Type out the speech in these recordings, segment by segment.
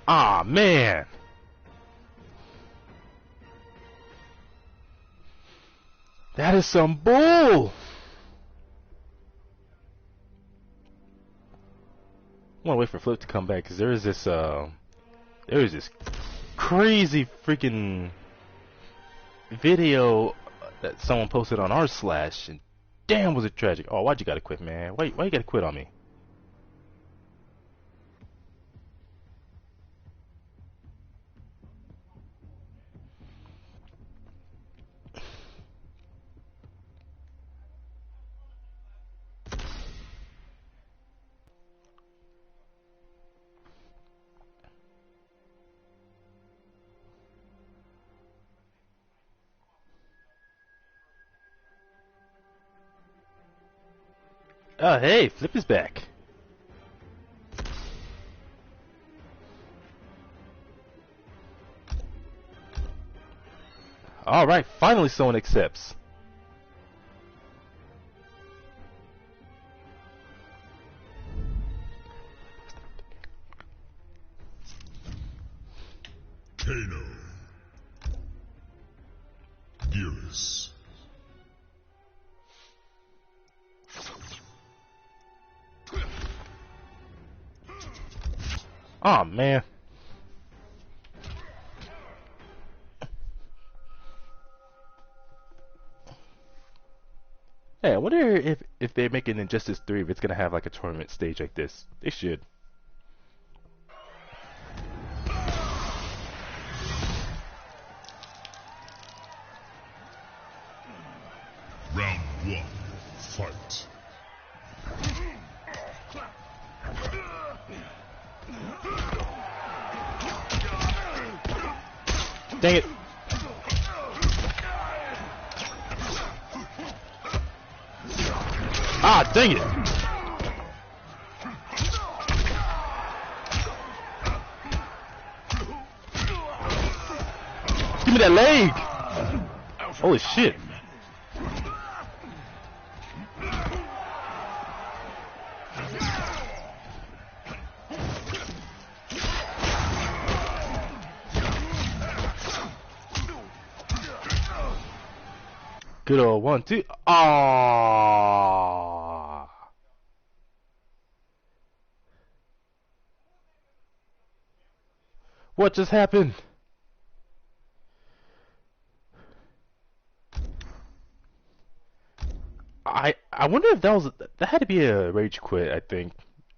Ah, man. That is some bull. I want to wait for Flip to come back because there is this crazy freaking video that someone posted on r slash, and damn was it tragic. Oh, why'd you gotta quit, man? Why you gotta quit on me? Oh, hey, Flip is back. Alright, finally someone accepts. Kano. Gearless. Oh man. Hey, I wonder if they make an Injustice 3 if it's gonna have like a tournament stage like this. They should. Round 1, fight. Dang it. Ah, dang it. Give me that leg. Holy shit. Good old 1, 2. Ah. What just happened? I wonder if that had to be a rage quit, I think.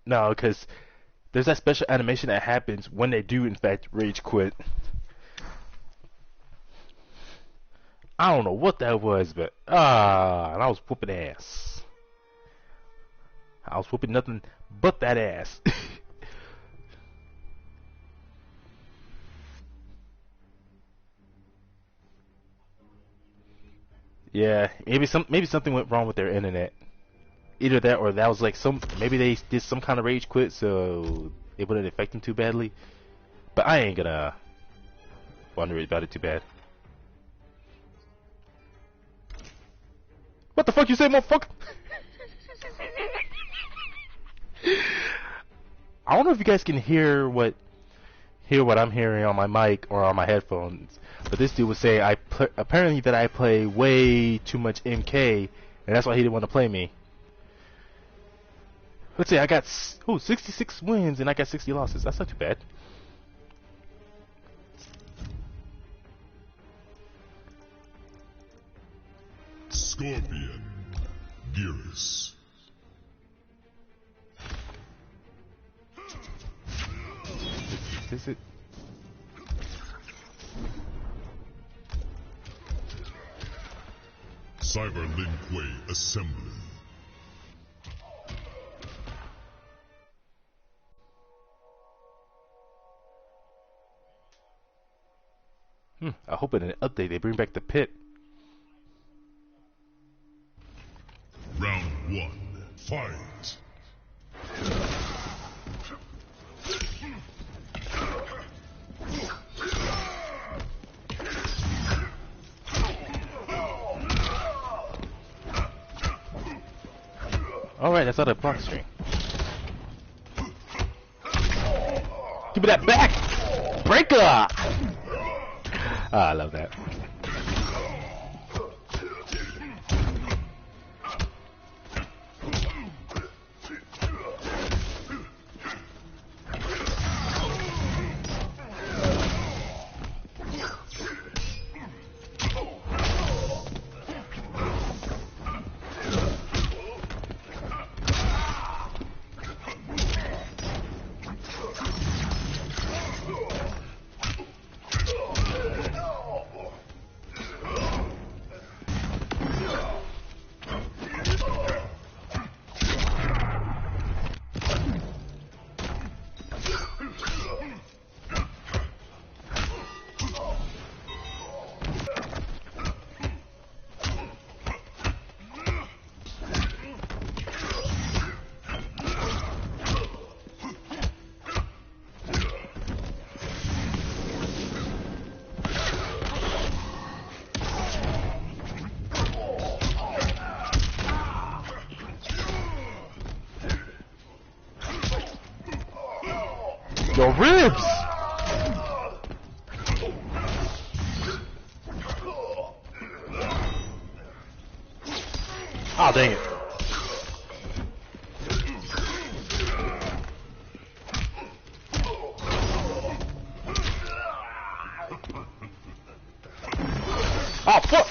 No, because there's that special animation that happens when they do in fact rage quit. I don't know what that was, but and I was whooping ass. I was whooping nothing but that ass. Yeah, maybe something went wrong with their internet. Either that or that was like maybe they did some kind of rage quit so it wouldn't affect them too badly. But I ain't gonna wonder about it too bad. What the fuck you say, motherfucker? I don't know if you guys can hear what I'm hearing on my mic or on my headphones, but this dude was saying apparently that I play way too much MK, and that's why he didn't want to play me. Let's see, I got 66 wins and I got 60 losses. That's not too bad. Scorpion. Gearless. Is it? Cyber Lin Kuei Assembly. I hope in an update they bring back the pit. Round 1, fight. Alright, that's not a block string. Give me that back! breaker! I love that. Your ribs! Oh, dang it. Oh, fuck!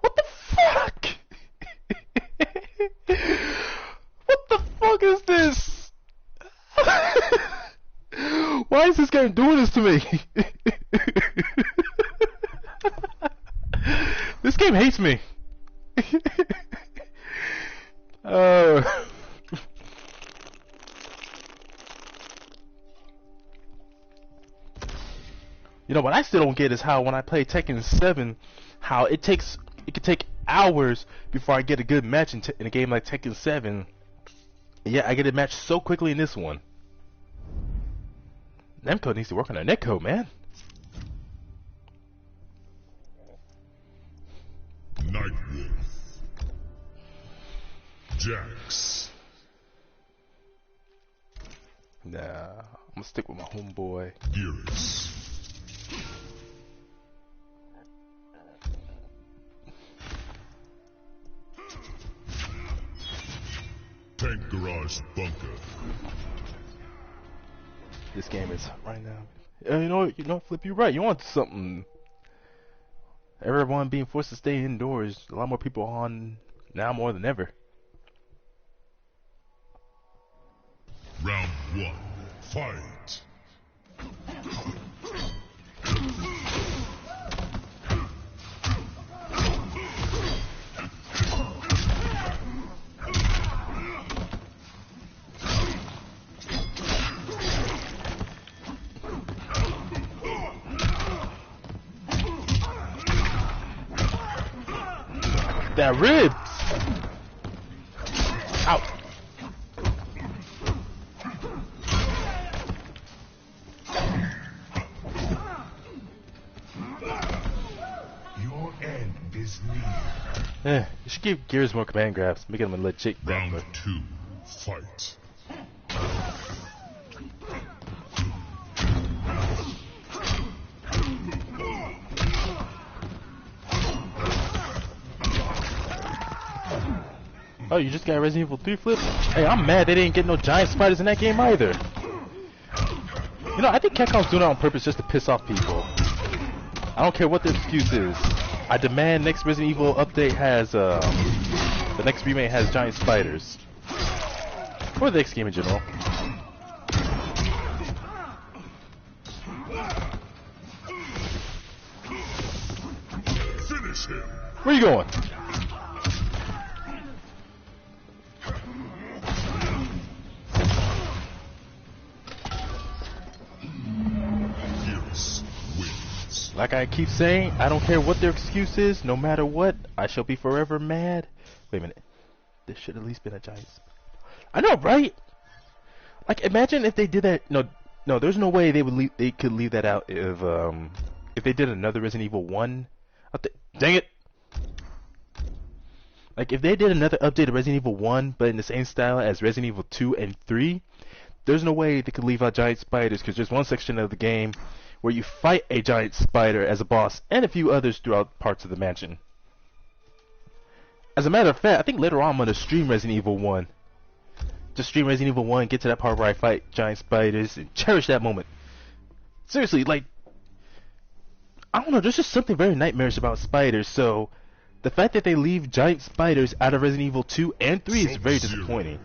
What the fuck? What the fuck is this? Why is this game doing this to me? This game hates me. You know what I still don't get is how when I play Tekken 7, how it could take hours before I get a good match in a game like Tekken 7. Yeah, I get a match so quickly in this one. Namco needs to work on their netcode, man. Nightwolf. Jax. Nah, I'm gonna stick with my homeboy. Gears. Tank Garage Bunker. This game is right now. You know, Flip, you're right. You want something. Everyone being forced to stay indoors. A lot more people on now more than ever. Round 1. Fight. That ribs! Out! Your end is You near. should give Gears more command grabs, make him a legit Round grappler. 2. Fight. Oh, you just got Resident Evil 3 Flip? Hey, I'm mad they didn't get no giant spiders in that game either. You know, I think Capcom's doing it on purpose just to piss off people. I don't care what their excuse is. I demand next Resident Evil update has, the next remake has giant spiders. Or the next game in general. Finish him. Where you going? Like I keep saying, I don't care what their excuse is, no matter what, I shall be forever mad. Wait a minute. This should at least been a giant. I know, right? Like, imagine if they did that. No, there's no way they could leave that out if they did another Resident Evil 1. Dang it! Like, if they did another update of Resident Evil 1, but in the same style as Resident Evil 2 and 3, there's no way they could leave out giant spiders, because there's one section of the game where you fight a giant spider as a boss and a few others throughout parts of the mansion. As a matter of fact, I think later on I'm going to stream Resident Evil 1. Just stream Resident Evil 1, get to that part where I fight giant spiders, and cherish that moment. Seriously, like, I don't know, there's just something very nightmarish about spiders, so the fact that they leave giant spiders out of Resident Evil 2 and 3 is very disappointing.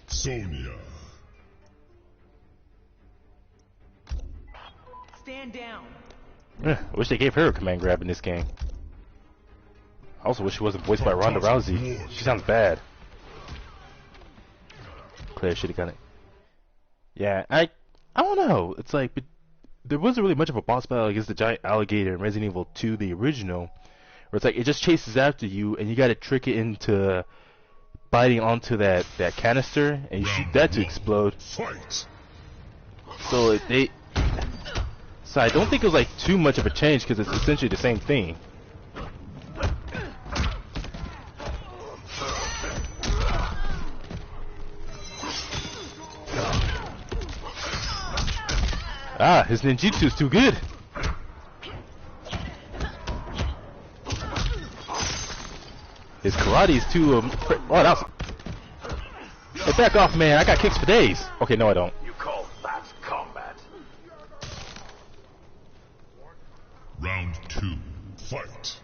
Sonya. Stand down. I wish they gave her a command grab in this game. I also wish she wasn't voiced by Ronda Rousey. She sounds bad. Claire should have got it. Yeah, I don't know. It's like, but there wasn't really much of a boss battle against the giant alligator in Resident Evil 2, the original, where it's like it just chases after you and you got to trick it into biting onto that canister and you shoot that to explode. Fight. So I don't think it was like too much of a change because it's essentially the same thing. Ah, his ninjutsu's too good. His karate is too oh, that was... Hey, back off, man. I got kicks for days. Okay, no, I don't. You call that combat? Round 2. Fight.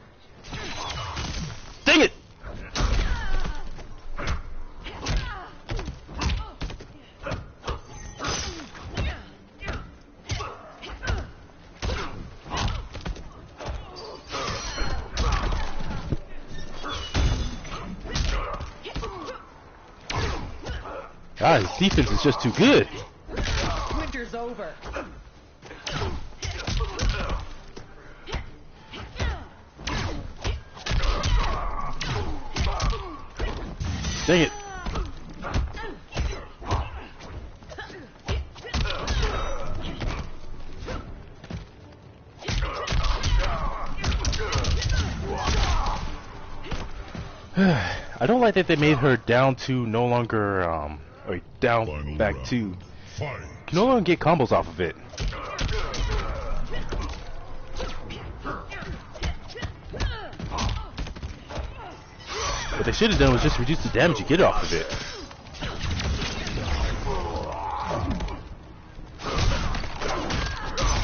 Dang it! God, his defense is just too good. Winter's over. Dang it. I don't like that they made her down to no longer, or down Final back round. to, Fight. can no longer get combos off of it. What they should have done was just reduce the damage you get off of it.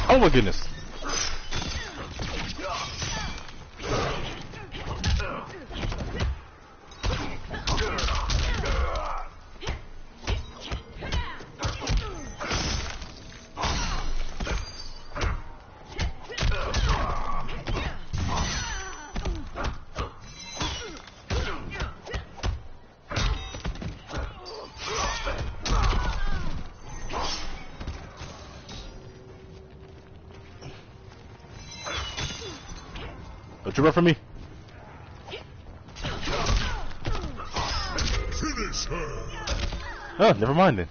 Oh my goodness. Don't you run from me? Finish her. Oh, never mind then.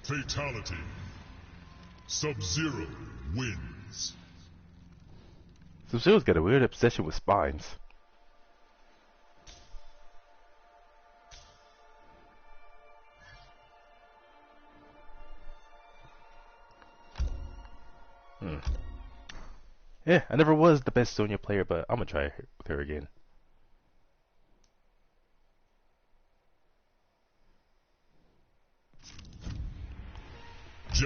Fatality. Sub-Zero wins. Sub-Zero's got a weird obsession with spines. Yeah, I never was the best Sonya player, but I'm gonna try with her again.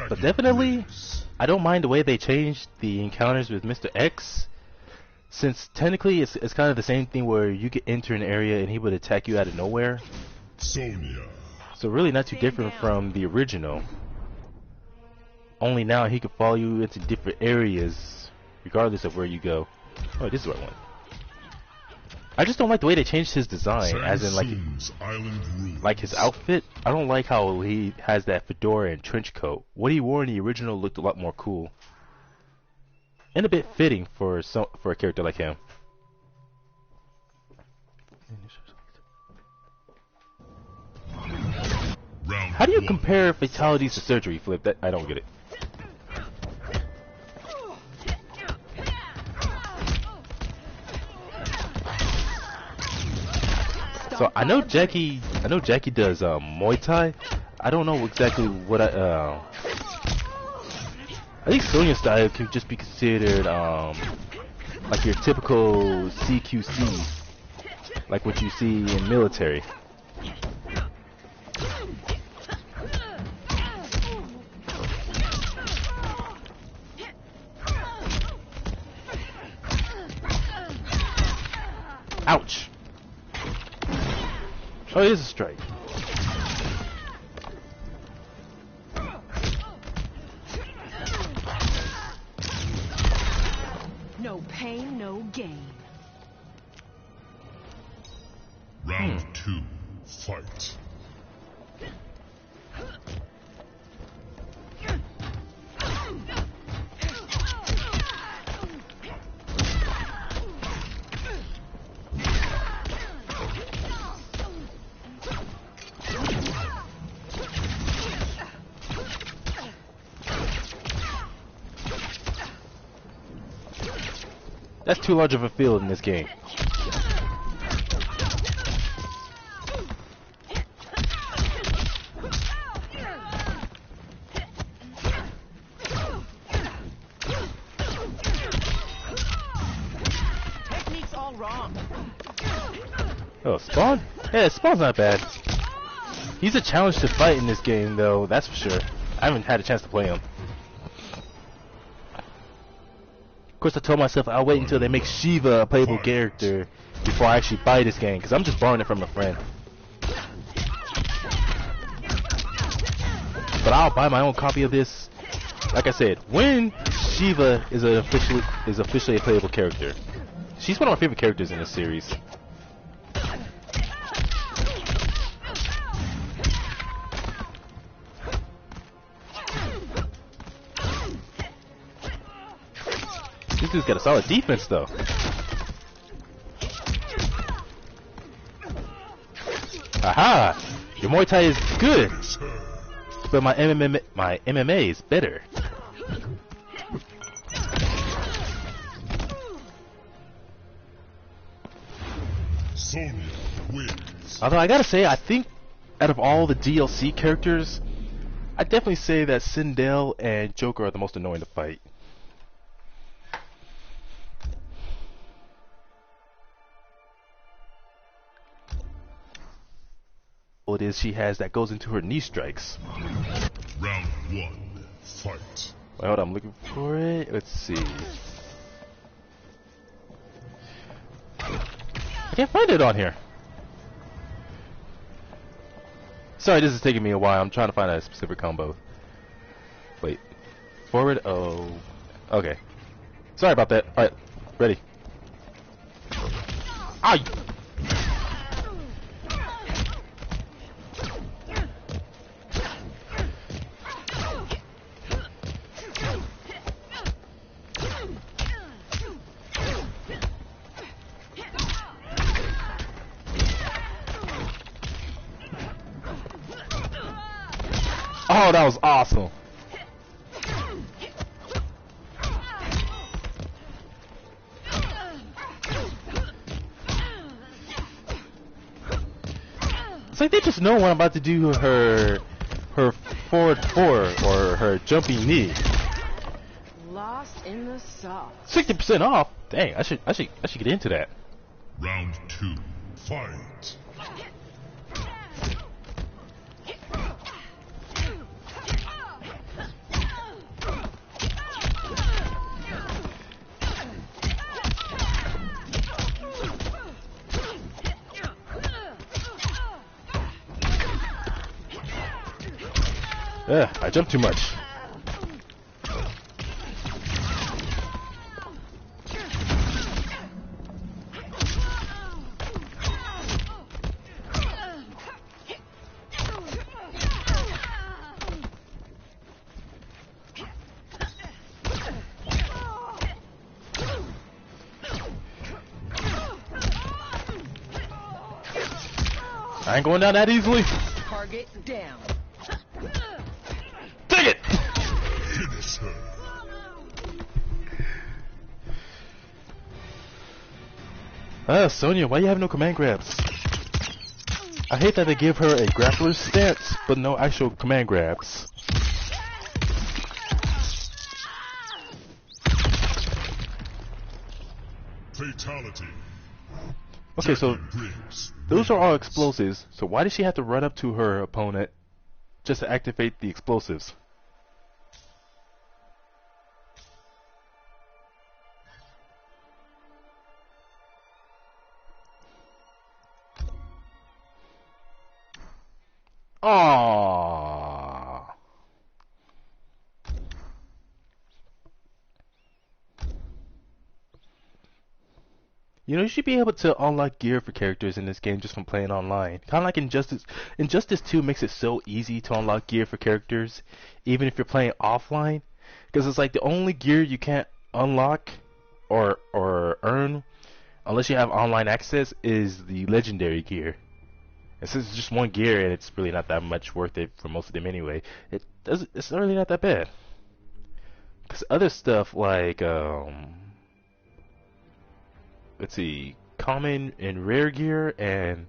But definitely, I don't mind the way they changed the encounters with Mr. X, since technically it's kind of the same thing where you could enter an area and he would attack you out of nowhere. Sonya. So really not too different from the original. Only now he could follow you into different areas, regardless of where you go. Oh, this is what I want. I just don't like the way they changed his design, as in like his outfit. I don't like how he has that fedora and trench coat. What he wore in the original looked a lot more cool. and a bit fitting for a character like him. Round How do you one. compare fatalities to surgery, Flip? That I don't get it. So I know Jackie does Muay Thai. I don't know exactly what I think Sonya's style can just be considered like your typical CQC, like what you see in military. Ouch! Oh, it is a strike. No pain, no gain. Round two. Fight. That's too large of a field in this game. Technique's all wrong. Oh, Spawn? Yeah, Spawn's not bad. He's a challenge to fight in this game, though, that's for sure. I haven't had a chance to play him. Of course, I told myself I'll wait until they make Shiva a playable character before I actually buy this game, because I'm just borrowing it from a friend. But I'll buy my own copy of this, like I said, when Shiva is officially a playable character. She's one of my favorite characters in this series. This dude's got a solid defense, though. Aha! Your Muay Thai is good, but my MMA is better. Sonya wins. Although I gotta say, I think out of all the DLC characters, I'd definitely say that Sindel and Joker are the most annoying to fight. What it is she has that goes into her knee strikes. Round one. Fight. Wait, hold on, I'm looking for it. Let's see. I can't find it on here. Sorry, this is taking me a while. I'm trying to find a specific combo. Wait. Forward. Oh. Okay. Sorry about that. Alright. Ready. Ah! Oh, that was awesome. It's like they just know when I'm about to do her forward four or her jumping knee. Lost in the sauce. 60% off. Dang, I should get into that. Round two. Fight. I jumped too much. I ain't going down that easily. Target down. Take it! Finish her. Sonya, why you have no command grabs? I hate that they give her a grappler stance, but no actual command grabs. Fatality. Okay, so Briggs. those are all explosives, so why did she have to run up to her opponent just to activate the explosives? Aww. You know, you should be able to unlock gear for characters in this game just from playing online. Kind of like Injustice. Injustice 2 makes it so easy to unlock gear for characters, even if you're playing offline. Because it's like the only gear you can't unlock or earn unless you have online access is the legendary gear. And since it's just one gear and it's really not that much worth it for most of them anyway, it's really not that bad. Because other stuff like, let's see, common and rare gear, and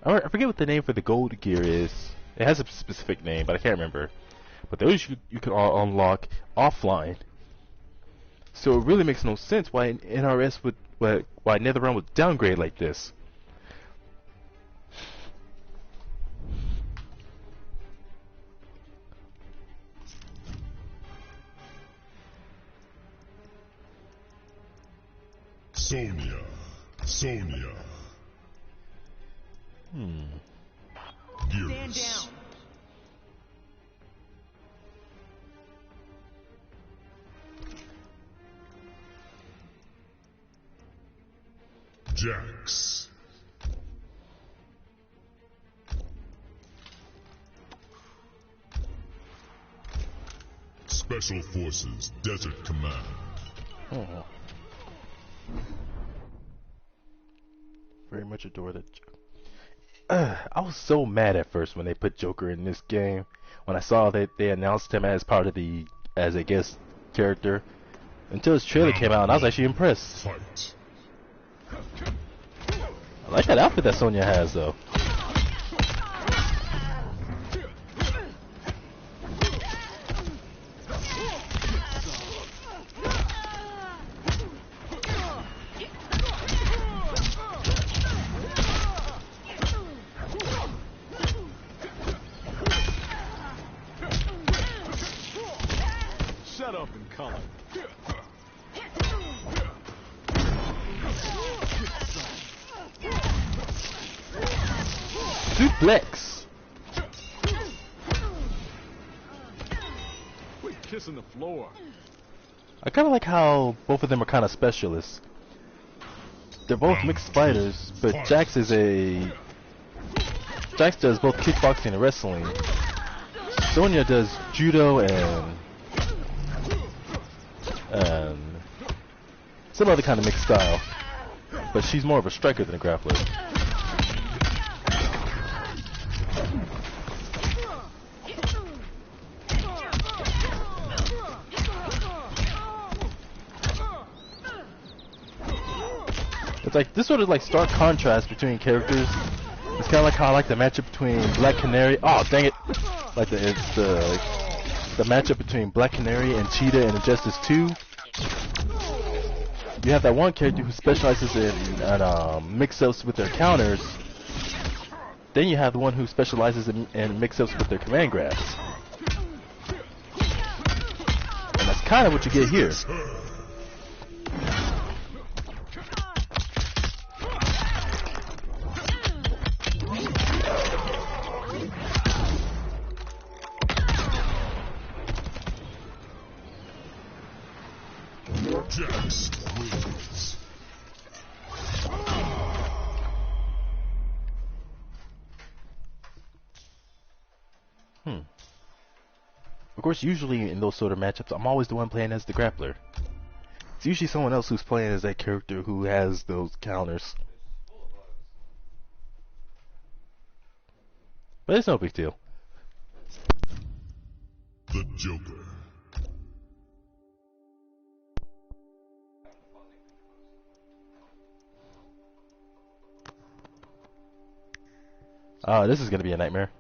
I forget what the name for the gold gear is. It has a specific name, but I can't remember. But those you can all unlock offline. So it really makes no sense why NRS would, why NetherRealm would downgrade like this. Sonya. Sonya. Stand Gearless. down. Jax. Special Forces Desert Command. Oh. Very much adore that. I was so mad at first when they put Joker in this game. When I saw that they announced him as part of as a guest character, until his trailer came out, and I was actually impressed. Fight. I like that outfit that Sonya has, though. Shut up and come. Suplex. Quit kissing the floor. I kind of like how both of them are kind of specialists. They're both mixed fighters, but Jax does both kickboxing and wrestling. Sonya does judo and some other kind of mixed style, but she's more of a striker than a grappler. It's like this sort of like stark contrast between characters. It's kind of like how I like the matchup between Black Canary. Oh dang it! Like the matchup between Black Canary and Cheetah in Injustice 2. You have that one character who specializes in mix-ups with their counters. Then you have the one who specializes in mix-ups with their command grabs. And that's kind of what you get here. Jax wins. Of course, usually in those sort of matchups, I'm always the one playing as the grappler. It's usually someone else who's playing as that character who has those counters. But it's no big deal. The Joker. This is gonna be a nightmare.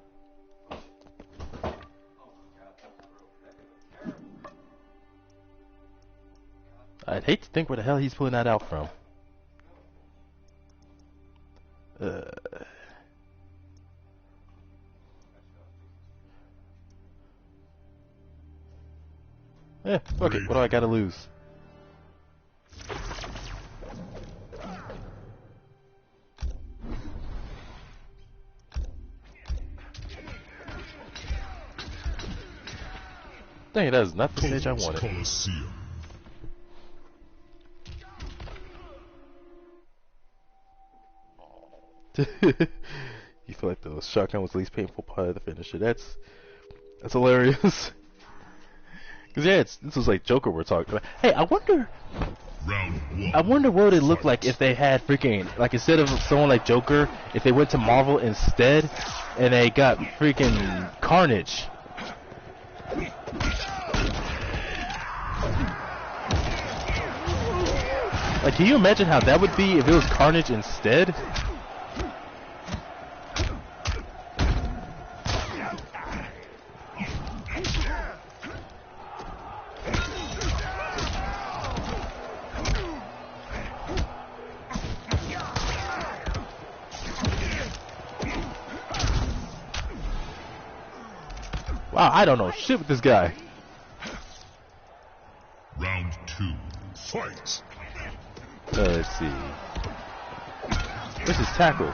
I'd hate to think where the hell he's pulling that out from. Fuck it. What do I gotta lose? Dang it, that is not the stage I wanted. Coliseum. You feel like the shotgun was the least painful part of the finisher. That's hilarious. Cause yeah, this was like Joker we're talking about. Hey, I wonder what it looked like if they had freaking, like, instead of someone like Joker, if they went to Marvel instead and they got freaking Carnage. Like, can you imagine how that would be if it was Carnage instead? Wow, I don't know shit with this guy. Round 2. Fight. Let's see. Where's his tackle?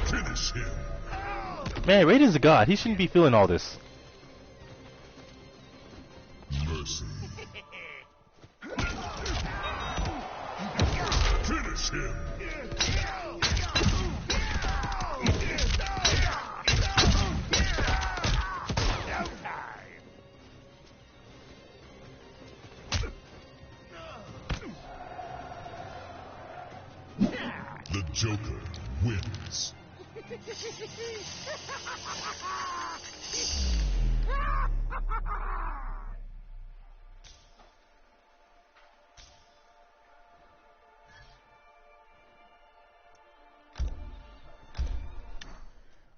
Finish him. Man, Raiden's a god. He shouldn't be feeling all this. Mercy. Finish him. The Joker wins.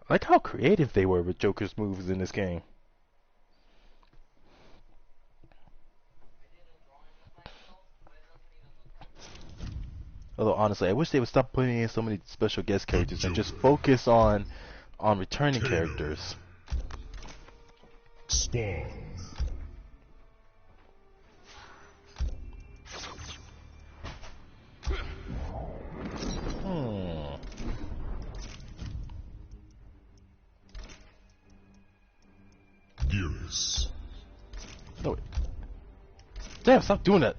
I like how creative they were with Joker's moves in this game. Although honestly, I wish they would stop putting in so many special guest characters and just focus on returning characters. Spawn. Gears. No, wait. Damn, stop doing that.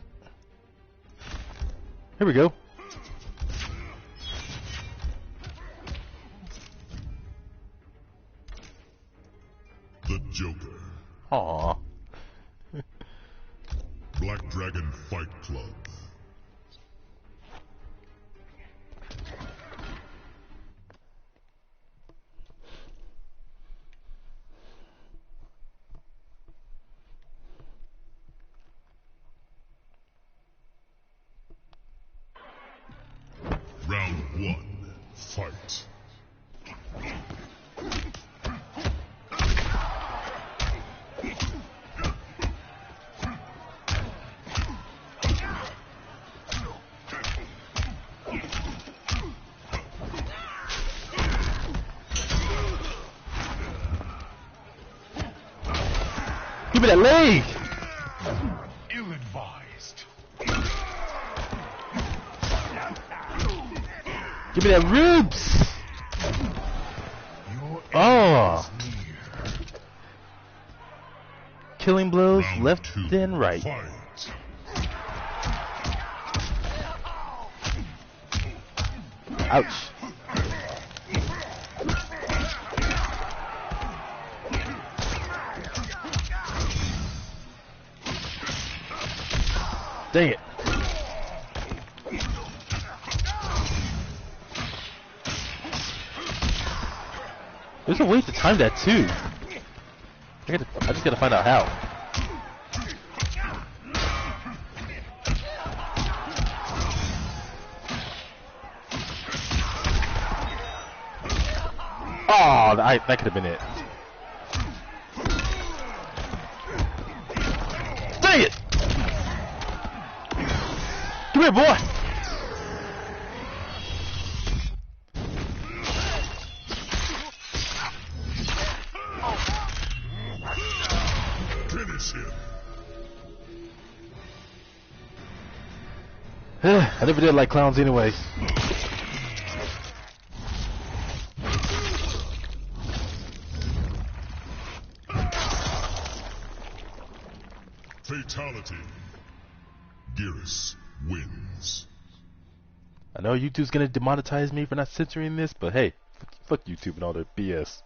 Here we go. The Joker. Aww. Black Dragon Fight Club. Round 1. Fight. Give me that leg! Ill-advised. Give me that ribs! Oh! Killing blows Round left 2. and right. Fight. Ouch. Dang it. There's a way to time that too. I just gotta find out how. Oh, that could have been it. Dang it! Come here, boy! Finish him. I never did like clowns anyways. Fatality. Geras wins. I know YouTube's gonna demonetize me for not censoring this, but hey, fuck YouTube and all their BS.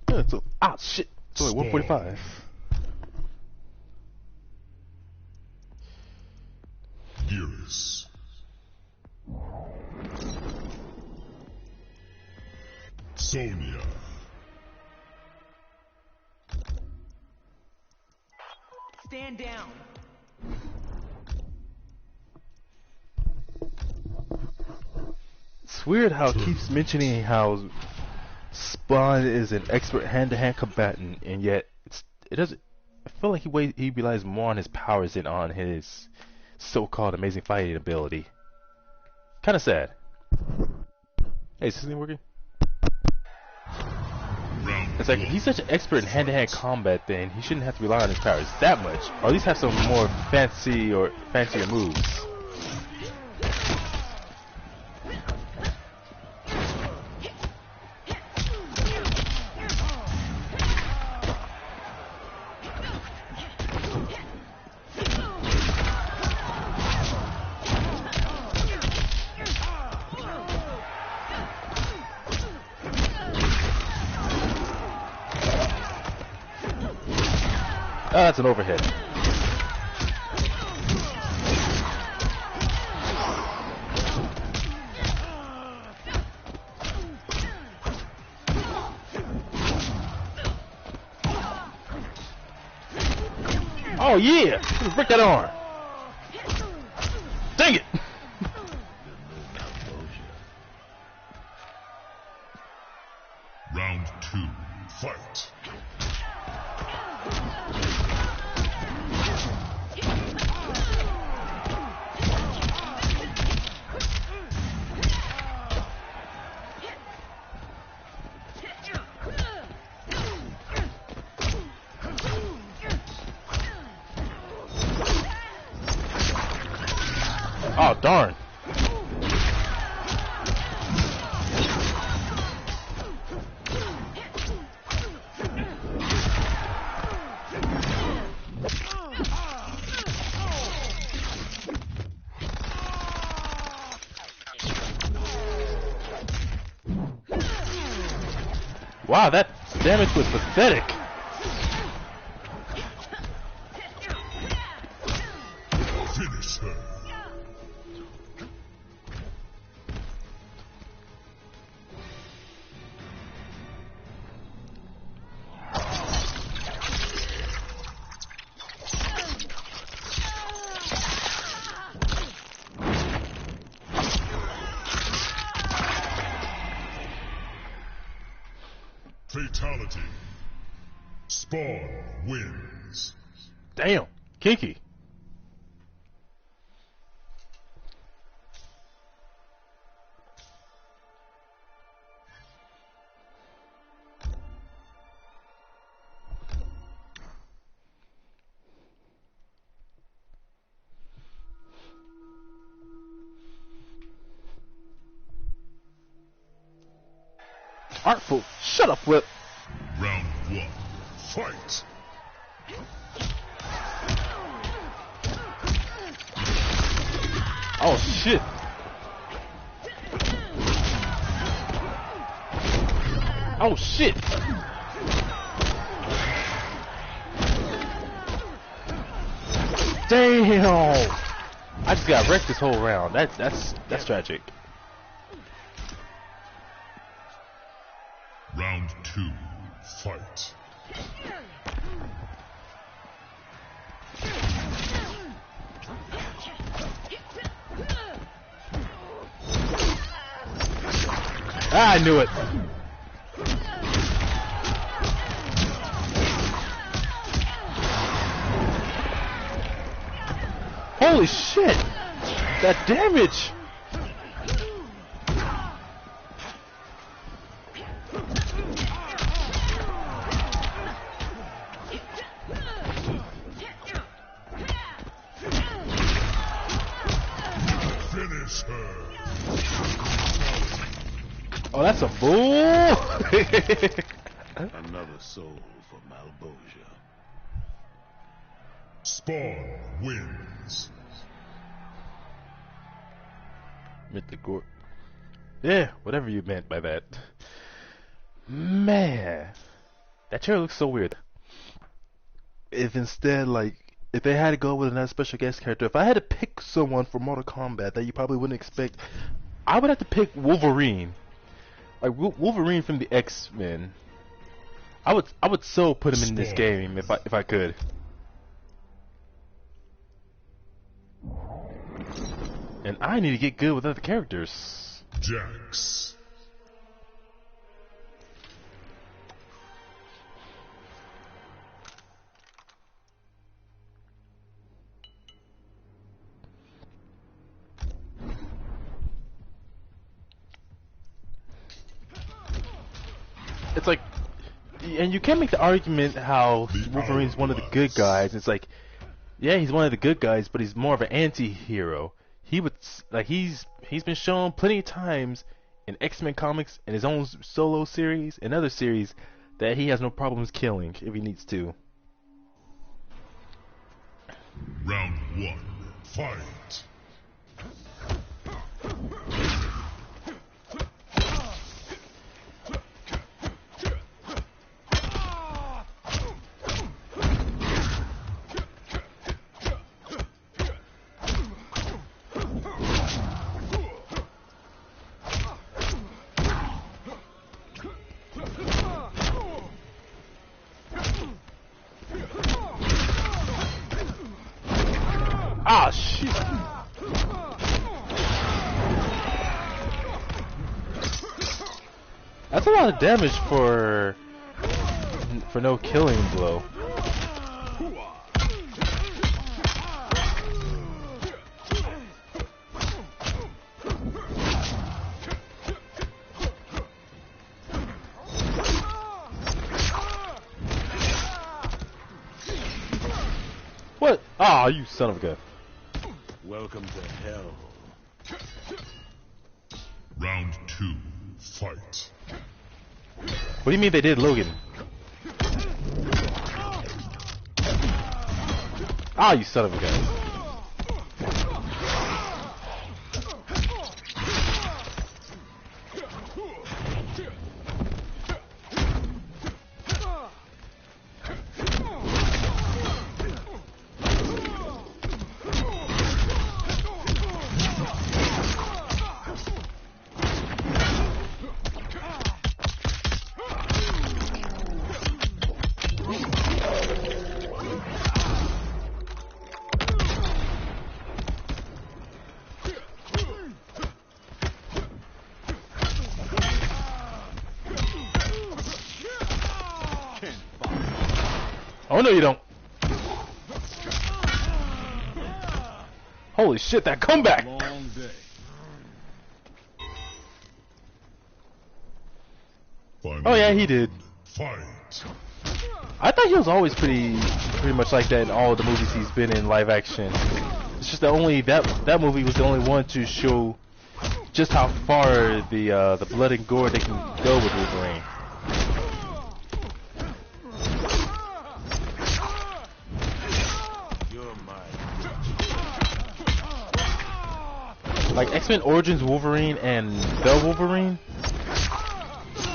Yeah, so, shit. It's only 145. Geras. Sonya. Stand down. It's weird how it keeps mentioning how Spawn is an expert hand-to-hand combatant, and yet it doesn't. I feel like he relies more on his powers than on his so-called amazing fighting ability. Kind of sad. Hey, is this thing working? It's like if he's such an expert in hand-to-hand combat, then he shouldn't have to rely on his powers that much, or at least have some more fancier moves. That's an overhead. Oh yeah! Let's break that arm. Dang it! Round 2. Fight. Oh darn! Wow, that damage was pathetic. Finish her. Fatality. Spawn wins. Damn, kinky. Artful. Shut up, Flip. Round 1. Fight. Oh shit! Oh shit! Damn! I just got wrecked this whole round. That's tragic. Round 2, fight. Ah, I knew it. Holy shit! That damage! Finish her. Oh, that's a bull! Another soul for Malbosia. Spawn wins. Mythic Gore. Yeah, whatever you meant by that. Man, that chair looks so weird. If instead, like, if they had to go with another special guest character, if I had to pick someone for Mortal Kombat that you probably wouldn't expect, I would have to pick Wolverine. Like Wolverine from the X-Men. I would so put him in this game if I could. And I need to get good with other characters. Jax. It's like, and you can make the argument how Wolverine's one of the good guys. It's like, yeah, he's one of the good guys, but he's more of an anti-hero. He would, like, he's been shown plenty of times in X-Men comics, in his own solo series, and other series, that he has no problems killing if he needs to. Round 1, fight. Ah, shit! That's a lot of damage for no killing blow. What? Ah, you son of a gun. Welcome to hell. Round 2, fight. What do you mean they did Logan? Ah, you son of a gun. Oh no, you don't. Holy shit, that comeback! Long day. Oh yeah, he did. Fight. I thought he was always pretty much like that in all the movies he's been in live action. It's just that movie was the only one to show just how far the blood and gore they can go with Wolverine. Like X-Men Origins Wolverine and the Wolverine.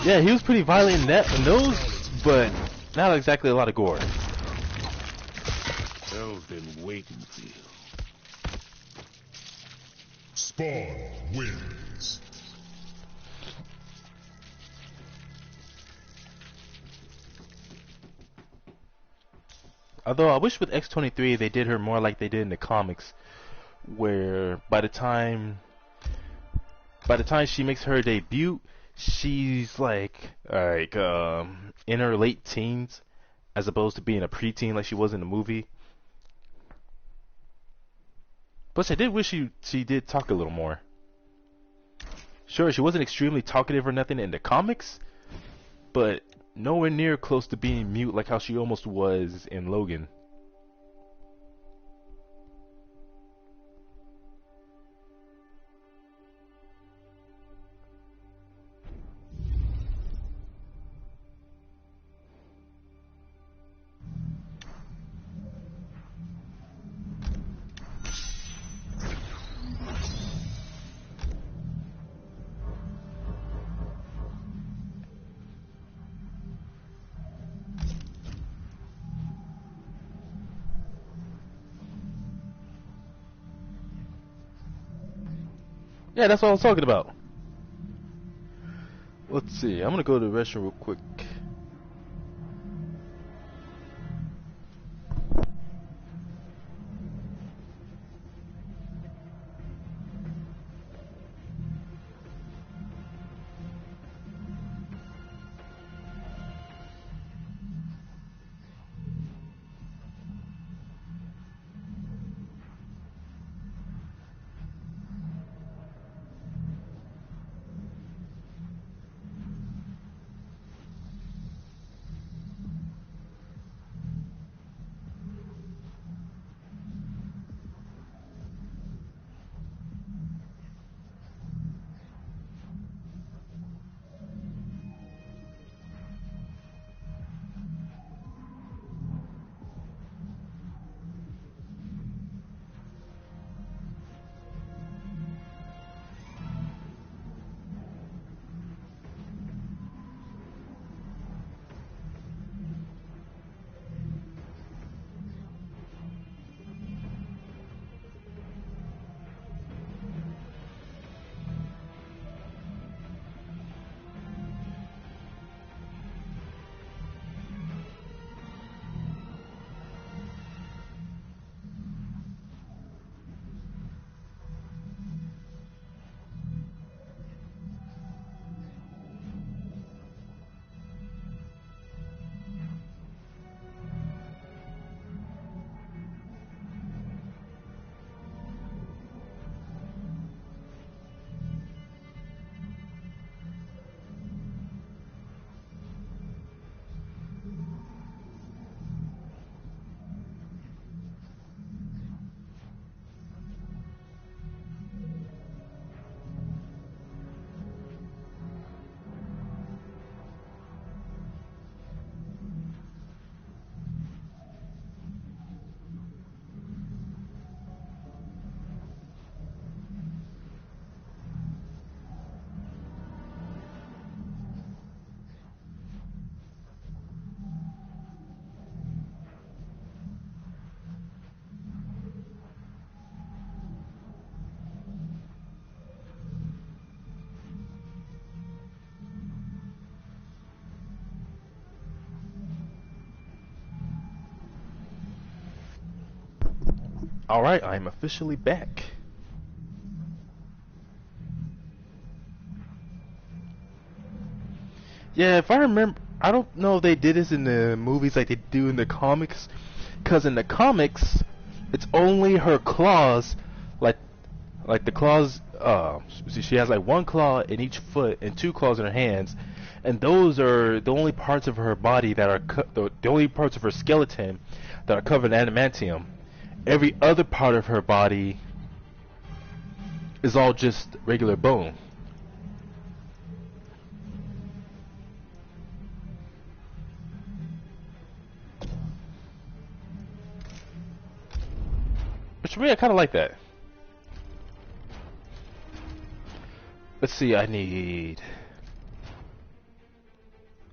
Yeah, he was pretty violent in those, but not exactly a lot of gore. Hell's been waiting for you. Spawn wins. Although I wish with X-23 they did her more like they did in the comics, where by the time she makes her debut, she's like in her late teens, as opposed to being a preteen like she was in the movie. Plus, I did wish she did talk a little more. Sure, she wasn't extremely talkative or nothing in the comics, but nowhere near close to being mute like how she almost was in Logan. Yeah, that's what I was talking about. Let's see. I'm gonna go to the restroom real quick. Alright, I'm officially back. Yeah, if I remember, I don't know if they did this in the movies like they do in the comics, because in the comics, it's only her claws, like the claws, she has like one claw in each foot and two claws in her hands, and those are the only parts of her body that are, the only parts of her skeleton that are covered in adamantium. Every other part of her body is all just regular bone. Which for me, I kind of like that. Let's see, I need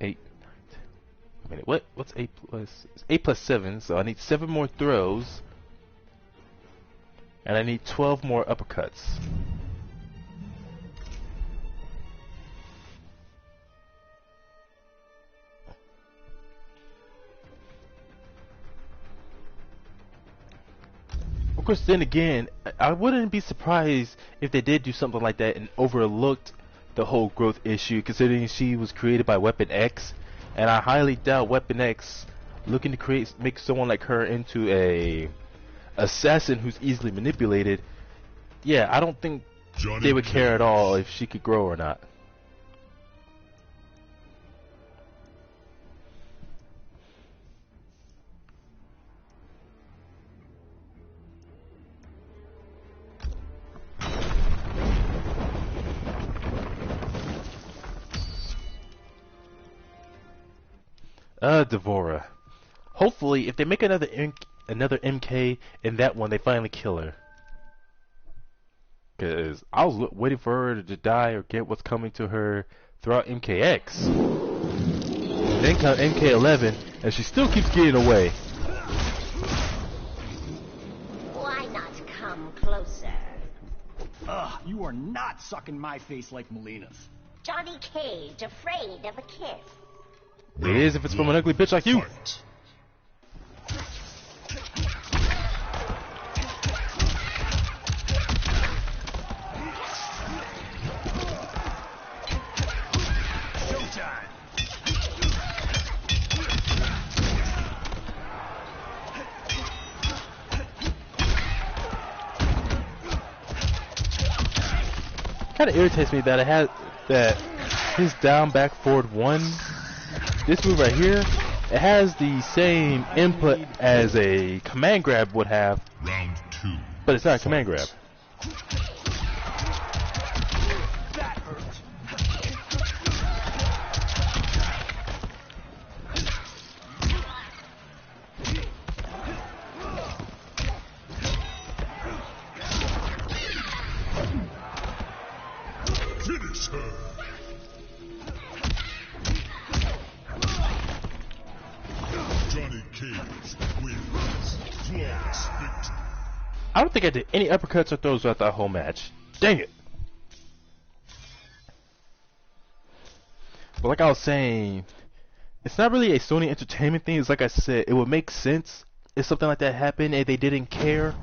8. Wait a minute, what's 8 plus? It's 8 plus 7, so I need 7 more throws. And I need 12 more uppercuts. Of course, then again, I wouldn't be surprised if they did do something like that and overlooked the whole growth issue, considering she was created by Weapon X, and I highly doubt Weapon X looking to make someone like her into a assassin who's easily manipulated. Yeah, I don't think they would care at all if she could grow or not. Devora. Hopefully, if they make another MK in that one, they finally kill her. Because I was waiting for her to die or get what's coming to her throughout MKX. Then come MK11, and she still keeps getting away. Why not come closer? Ugh, you are not sucking my face like Melina's. Johnny Cage, afraid of a kiss. It is if it's from an ugly bitch like you. Fight. Showtime. Kind of irritates me that his down back forward 1. This move right here, it has the same input as a command grab would have, Round 2. but it's not a command grab. That hurt. Finish her. Johnny Cage wins. Flawless victory. I don't think I did any uppercuts or throws throughout that whole match. Dang it. But like I was saying, it's not really a Sony Entertainment thing. It's like I said, it would make sense if something like that happened and they didn't care.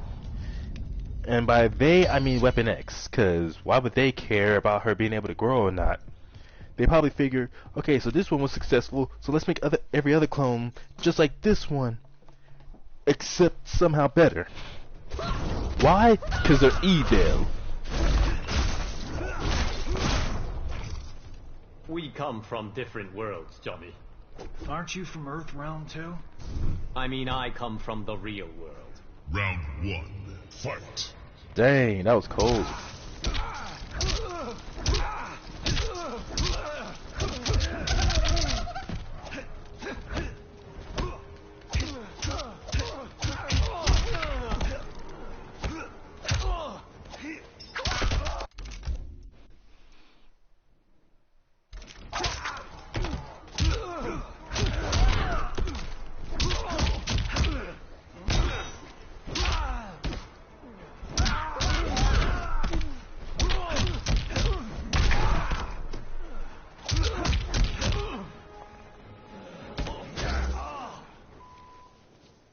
And by they, I mean Weapon X, because why would they care about her being able to grow or not? They probably figure, okay, so this one was successful, so let's make every other clone just like this one, except somehow better. Why? Because they're evil. We come from different worlds, Johnny. Aren't you from Earth Realm too? I mean, I come from the real world. Round 1. Fight. Dang, that was cold.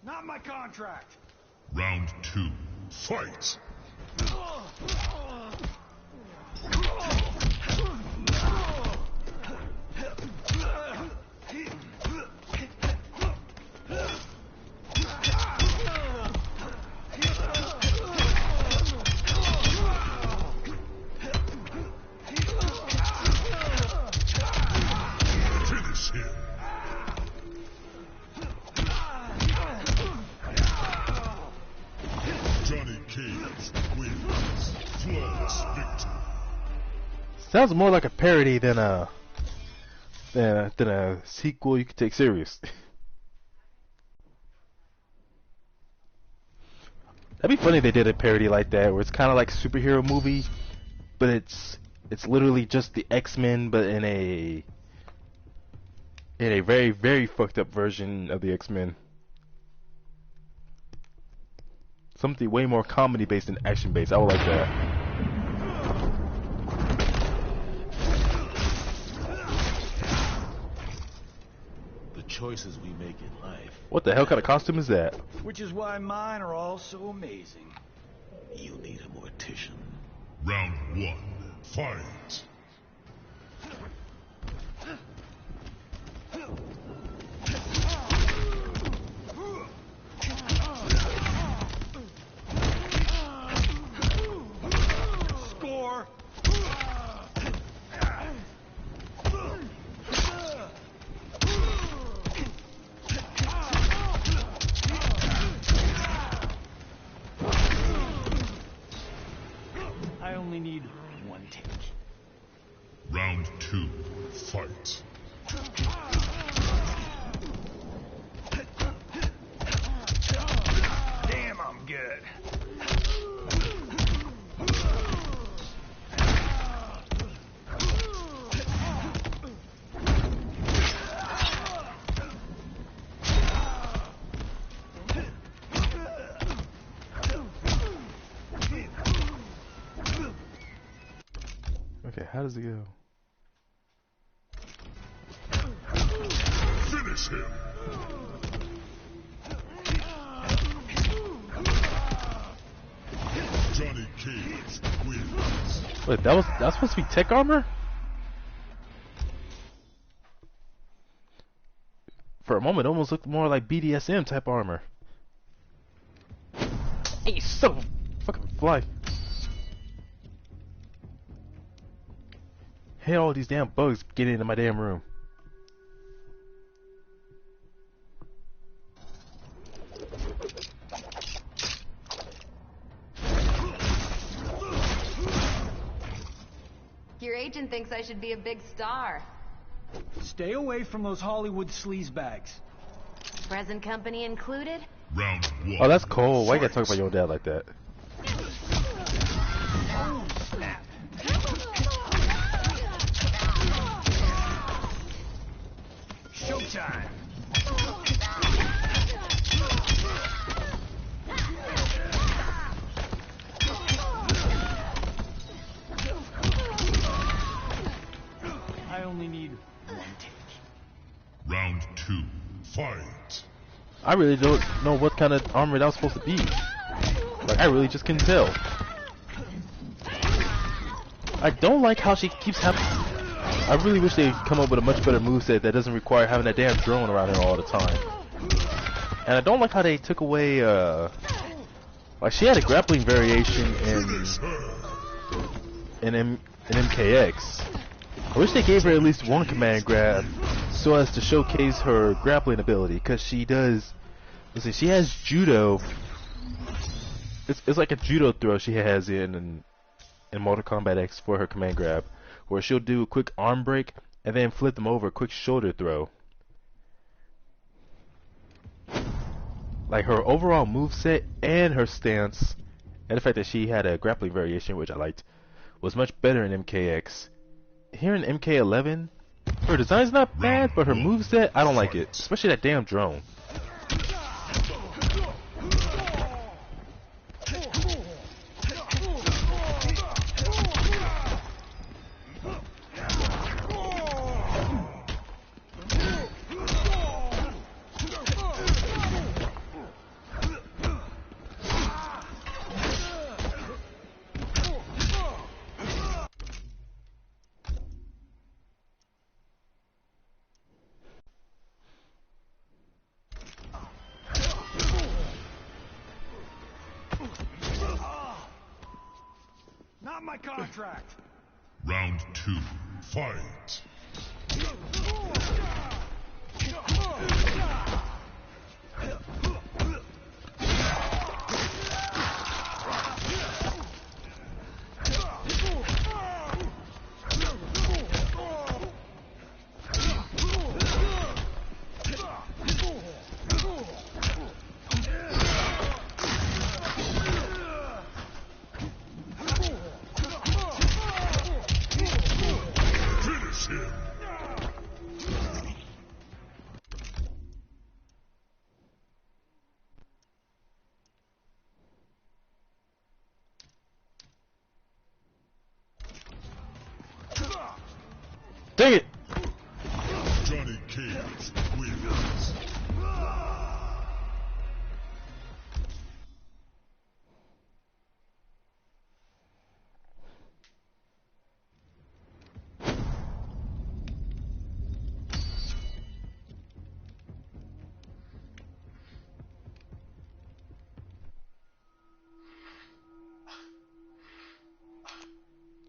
Not my contract. Round 2. Fight. Finish him. Johnny Cage wins. Flawless victory. Sounds more like a parody than a sequel you could take serious. That'd be funny if they did a parody like that, where it's kind of like a superhero movie, but it's It's literally just the X-Men, but in a very, very fucked up version of the X-Men. Something way more comedy based than action based. I would like that. The choices we make in life. What the hell kind of costume is that? Which is why mine are all so amazing. You need a mortician. Round 1. Fight. Score! I only need one take. Round 2. Fight. Damn, I'm good. Okay, how does it go? Finish him. Johnny Cage wins. Wait, that's supposed to be tech armor? For a moment, it almost looked more like BDSM type armor. Hey, so fucking fly. Hey, all these damn bugs getting into my damn room. Your agent thinks I should be a big star. Stay away from those Hollywood sleazebags. Present company included? Round 1. Oh, that's cold. Why you gotta talk about your dad like that? Oh, snap. Showtime. I only need one take. Round 2. Fight. I really don't know what kind of armor that was supposed to be. Like, I really just couldn't tell. I don't like how she keeps having... I really wish they'd come up with a much better moveset that doesn't require having that damn drone around her all the time. And I don't like how they took away, like, she had a grappling variation in MKX. I wish they gave her at least one command grab so as to showcase her grappling ability, because she does... Listen, she has judo. It's like a judo throw she has in Mortal Kombat X for her command grab, where she'll do a quick arm break and then flip them over, a quick shoulder throw. Like, her overall moveset and her stance, and the fact that she had a grappling variation, which I liked, was much better in MKX. Here in MK11, her design's not bad, but her moveset, I don't like it. Especially that damn drone. Not my contract. Round 2. Fight. Dang it! Johnny Cage wins.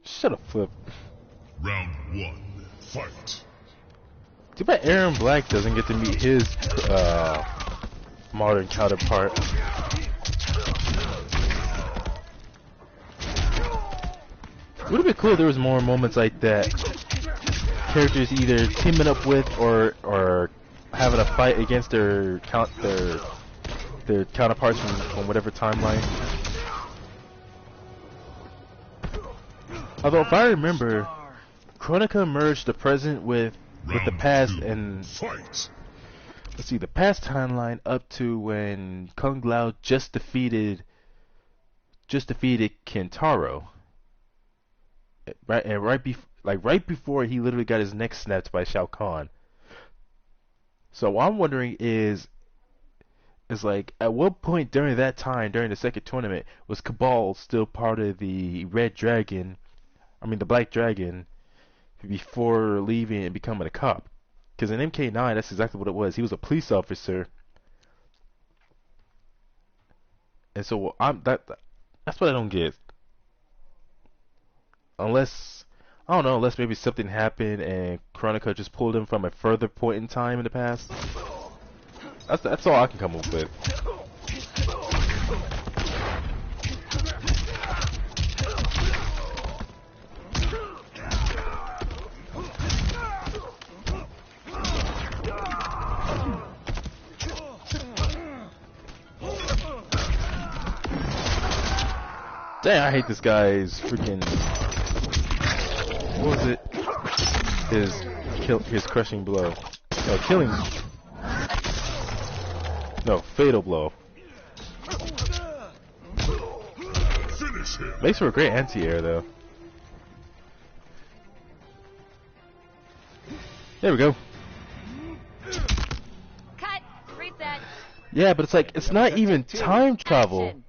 Shut up, Flip. Round 1, fight. Too bad Aaron Black doesn't get to meet his modern counterpart. Would have been cool if there was more moments like that. Characters either teaming up with or having a fight against their counterparts from whatever timeline. Although if I remember, Chronica merged the present with the past, and fight. let's see, the past timeline up to when Kung Lao just defeated Kentaro. Right before he literally got his neck snapped by Shao Kahn. So what I'm wondering is like, at what point during that time, during the second tournament, was Cabal still part of the Black Dragon, before leaving and becoming a cop? Because in MK9, that's exactly what it was. He was a police officer, and so that's what I don't get. Unless maybe something happened and Chronica just pulled him from a further point in time in the past. That's all I can come up with. Dang, I hate this guy's freaking... What was it? His crushing blow. No, killing... No, fatal blow. Finish him. Makes for a great anti-air, though. There we go. Cut. Reset. Yeah, but it's like, it's not even time travel. Action.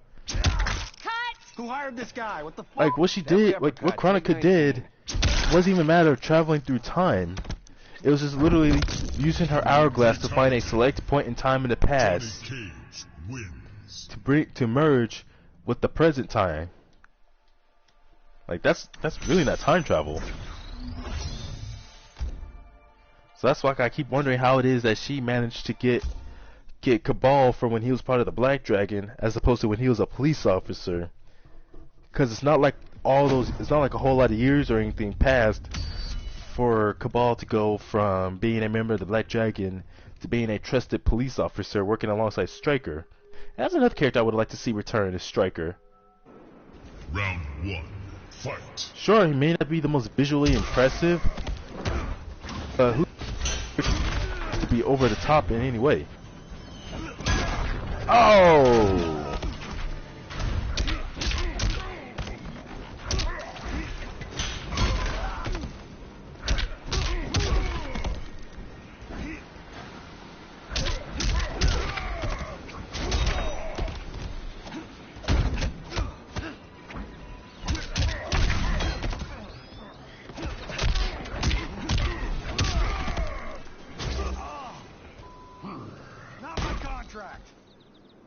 Cut. Who hired this guy? What the fuck? Like, what she did, like, what Chronica did, wasn't even a matter of traveling through time. It was just literally using her hourglass to find a select point in time in the past Johnny Cage wins. to merge with the present time. Like, that's really not time travel. So that's why I keep wondering how it is that she managed to get Cabal from when he was part of the Black Dragon, as opposed to when he was a police officer. Because it's not like it's not like a whole lot of years or anything passed for Cabal to go from being a member of the Black Dragon to being a trusted police officer working alongside Stryker. And that's another character I would like to see return, is Stryker. Round 1, fight. Sure, he may not be the most visually impressive, but who to be over the top in any way? Oh!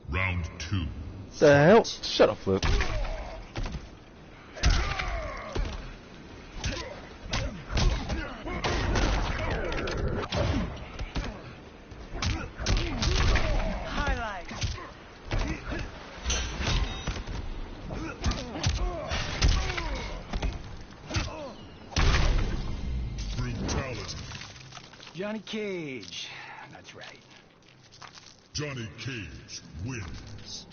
Round 2. The hell? Shut up, Flip. Brutality. Johnny Cage. That's right. Johnny Cage wins.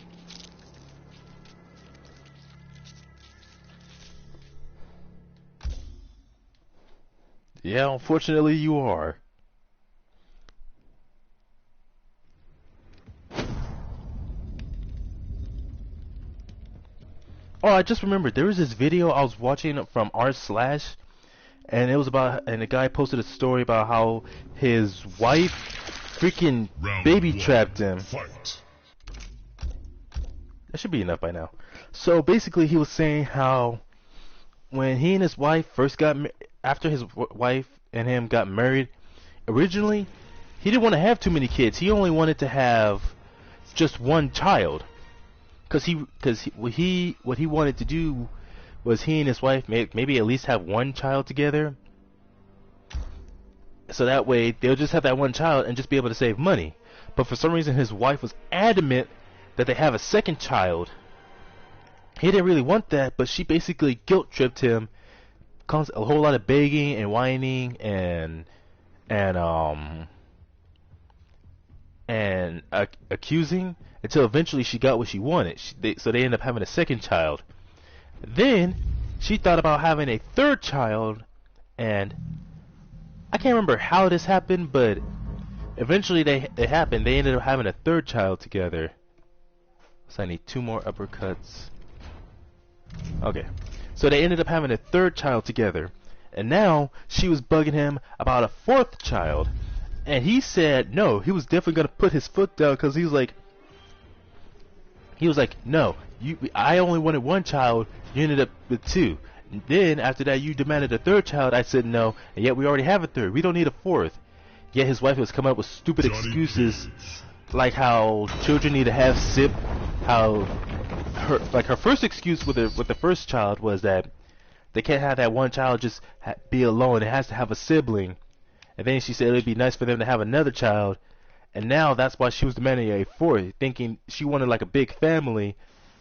Yeah, unfortunately you are. Oh, I just remembered, there was this video I was watching from r/, and it was about, and the guy posted a story about how his wife freaking Round baby 1. trapped him. Fight. That should be enough by now. So basically, he was saying how when he and his wife first got after his wife and him got married, originally he didn't want to have too many kids. He only wanted to have just one child, because what he wanted to do was he and his wife maybe at least have one child together, so that way they'll just have that one child and just be able to save money. But for some reason his wife was adamant that they have a second child. He didn't really want that, but she basically guilt tripped him, a whole lot of begging and whining and accusing, until eventually she got what she wanted. So they ended up having a second child. Then she thought about having a third child, and I can't remember how this happened, but eventually it happened. They ended up having a third child together. So I need 2 more uppercuts. Okay. So they ended up having a third child together. And now she was bugging him about a 4th child. And he said no, he was definitely going to put his foot down, because he was like, no, I only wanted 1 child, you ended up with 2. And then after that you demanded a 3rd child. I said no, and yet we already have a 3rd. We don't need a 4th. Yet his wife was coming up with stupid excuses, like how children need to have how her first excuse with the first child was that they can't have that one child just be alone. It has to have a sibling. And then she said it'd be nice for them to have another child. And now that's why she was demanding a 4th, thinking she wanted like a big family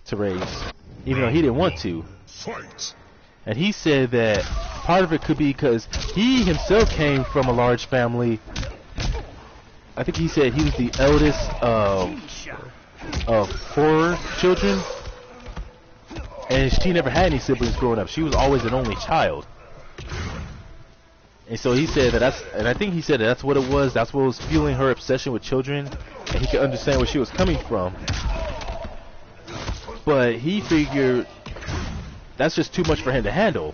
to raise, even though he didn't want to. Fight. And he said that part of it could be because he himself came from a large family. I think he said he was the eldest of 4 children, and she never had any siblings growing up. She was always an only child. And so he said that I think he said that's what it was. That's what was fueling her obsession with children, and he could understand where she was coming from. But he figured that's just too much for him to handle.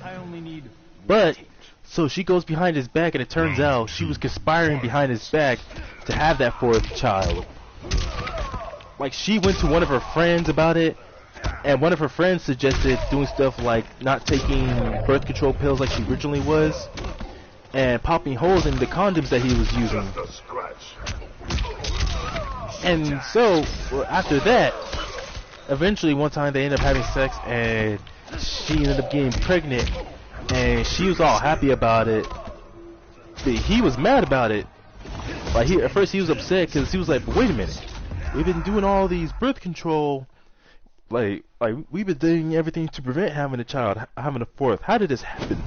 I only need. But so she goes behind his back, and it turns out she was conspiring behind his back to have that 4th child. Like, she went to one of her friends about it, and one of her friends suggested doing stuff like not taking birth control pills like she originally was, and popping holes in the condoms that he was using. And so after that, eventually one time they ended up having sex, and she ended up getting pregnant, and she was all happy about it, but he was mad about it. Like, at first he was upset because he was like, but wait a minute, we've been doing all these birth control, like we've been doing everything to prevent having a child, having a 4th. How did this happen?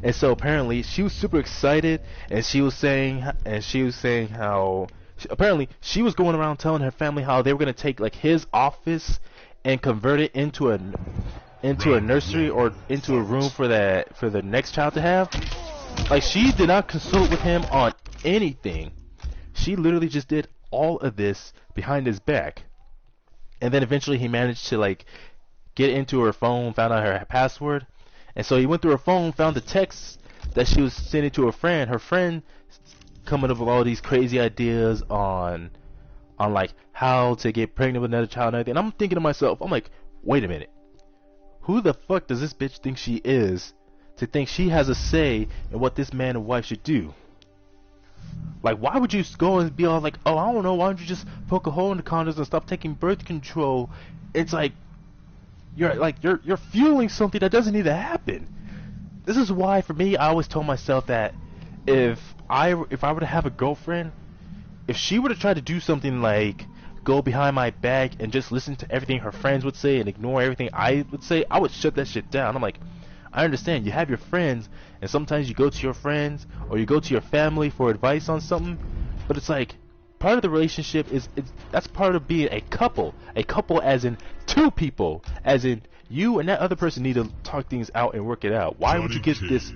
And so apparently she was super excited, and she was saying how apparently she was going around telling her family how they were going to take like his office and convert it into a nursery or into a room for the next child to have. Like, she did not consult with him on anything. She literally just did all of this behind his back. And then eventually he managed to like get into her phone, found out her password, and so he went through her phone, found the text that she was sending to her friend. Her friend coming up with all these crazy ideas on like how to get pregnant with another child and everything. And I'm thinking to myself, I'm like, wait a minute, who the fuck does this bitch think she is to think she has a say in what this man and wife should do? Like, why would you go and be all like, oh, I don't know, why don't you just poke a hole in the condoms and stop taking birth control? It's like you're fueling something that doesn't need to happen. This is why, for me, I always told myself that if I were to have a girlfriend, if she were to try to do something like go behind my back and just listen to everything her friends would say and ignore everything I would say, I would shut that shit down. I'm like, I understand you have your friends, and sometimes you go to your friends or you go to your family for advice on something, but it's like part of the relationship that's part of being a couple as in 2 people, as in you and that other person need to talk things out and work it out. Why would you get this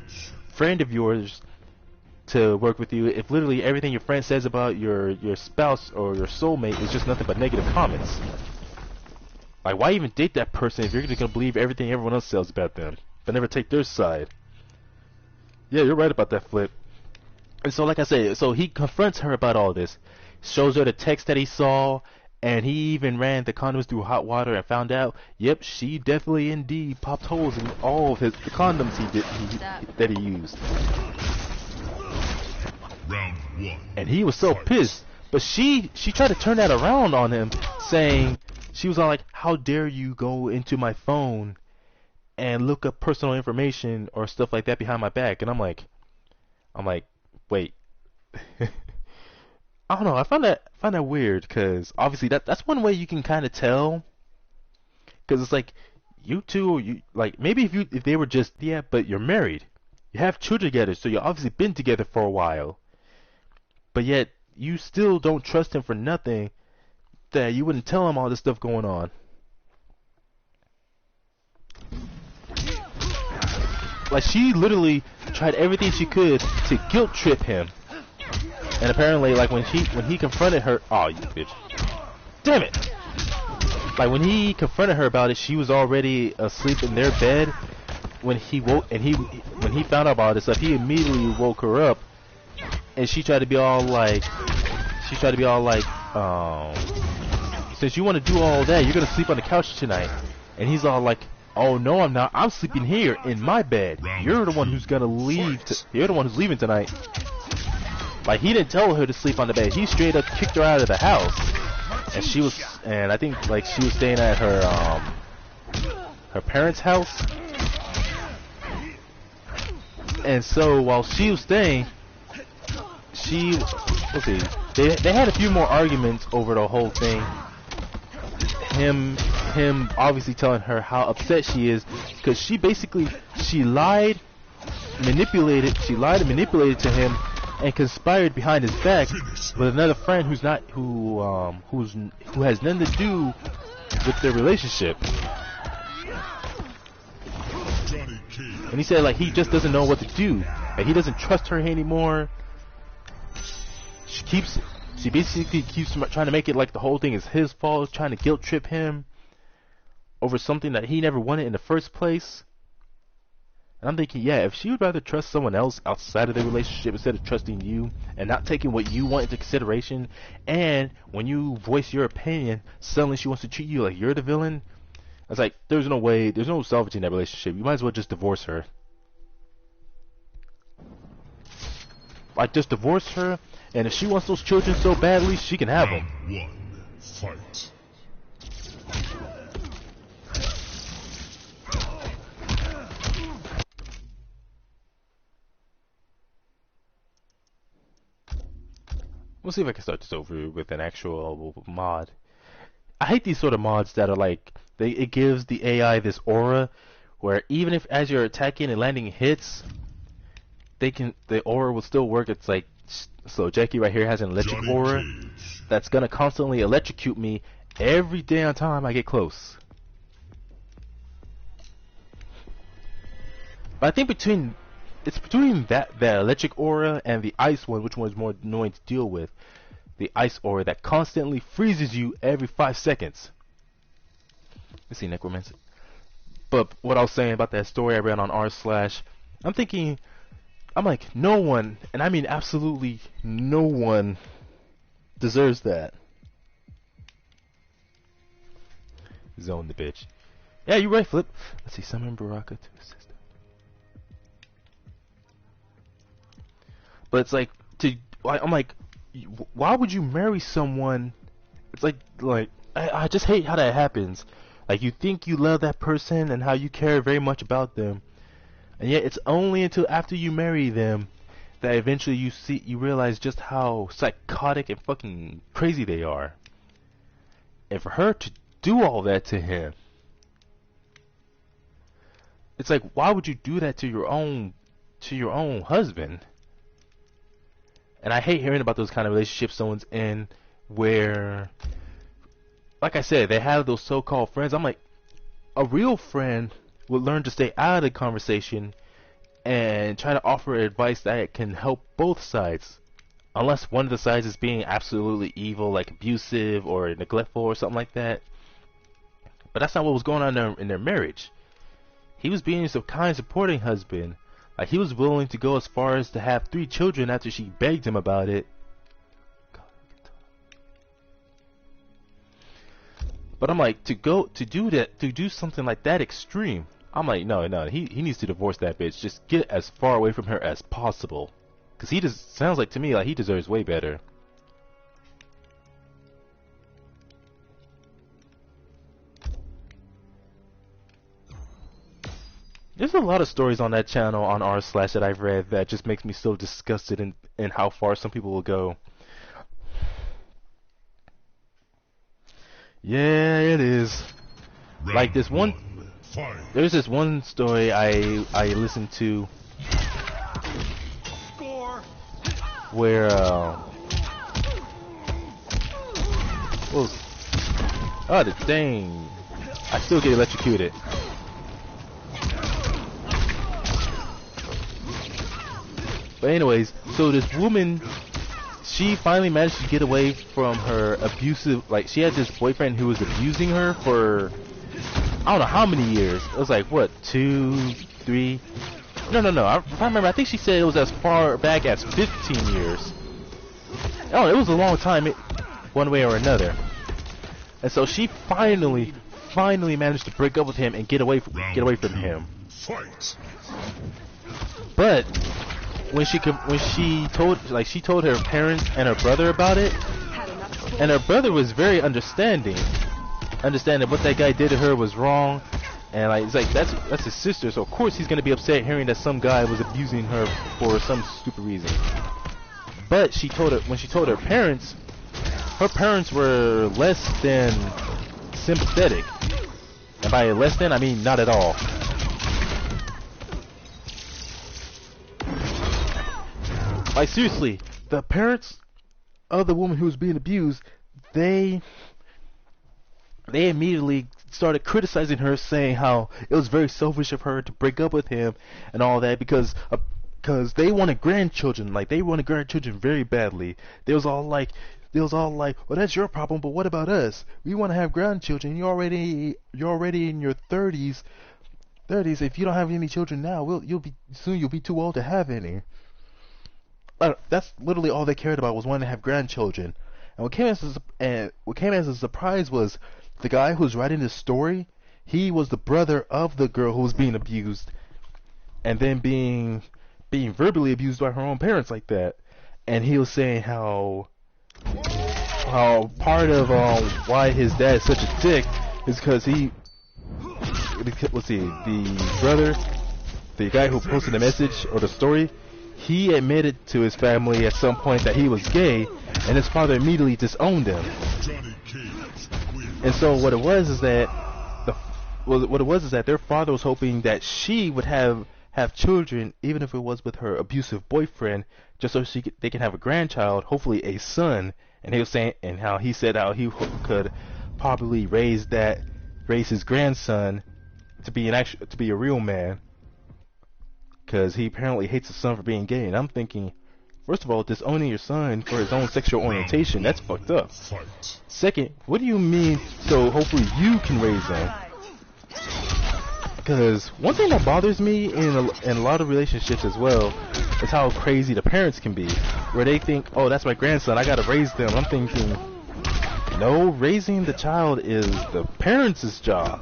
friend of yours to work with you if literally everything your friend says about your spouse or your soulmate is just nothing but negative comments? Like, why even date that person if you're just gonna believe everything everyone else says about them? but never take their side. Yeah, you're right about that, Flip. And so, like I said, so he confronts her about all this, shows her the text that he saw, and he even ran the condoms through hot water and found out, yep, she definitely indeed popped holes in all of the condoms that he used. Round 1. And he was so pissed, but she tried to turn that around on him, saying, she was all like, how dare you go into my phone and look up personal information or stuff like that behind my back. And I'm like, wait. I don't know. I find that weird, because obviously that's one way you can kind of tell. Because it's like, you two, like, maybe if they were just, yeah, but you're married, you have children together, so you've obviously been together for a while, but yet you still don't trust him for nothing, that you wouldn't tell him all this stuff going on. Like, she literally tried everything she could to guilt trip him. And apparently, like, when he confronted her, oh, you bitch, damn it! Like, when he confronted her about it, she was already asleep in their bed. When he woke, and when he found out about this stuff, he immediately woke her up, and she tried to be all like, since you want to do all that, you're gonna sleep on the couch tonight. And he's all like, oh no, I'm not. I'm sleeping here in my bed. You're the one who's gonna leave. You're the one who's leaving tonight. Like, he didn't tell her to sleep on the bed. He straight up kicked her out of the house. And I think, like, she was staying at her parents' house. And so while she was staying, they had a few more arguments over the whole thing. Him obviously telling her how upset she is, because she lied and manipulated to him, and conspired behind his back with another friend who has nothing to do with their relationship. And he said, like, he just doesn't know what to do. Like, he doesn't trust her anymore. She basically keeps trying to make it like the whole thing is his fault, trying to guilt trip him over something that he never wanted in the first place. And I'm thinking, yeah, if she would rather trust someone else outside of the relationship instead of trusting you and not taking what you want into consideration, and when you voice your opinion, suddenly she wants to treat you like you're the villain, I was like, there's no salvaging that relationship. You might as well just divorce her. Like, just divorce her, and if she wants those children so badly, she can have them. Round 1. Fight. We'll see if I can start this over with an actual mod. I hate these sort of mods that are like, it gives the AI this aura where even if as you're attacking and landing hits, the aura will still work. It's like, so Jackie right here has an electric aura that's gonna constantly electrocute me every damn time I get close. But I think it's between that electric aura and the ice one, which one is more annoying to deal with. The ice aura that constantly freezes you every 5 seconds. Let's see, Necromancer. But what I was saying about that story I read on r/, I'm thinking, I'm like, no one, and I mean absolutely no one, deserves that. Zone the bitch. Yeah, you're right, Flip. Let's see, summon Baraka to assist. But it's like, I'm like, why would you marry someone? It's like I just hate how that happens. Like, you think you love that person and how you care very much about them, and yet it's only until after you marry them that eventually you realize just how psychotic and fucking crazy they are. And for her to do all that to him, it's like, why would you do that to your own husband? And I hate hearing about those kind of relationships someone's in where, like I said, they have those so-called friends. I'm like, a real friend would learn to stay out of the conversation and try to offer advice that can help both sides. Unless one of the sides is being absolutely evil, like abusive or neglectful or something like that. But that's not what was going on in their marriage. he was being so kind, supporting husband. Like, he was willing to go as far as to have 3 children after she begged him about it. But I'm like, to do something like that extreme, I'm like, no, he needs to divorce that bitch. Just get as far away from her as possible. Because he just sounds like to me like he deserves way better. There's a lot of stories on that channel on r/ that I've read that just makes me so disgusted in how far some people will go. Yeah, it is. Like this one, there's this one story I listened to where oh, the dang, I still get electrocuted. But anyways, so this woman, she finally managed to get away from her abusive, like, she had this boyfriend who was abusing her for, I don't know how many years. It was like, what, 2, 3? No. If I remember, I think she said it was as far back as 15 years. Oh, it was a long time, one way or another. And so she finally managed to break up with him and get away from him. But when she told her parents and her brother about it, and her brother was very understanding what that guy did to her was wrong, and like, it's like that's his sister, so of course he's gonna be upset hearing that some guy was abusing her for some stupid reason. But when she told her parents were less than sympathetic, and by less than I mean not at all. Like, seriously, the parents of the woman who was being abused, they immediately started criticizing her, saying how it was very selfish of her to break up with him and all that because they wanted grandchildren. Like, they wanted grandchildren very badly. They was all like, well, that's your problem, but what about us? We want to have grandchildren. You're already in your 30s. If you don't have any children now, you'll be too old to have any. That's literally all they cared about, was wanting to have grandchildren. And what came as a surprise was the guy who's writing this story. He was the brother of the girl who was being abused, and then being verbally abused by her own parents like that. And he was saying how part of why his dad is such a dick is because the brother, the guy who posted the message or the story, he admitted to his family at some point that he was gay, and his father immediately disowned him. And so what it was is that their father was hoping that she would have children, even if it was with her abusive boyfriend, just so they can have a grandchild, hopefully a son. And he was saying, and how he said how he could probably raise his grandson to be a real man, because he apparently hates his son for being gay. And I'm thinking, first of all, disowning your son for his own sexual orientation, that's fucked up. Second, what do you mean, so hopefully you can raise them? Because one thing that bothers me in a lot of relationships as well is how crazy the parents can be, where they think, oh, that's my grandson, I gotta raise them. I'm thinking, no, raising the child is the parents' job.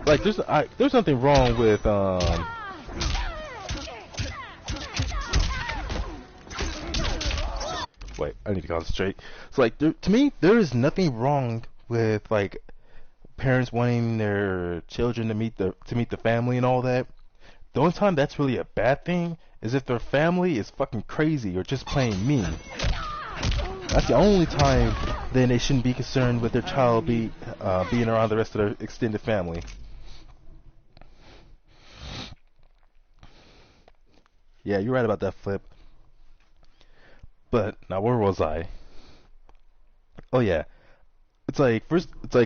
Like, there's nothing wrong with wait, I need to concentrate. So like, to me, there is nothing wrong with like parents wanting their children to meet the family and all that. The only time that's really a bad thing is if their family is fucking crazy or just plain mean. That's the only time then they shouldn't be concerned with their child being around the rest of their extended family. Yeah, you're right about that, Flip. But now, where was I? Oh yeah, it's like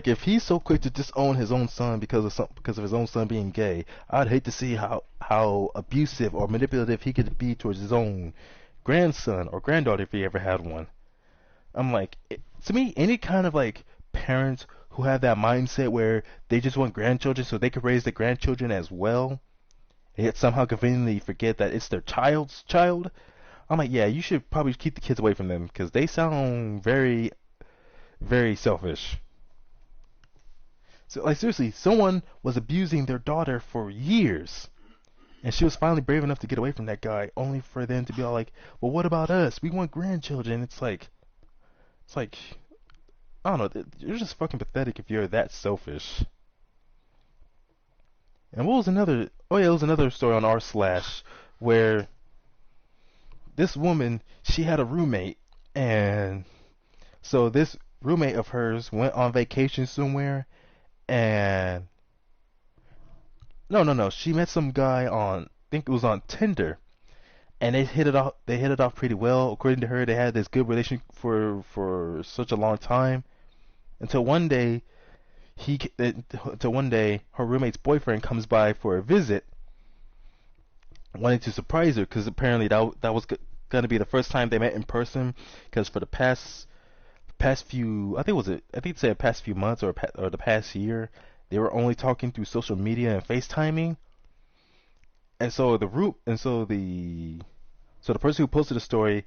if he's so quick to disown his own son because of his own son being gay, I'd hate to see how abusive or manipulative he could be towards his own grandson or granddaughter if he ever had one. I'm like, to me, any kind of like parents who have that mindset where they just want grandchildren so they can raise the grandchildren as well, and yet somehow conveniently forget that it's their child's child. I'm like, yeah, you should probably keep the kids away from them because they sound very, very selfish. So, like, seriously, someone was abusing their daughter for years, and she was finally brave enough to get away from that guy, only for them to be all like, well, what about us? We want grandchildren. It's like, I don't know, you're just fucking pathetic if you're that selfish. And what was another, oh yeah, it was another story on r slash where this woman, she had a roommate, and so this roommate of hers went on vacation somewhere, and no, she met some guy on, I think it was on Tinder, and they hit it off pretty well. According to her, they had this good relationship for such a long time, until one day her roommate's boyfriend comes by for a visit, wanting to surprise her, because apparently that was going to be the first time they met in person, because for the past few, I think it said past few months or the past year, they were only talking through social media and FaceTiming. And so the person who posted the story,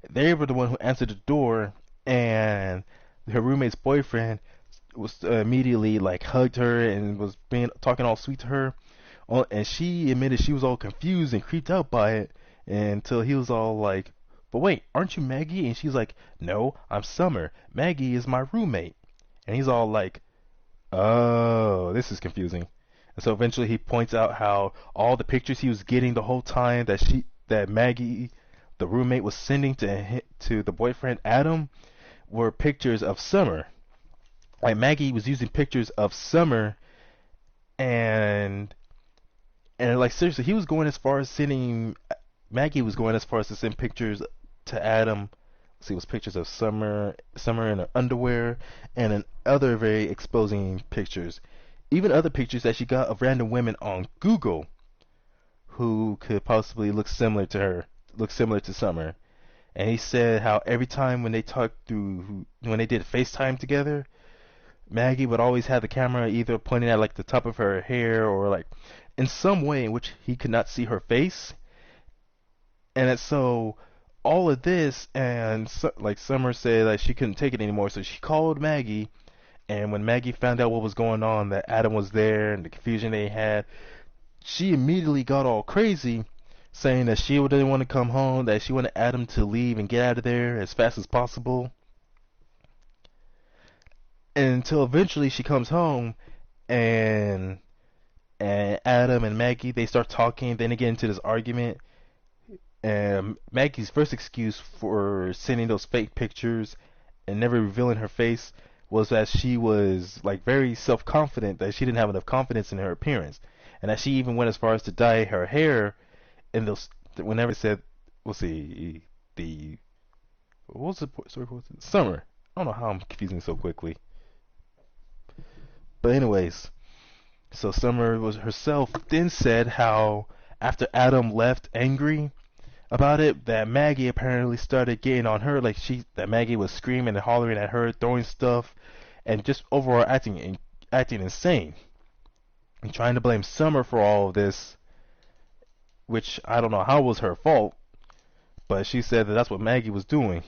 they were the one who answered the door, and her roommate's boyfriend was immediately like hugged her and was talking all sweet to her, and she admitted she was all confused and creeped out by it, until he was all like, but wait, aren't you Maggie? And she's like, no, I'm Summer. Maggie is my roommate. And he's all like, oh, this is confusing. And so eventually he points out how all the pictures he was getting the whole time that Maggie, the roommate, was sending to the boyfriend Adam were pictures of Summer. Like, Maggie was using pictures of Summer, and like, seriously, Maggie was going as far as to send pictures to Adam. See, it was pictures of Summer in her underwear, and in other very exposing pictures. Even other pictures that she got of random women on Google who could possibly look similar to Summer. And he said how every time when they did FaceTime together, Maggie would always have the camera either pointing at like the top of her hair or like in some way in which he could not see her face. And so all of this, and like Summer said that she couldn't take it anymore, so she called Maggie. And when Maggie found out what was going on, that Adam was there and the confusion they had, she immediately got all crazy, saying that she didn't want to come home, that she wanted Adam to leave and get out of there as fast as possible. And until eventually she comes home, and Adam and Maggie, they start talking, then they get into this argument. And Maggie's first excuse for sending those fake pictures and never revealing her face was that she was like very self-confident, that she didn't have enough confidence in her appearance, and that she even went as far as to dye her hair in those. Whenever it said, what was the story for Summer? I don't know how I'm confusing so quickly. But anyways, so Summer was herself then said how after Adam left angry about it, that Maggie apparently started getting on her, like that Maggie was screaming and hollering at her, throwing stuff, and just overall acting insane, and trying to blame Summer for all of this, which I don't know how was her fault, but she said that that's what Maggie was doing.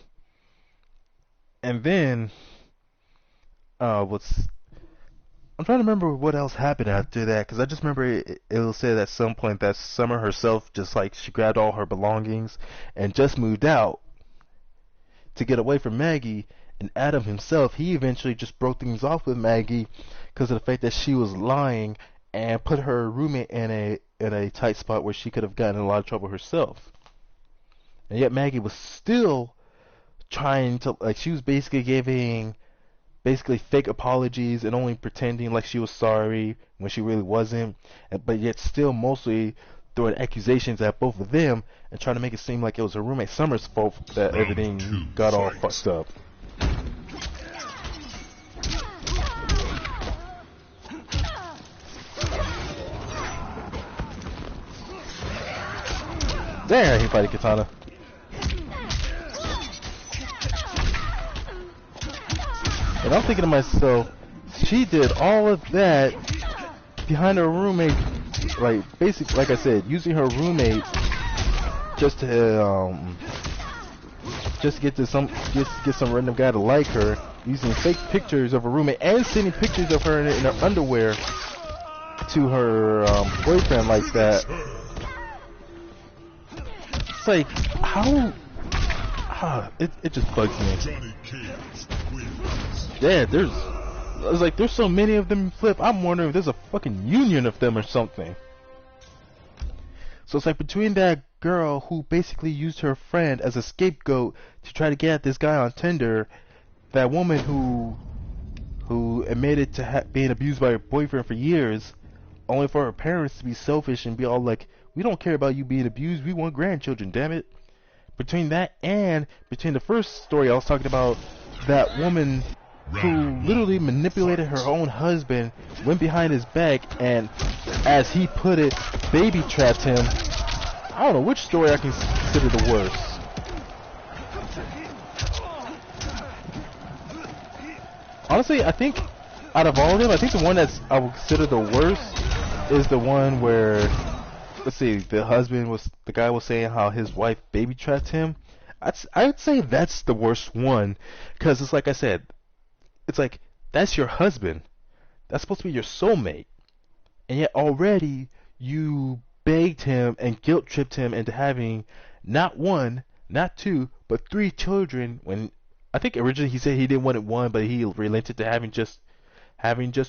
And then I'm trying to remember what else happened after that, because I just remember it was said at some point that Summer herself just like she grabbed all her belongings and just moved out to get away from Maggie. And Adam himself, he eventually just broke things off with Maggie because of the fact that she was lying and put her roommate in a tight spot where she could have gotten in a lot of trouble herself. And yet Maggie was still trying to, like, she was basically giving fake apologies and only pretending like she was sorry when she really wasn't, but yet still mostly throwing accusations at both of them and trying to make it seem like it was her roommate Summer's fault that everything got all fucked up. There, he fighting Katana. And I'm thinking to myself, she did all of that behind her roommate, like basically, like I said, using her roommate just to get some random guy to like her, using fake pictures of her roommate and sending pictures of her in her underwear to her boyfriend like that. It's like, how it just bugs me. Yeah, there's so many of them. Flip, I'm wondering if there's a fucking union of them or something. So it's like, between that girl who basically used her friend as a scapegoat to try to get at this guy on Tinder, that woman who admitted to being abused by her boyfriend for years, only for her parents to be selfish and be all like, we don't care about you being abused, we want grandchildren, damn it. Between that and between the first story I was talking about, that woman who literally manipulated her own husband, went behind his back, and, as he put it, baby trapped him. I don't know which story I can consider the worst. Honestly, I think out of all of them, I think the one that's I would consider the worst is the one where, let's see, the guy was saying how his wife baby trapped him. I'd say that's the worst one, because it's like I said, it's like, that's your husband. That's supposed to be your soulmate. And yet already you begged him and guilt tripped him into having not one, not two, but 3 children, when I think originally he said he didn't want it one, but he relented to having just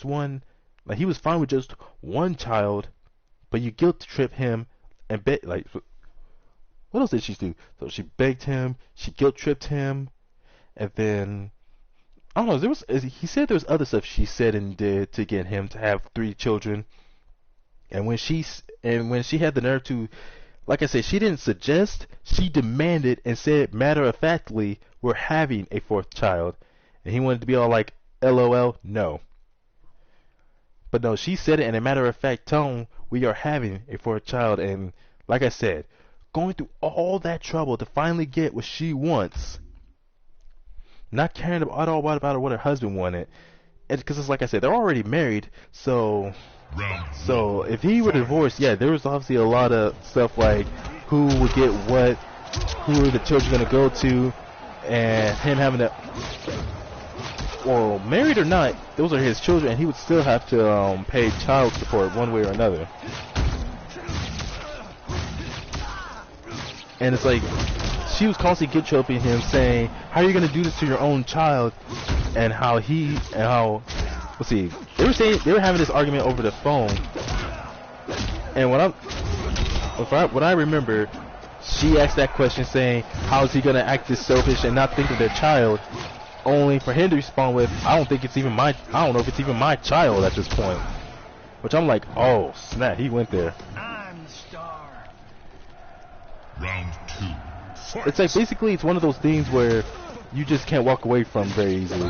one. Like, he was fine with just one child, but you guilt trip him and like, what else did she do? So she begged him, she guilt tripped him, and then I don't know, he said there was other stuff she said and did to get him to have 3 children. And when she had the nerve to, like I said, she didn't suggest, she demanded and said matter-of-factly, we're having a 4th child. And he wanted to be all like, LOL, no. But no, she said it in a matter-of-fact tone, we are having a 4th child. And like I said, going through all that trouble to finally get what she wants, not caring about all about what her husband wanted, because it's like I said, they're already married. So if he were divorced, yeah, there was obviously a lot of stuff like who would get what, who are the children going to go to, and him having to, well, married or not, those are his children, and he would still have to pay child support one way or another. And it's like, she was constantly guilt tripping him, saying, how are you going to do this to your own child? And let's see, they were having this argument over the phone. And what I remember, she asked that question saying, how is he going to act this selfish and not think of their child? Only for him to respond with, I don't know if it's even my child at this point. Which I'm like, oh snap, he went there. I'm the star. Round 2. It's like, basically, it's one of those things where you just can't walk away from very easily.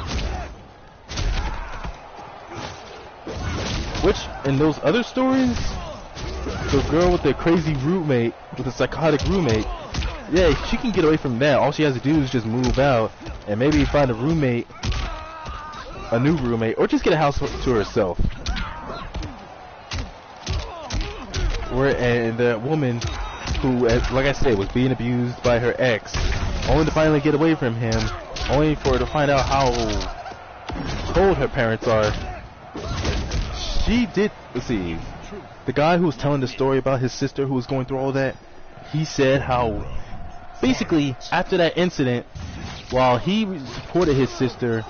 Which, in those other stories, the girl with the crazy roommate, with the psychotic roommate, yeah, she can get away from that. All she has to do is just move out and maybe find a new roommate, or just get a house to herself. And the woman who, like I said, was being abused by her ex, only to finally get away from him, only for her to find out how cold her parents are. She did, let's see, the guy who was telling the story about his sister who was going through all that, he said how, basically, after that incident, while he supported his sister,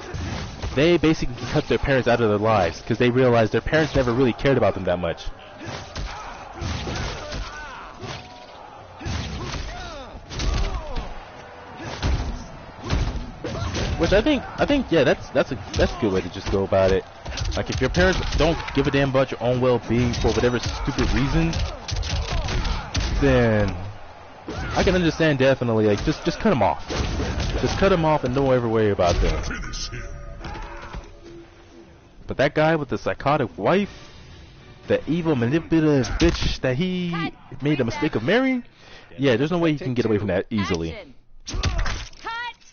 they basically cut their parents out of their lives, because they realized their parents never really cared about them that much. Which I think, yeah, that's a good way to just go about it. Like, if your parents don't give a damn about your own well-being for whatever stupid reason, then I can understand definitely. Like, just cut them off. Just cut them off and don't ever worry about them. But that guy with the psychotic wife, the evil, manipulative bitch that he made the mistake of marrying, yeah, there's no way you can get away from that easily.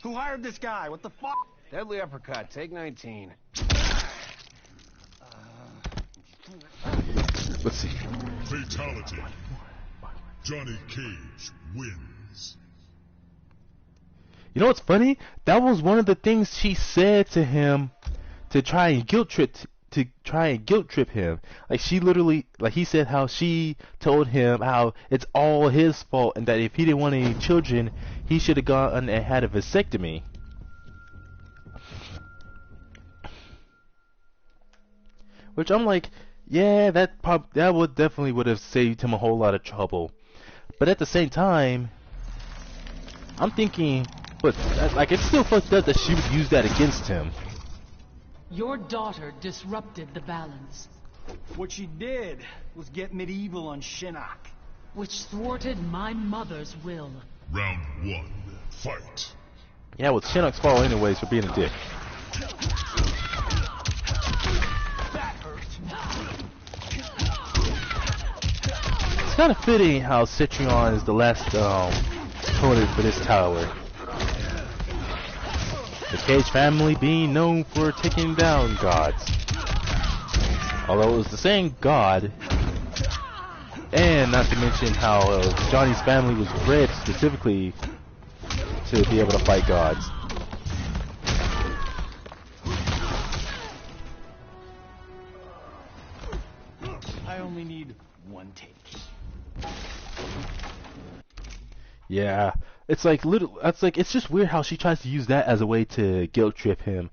Who hired this guy? What the fuck? Deadly uppercut, take 19. Let's see. Fatality. Johnny Cage wins. You know what's funny? That was one of the things she said to him to try and guilt trip him. Like she literally, like he said how she told him how it's all his fault and that if he didn't want any children, he should have gone and had a vasectomy. Which I'm like, yeah, that would definitely have saved him a whole lot of trouble. But at the same time, I'm thinking, but like it's still fucked up that she would use that against him. Your daughter disrupted the balance, What she did was get medieval on Shinnok. which thwarted my mother's will. Round 1. Fight. Yeah, well, it's Shinnok's fault anyways for being a dick. That hurt. It's kind of fitting how Cetrion is the last opponent for this tower. The Cage family being known for taking down gods. Although it was the same god, and not to mention how Johnny's family was bred specifically to be able to fight gods. I only need one take. Yeah, it's like it's just weird how she tries to use that as a way to guilt trip him,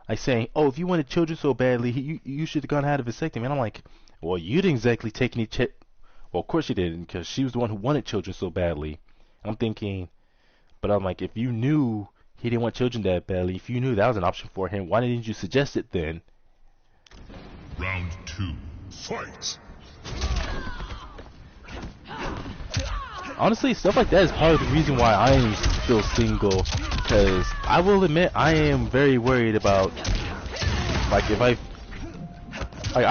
like saying, "Oh, if you wanted children so badly, you should have gone and had a vasectomy." And I'm like, "Well, you didn't exactly take any Well, of course you didn't, because she was the one who wanted children so badly." I'm thinking, but I'm like, if you knew he didn't want children that badly, if you knew that was an option for him, why didn't you suggest it then? Round 2. Fight. Honestly, stuff like that is probably the reason why I am still single, because I will admit I am very worried about, like, if I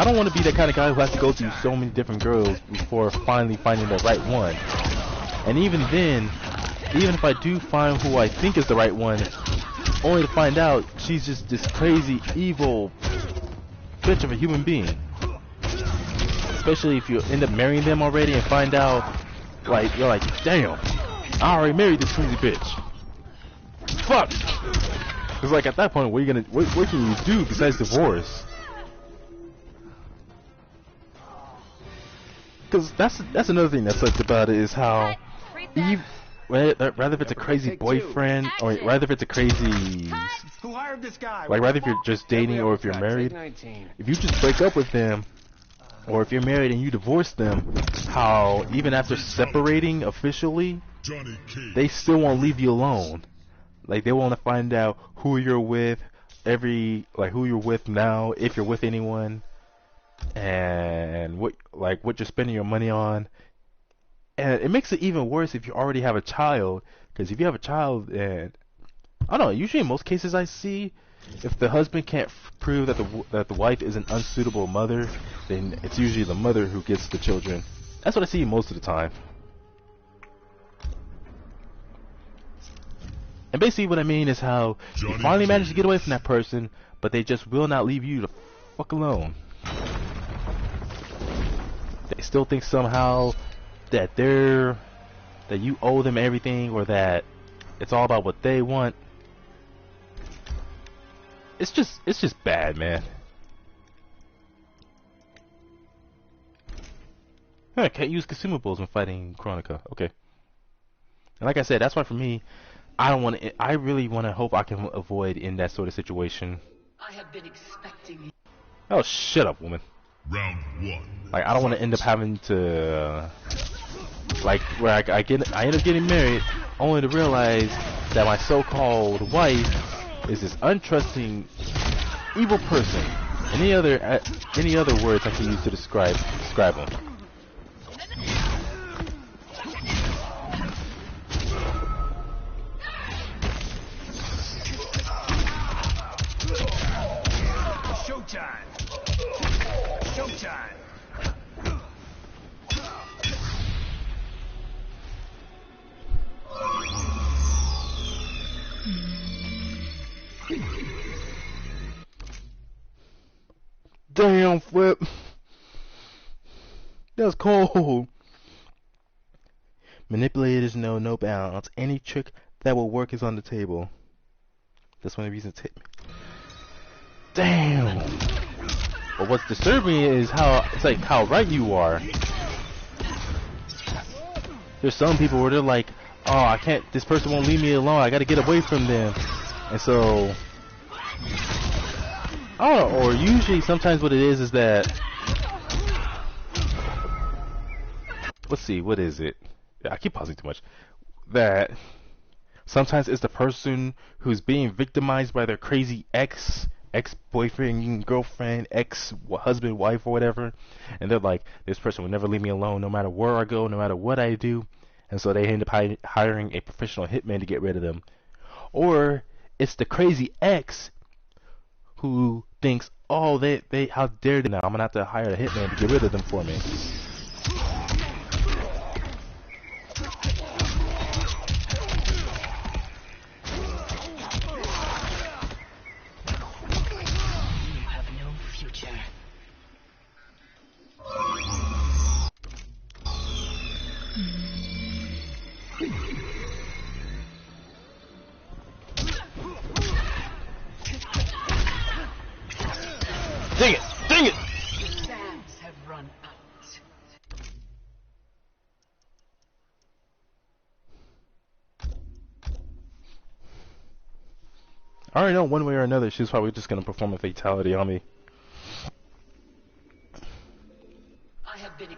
don't want to be that kind of guy who has to go through so many different girls before finally finding the right one. And even then, even if I do find who I think is the right one, only to find out she's just this crazy, evil bitch of a human being. Especially if you end up marrying them already and find out, like, you're like, damn, I already married this crazy bitch. Fuck! Because, like, at that point, what can you do besides divorce? Because that's another thing that sucks about it is how, rather if it's a crazy boyfriend, or rather if it's a crazy, Who hired this guy? like, rather if you're just dating or if you're married, if you just break up with them, or if you're married and you divorce them, how even after separating officially, they still won't leave you alone. Like, they want to find out who you're with, who you're with now, if you're with anyone, and what you're spending your money on. And it makes it even worse if you already have a child, because if you have a child, and I don't know, usually in most cases I see, if the husband can't prove that the wife is an unsuitable mother, then it's usually the mother who gets the children. That's what I see most of the time. And basically what I mean is how you finally manage to get away from that person, but they just will not leave you the fuck alone. They still think somehow that you owe them everything, or that it's all about what they want. It's just bad, man. I can't use consumables when fighting Chronica. Okay. And like I said, that's why for me, I really want to hope I can avoid in that sort of situation. I have been expecting. Oh, shut up, woman. Round 1. Like, I don't want to end up having to, like, where I end up getting married, only to realize that my so-called wife is this untrusting, evil person. Any other words I can use to describe them? Showtime! Showtime! Damn, Flip. That's cold. Manipulators know no bounds. Any trick that will work is on the table. That's one of the reasons to hit me. Damn. But what's disturbing is how right you are. There's some people where they're like, oh, I can't, this person won't leave me alone, I gotta get away from them. And so, I don't know, or usually sometimes what it is that, let's see, what is it? I keep pausing too much. That sometimes it's the person who's being victimized by their crazy ex-boyfriend, girlfriend, ex-husband, wife, or whatever, and they're like, this person will never leave me alone no matter where I go, no matter what I do, and so they end up hiring a professional hitman to get rid of them. Or it's the crazy ex who thinks, oh, they how dare they now, I'm gonna have to hire a hitman to get rid of them for me. Dang it! Dang it! Sands have run out. I already know one way or another she's probably just gonna perform a fatality on me. I have been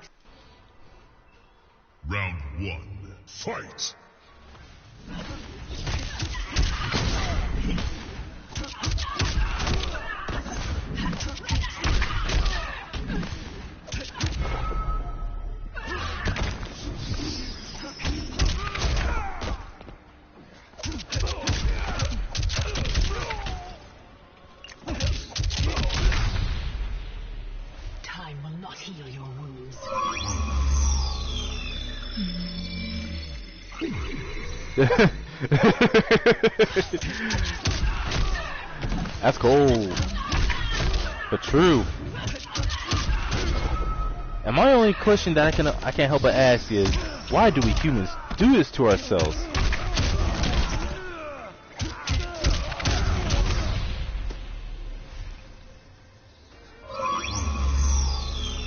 Round 1. Fight! Time will not heal your wounds. That's cold, but true. And my only question that I can't help but ask is, why do we humans do this to ourselves?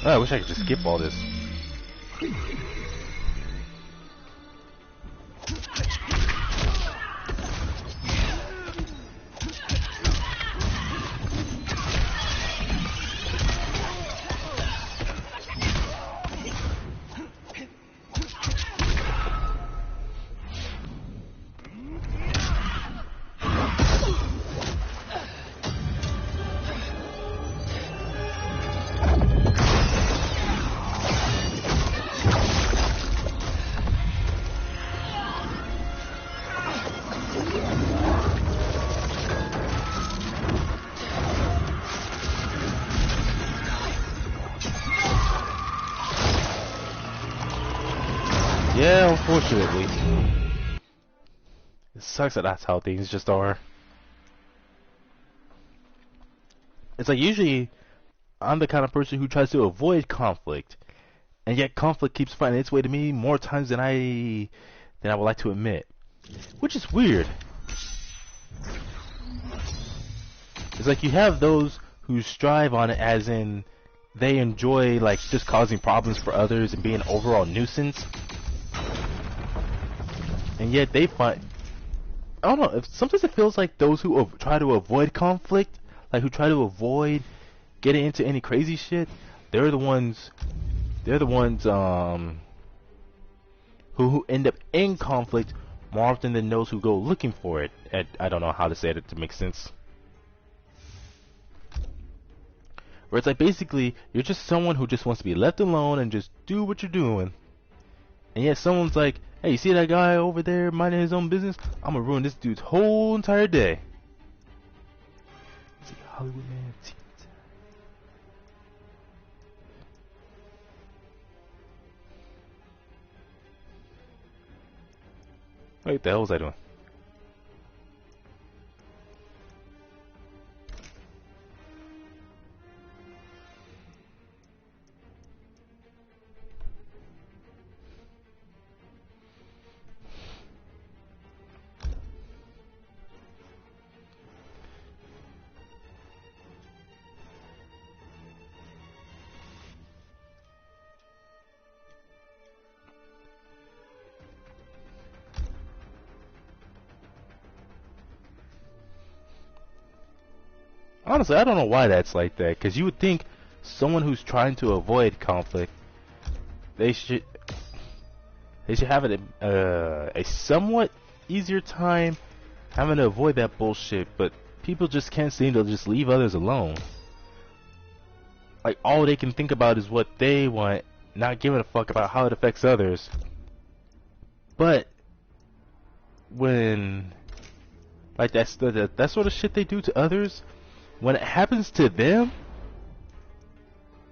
Oh, I wish I could just skip all this. Yeah, unfortunately. It sucks that that's how things just are. It's like usually I'm the kind of person who tries to avoid conflict, and yet conflict keeps finding its way to me more times than I would like to admit, which is weird. It's like you have those who strive on it, as in they enjoy like just causing problems for others and being an overall nuisance. And yet they find, I don't know, sometimes it feels like those who try to avoid conflict, like who try to avoid getting into any crazy shit, they're the ones who end up in conflict more often than those who go looking for it. I don't know how to say it to make sense. Where it's like basically you're just someone who just wants to be left alone and just do what you're doing. And yet someone's like, hey, you see that guy over there minding his own business? I'm gonna ruin this dude's whole entire day. Let's see, Hollywood man. Wait, what the hell was I doing? Honestly, I don't know why that's like that. Because you would think someone who's trying to avoid conflict, they should have a somewhat easier time having to avoid that bullshit. But people just can't seem to just leave others alone. Like, all they can think about is what they want, not giving a fuck about how it affects others. But when, like, that sort of shit they do to others, when it happens to them,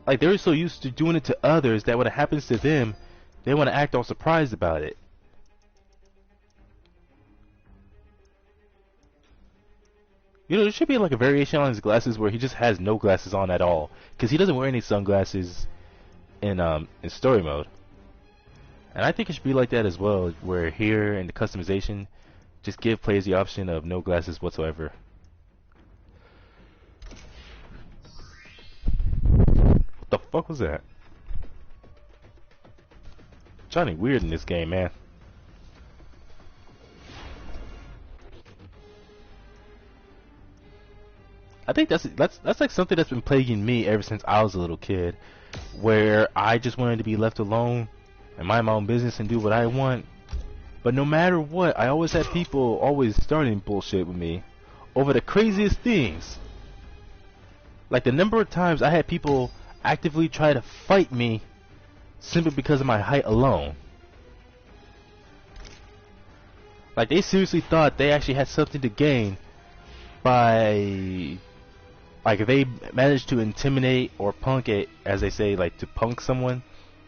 like, they're so used to doing it to others that when it happens to them, they want to act all surprised about it. You know, there should be like a variation on his glasses where he just has no glasses on at all, because he doesn't wear any sunglasses in story mode. And I think it should be like that as well, where here in the customization, just give players the option of no glasses whatsoever. What the fuck was that? Johnny weird in this game, man. I think that's like something that's been plaguing me ever since I was a little kid, where I just wanted to be left alone and mind my own business and do what I want. But no matter what, I always had people always starting bullshit with me over the craziest things. Like the number of times I had people actively try to fight me simply because of my height alone. Like they seriously thought they actually had something to gain by, like, if they managed to intimidate or punk it, as they say, like to punk someone,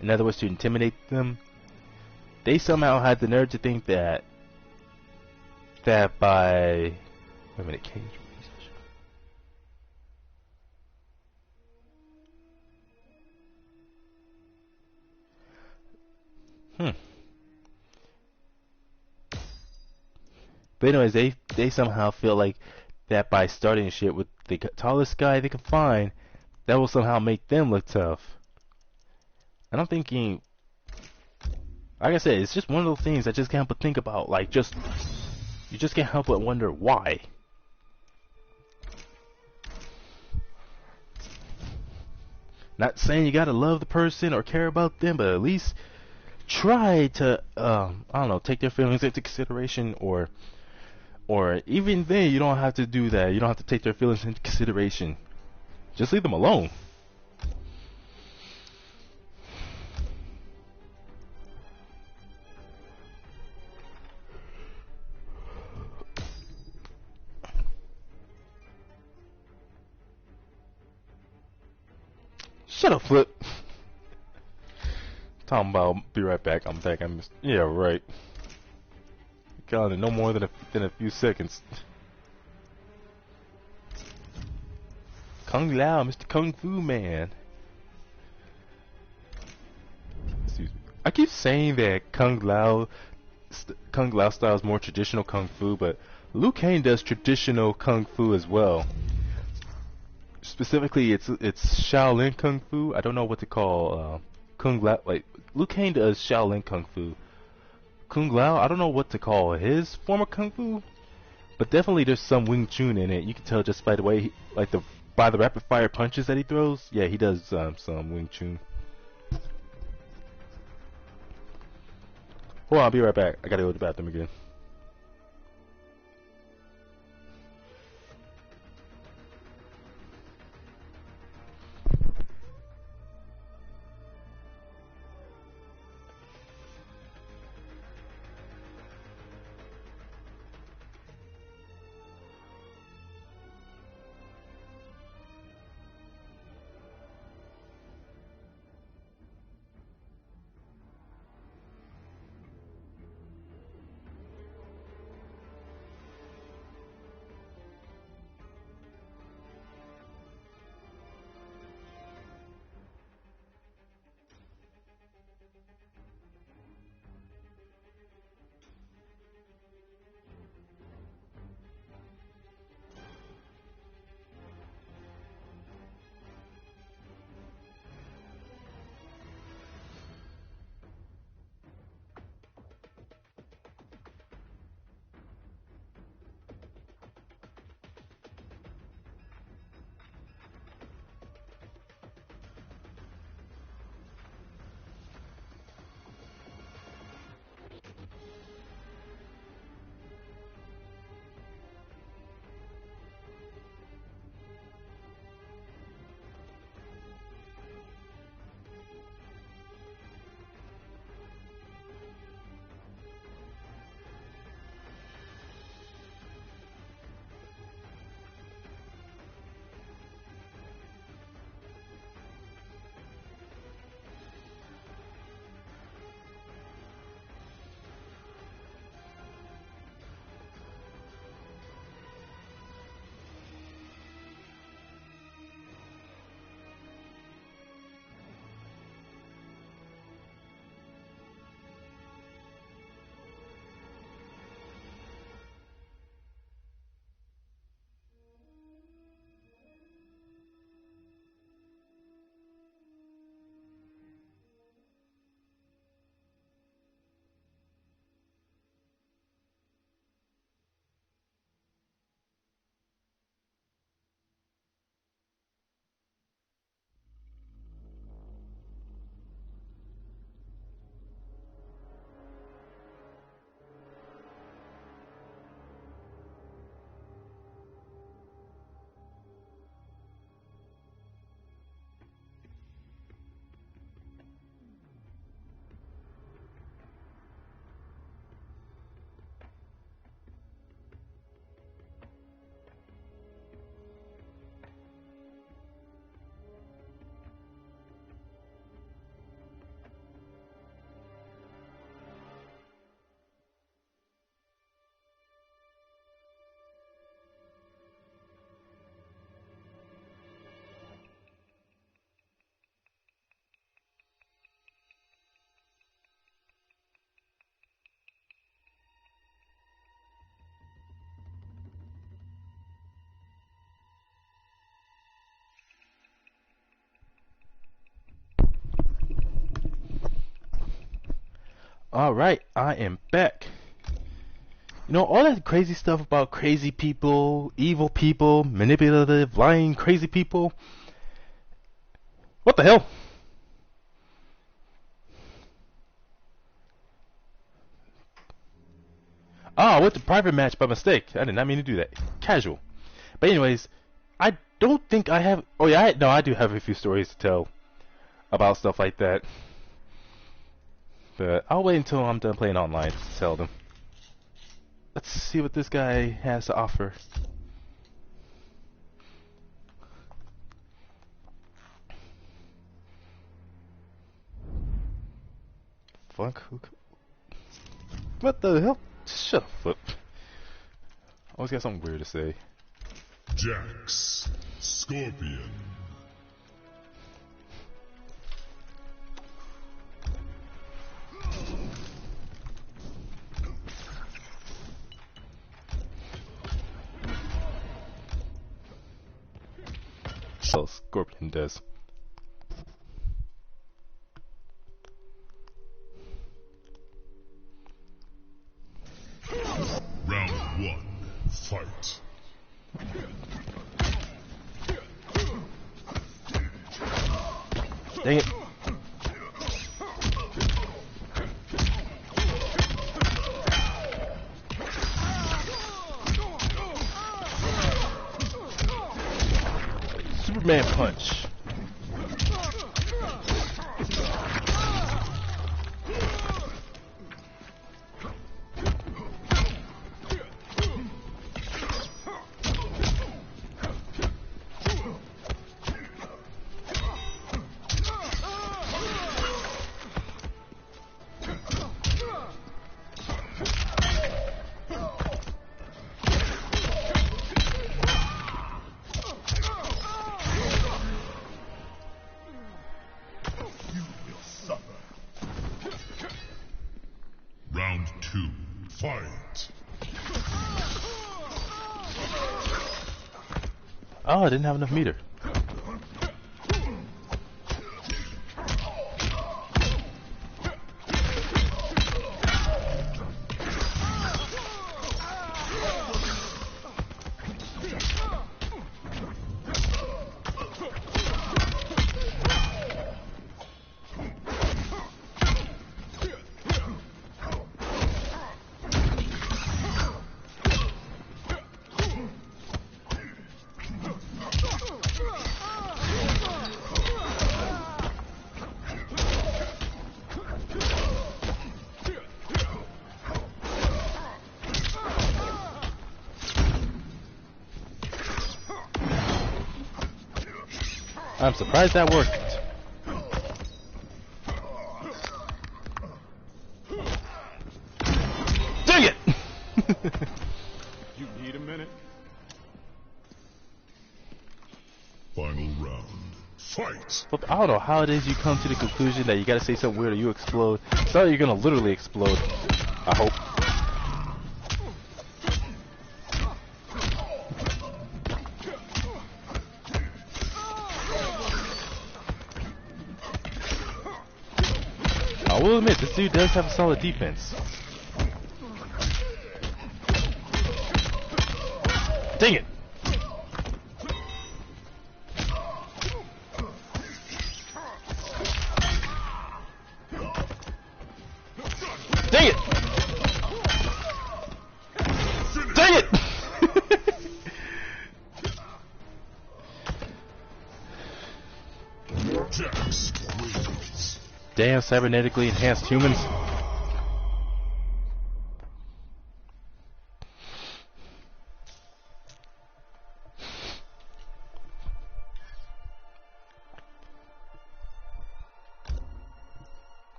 in other words to intimidate them, they somehow had the nerve to think that by, wait a minute, cage reposition. But anyways, they somehow feel like that by starting shit with the tallest guy they can find, that will somehow make them look tough. And I'm thinking, like I said, it's just one of those things I just can't help but think about. Like, you just can't help but wonder why. Not saying you gotta love the person or care about them, but at least try to, I don't know, take their feelings into consideration, or even then, you don't have to do that. You don't have to take their feelings into consideration. Just leave them alone. Shut up, Flip. Talking about, be right back. I'm back. Yeah, right. Counted no more than a few seconds. Kung Lao, Mr. Kung Fu Man. Excuse me. I keep saying that Kung Lao style is more traditional Kung Fu, but Liu Kang does traditional Kung Fu as well. Specifically, it's Shaolin Kung Fu. I don't know what to call Kung Lao. Like, Liu Kang does Shaolin Kung Fu. Kung Lao, I don't know what to call his form of Kung Fu, but definitely there's some Wing Chun in it. You can tell just by the way, by the rapid fire punches that he throws. Yeah, he does some Wing Chun. Hold on, I'll be right back. I gotta go to the bathroom again. Alright, I am back. You know, all that crazy stuff about crazy people, evil people, manipulative, lying, crazy people. What the hell? Oh, I went to private match by mistake. I did not mean to do that. Casual. But anyways, I don't think I have... Oh yeah, no, I do have a few stories to tell about stuff like that. But I'll wait until I'm done playing online to tell them. Let's see what this guy has to offer. Fuck. What the hell? Shut up, Flip. Always got something weird to say. Jax, Scorpion. So Scorpion does. Round 1, fight. Dang it. Superman punch. Round 2, fight. Oh, I didn't have enough meter. I'm surprised that worked. Dang it! You need a minute? Final round, fight. Well, I don't know how it is you come to the conclusion that you gotta say something weird or you explode. It's not like you're gonna literally explode. I hope. I will admit, this dude does have a solid defense. Dang it! Dang it! Dang it! Jax wins. Damn cybernetically enhanced humans.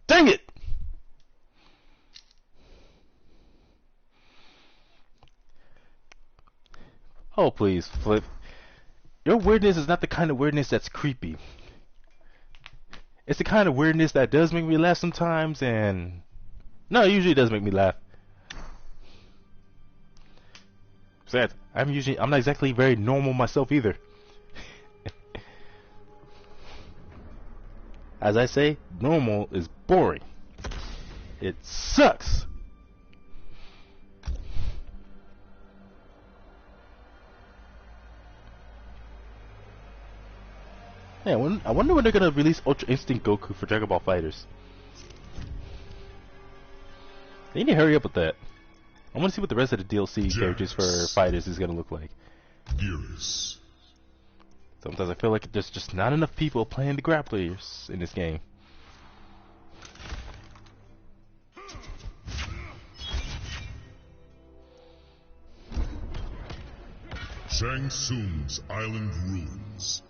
Dang it! Oh, please, Flip. Your weirdness is not the kind of weirdness that's creepy. It's the kind of weirdness that does make me laugh sometimes, and... No, it usually does make me laugh. Besides, I'm not exactly very normal myself either. As I say, normal is boring. It sucks. Yeah, I wonder when they're gonna release Ultra Instinct Goku for Dragon Ball FighterZ. They need to hurry up with that. I want to see what the rest of the DLC characters for FighterZ is gonna look like. Gears. Sometimes I feel like there's just not enough people playing the grapplers in this game. Shang Tsung's Island Ruins.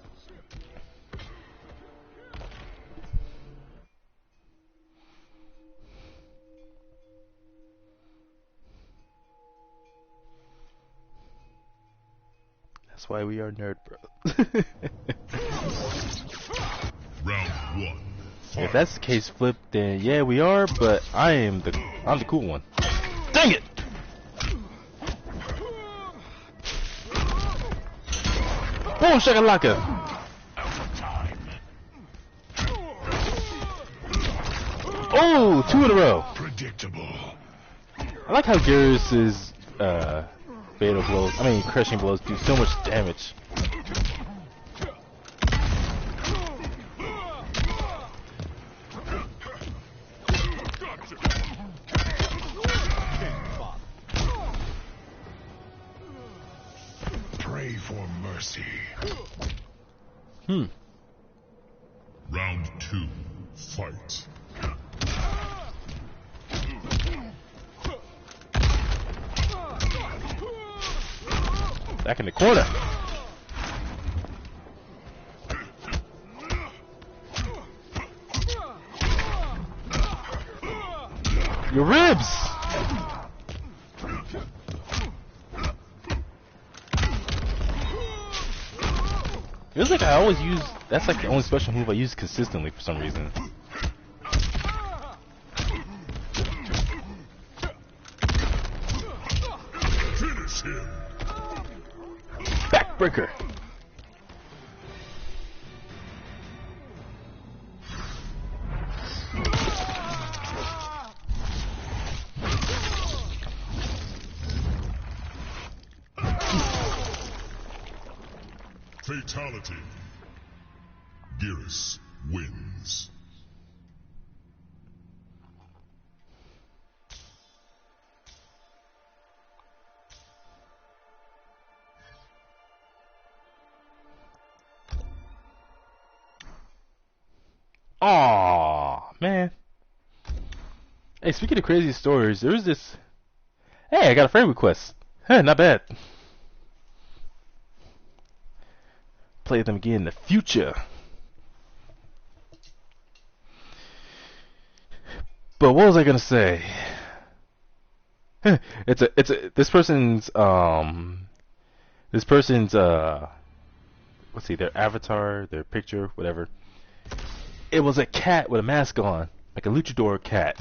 That's why we are nerd bros. Round 1. Fight. If that's the case, Flip, then yeah, we are. But I'm the cool one. Dang it! Boom shakalaka! Oh, 2 in a row. Predictable. I like how Gear's fatal blows, crushing blows do so much damage. Pray for mercy. Round 2. Fight. Back in the corner. Your ribs. Feels like I always use. That's like the only special move I use consistently for some reason. Finish him. Backbreaker. Fatality. Gears wins. Aw, man. Hey, speaking of crazy stories, there was this. Hey, I got a friend request. Hey, not bad. Play them again in the future. But what was I gonna say? This person's let's see, their avatar, their picture, whatever. It was a cat with a mask on, like a luchador cat.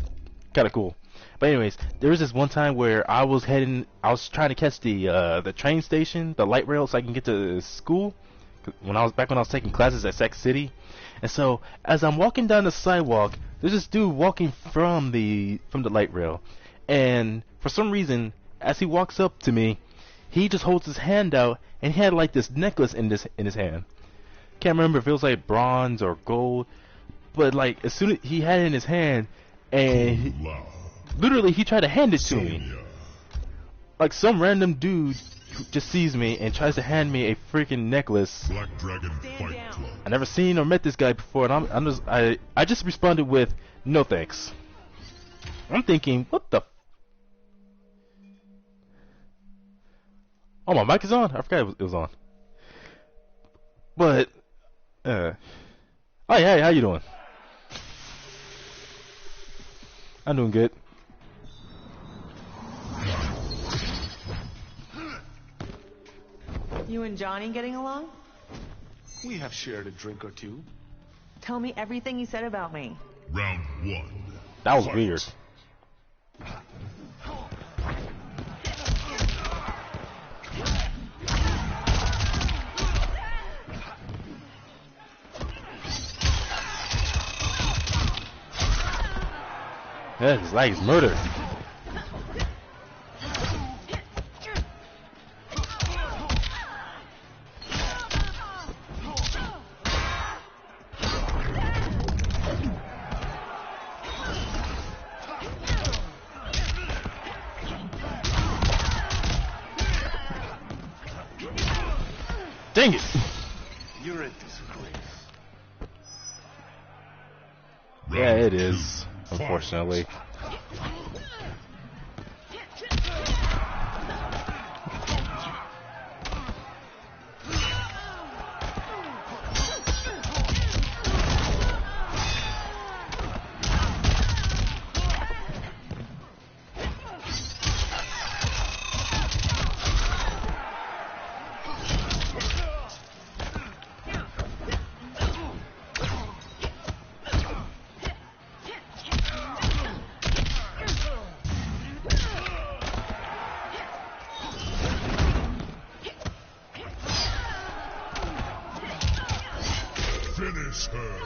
Kind of cool. But anyways, there was this one time where I was trying to catch the train station, the light rail, so I can get to school. When I was taking classes at Sac City, and so as I'm walking down the sidewalk, there's this dude walking from the light rail, and for some reason, as he walks up to me, he just holds his hand out, and he had like this necklace in his hand. Can't remember if it was like bronze or gold, but like as soon as he had it in his hand, and literally he tried to hand it to me, like some random dude just sees me and tries to hand me a freaking necklace. Black Dragon Fight Club. I never seen or met this guy before, and I just responded with no thanks. I'm thinking, what the? Oh, my mic is on. I forgot it was on. But, oh yeah, how you doing? I'm doing good. You and Johnny getting along? We have shared a drink or two. Tell me everything he said about me. Round 1. That was Fight. weird. It's like it's murder. Dang it! You're a disgrace. Yeah, it is, unfortunately. Finish her.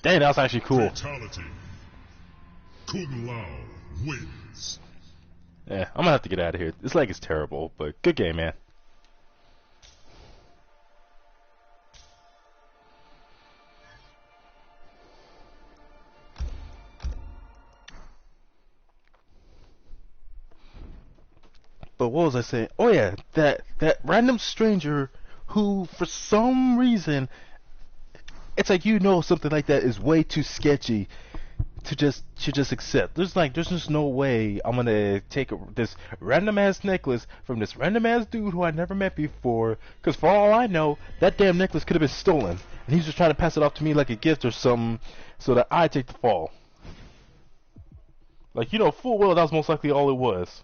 Dang, that was actually cool. Fatality. Kung Lao wins. Yeah, I'm gonna have to get out of here. This leg is terrible, but good game, man. But what was I saying? Oh yeah, that random stranger who, for some reason, it's like something like that is way too sketchy to just accept. There's just no way I'm gonna take this random ass necklace from this random ass dude who I never met before. Because for all I know, that damn necklace could have been stolen, and he's just trying to pass it off to me like a gift or something, so that I take the fall. Like, full well that was most likely all it was.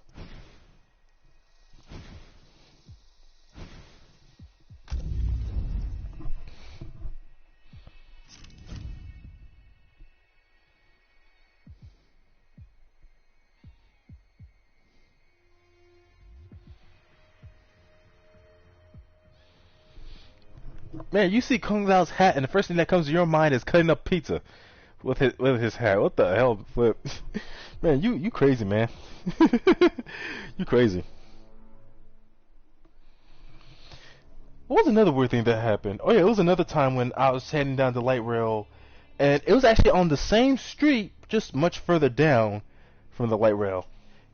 Man, you see Kung Lao's hat, and the first thing that comes to your mind is cutting up pizza with his hat. What the hell, Flip? Man, you crazy, man. You crazy. What was another weird thing that happened? Oh yeah, it was another time when I was heading down the light rail, and it was actually on the same street, just much further down from the light rail,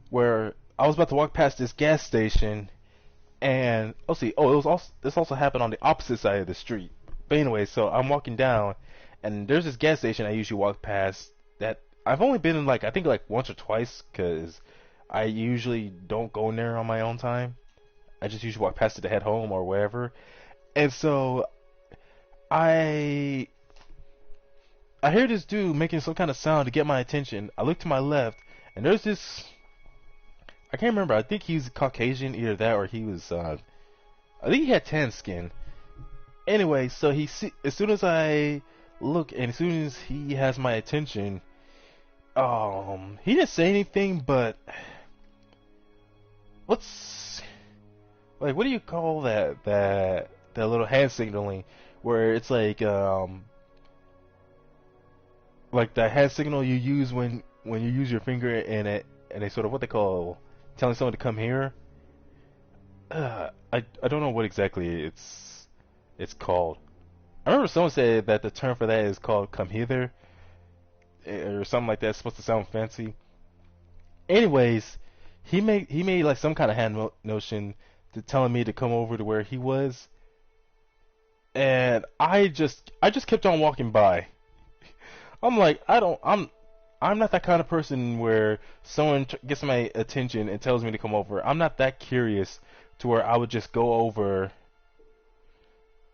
where I was about to walk past this gas station. And this also happened on the opposite side of the street. But anyway, so I'm walking down, and there's this gas station I usually walk past that I've only been in I think once or twice, because I usually don't go in there on my own time. I just usually walk past it to head home or wherever. And so I hear this dude making some kind of sound to get my attention. I look to my left, and there's this. I can't remember. I think he's Caucasian, either that or he was. I think he had tan skin. Anyway, so as soon as I look, and as soon as he has my attention, he didn't say anything, but what do you call that little hand signaling where it's like the hand signal you use when you use your finger and they sort of what they call telling someone to come here. I don't know what exactly it's called. I remember someone said that the term for that is called come hither or something like that. It's supposed to sound fancy. Anyways, he made like some kind of hand motion to telling me to come over to where he was, and I just kept on walking by. I'm like, I'm not that kind of person where someone gets my attention and tells me to come over. I'm not that curious to where I would just go over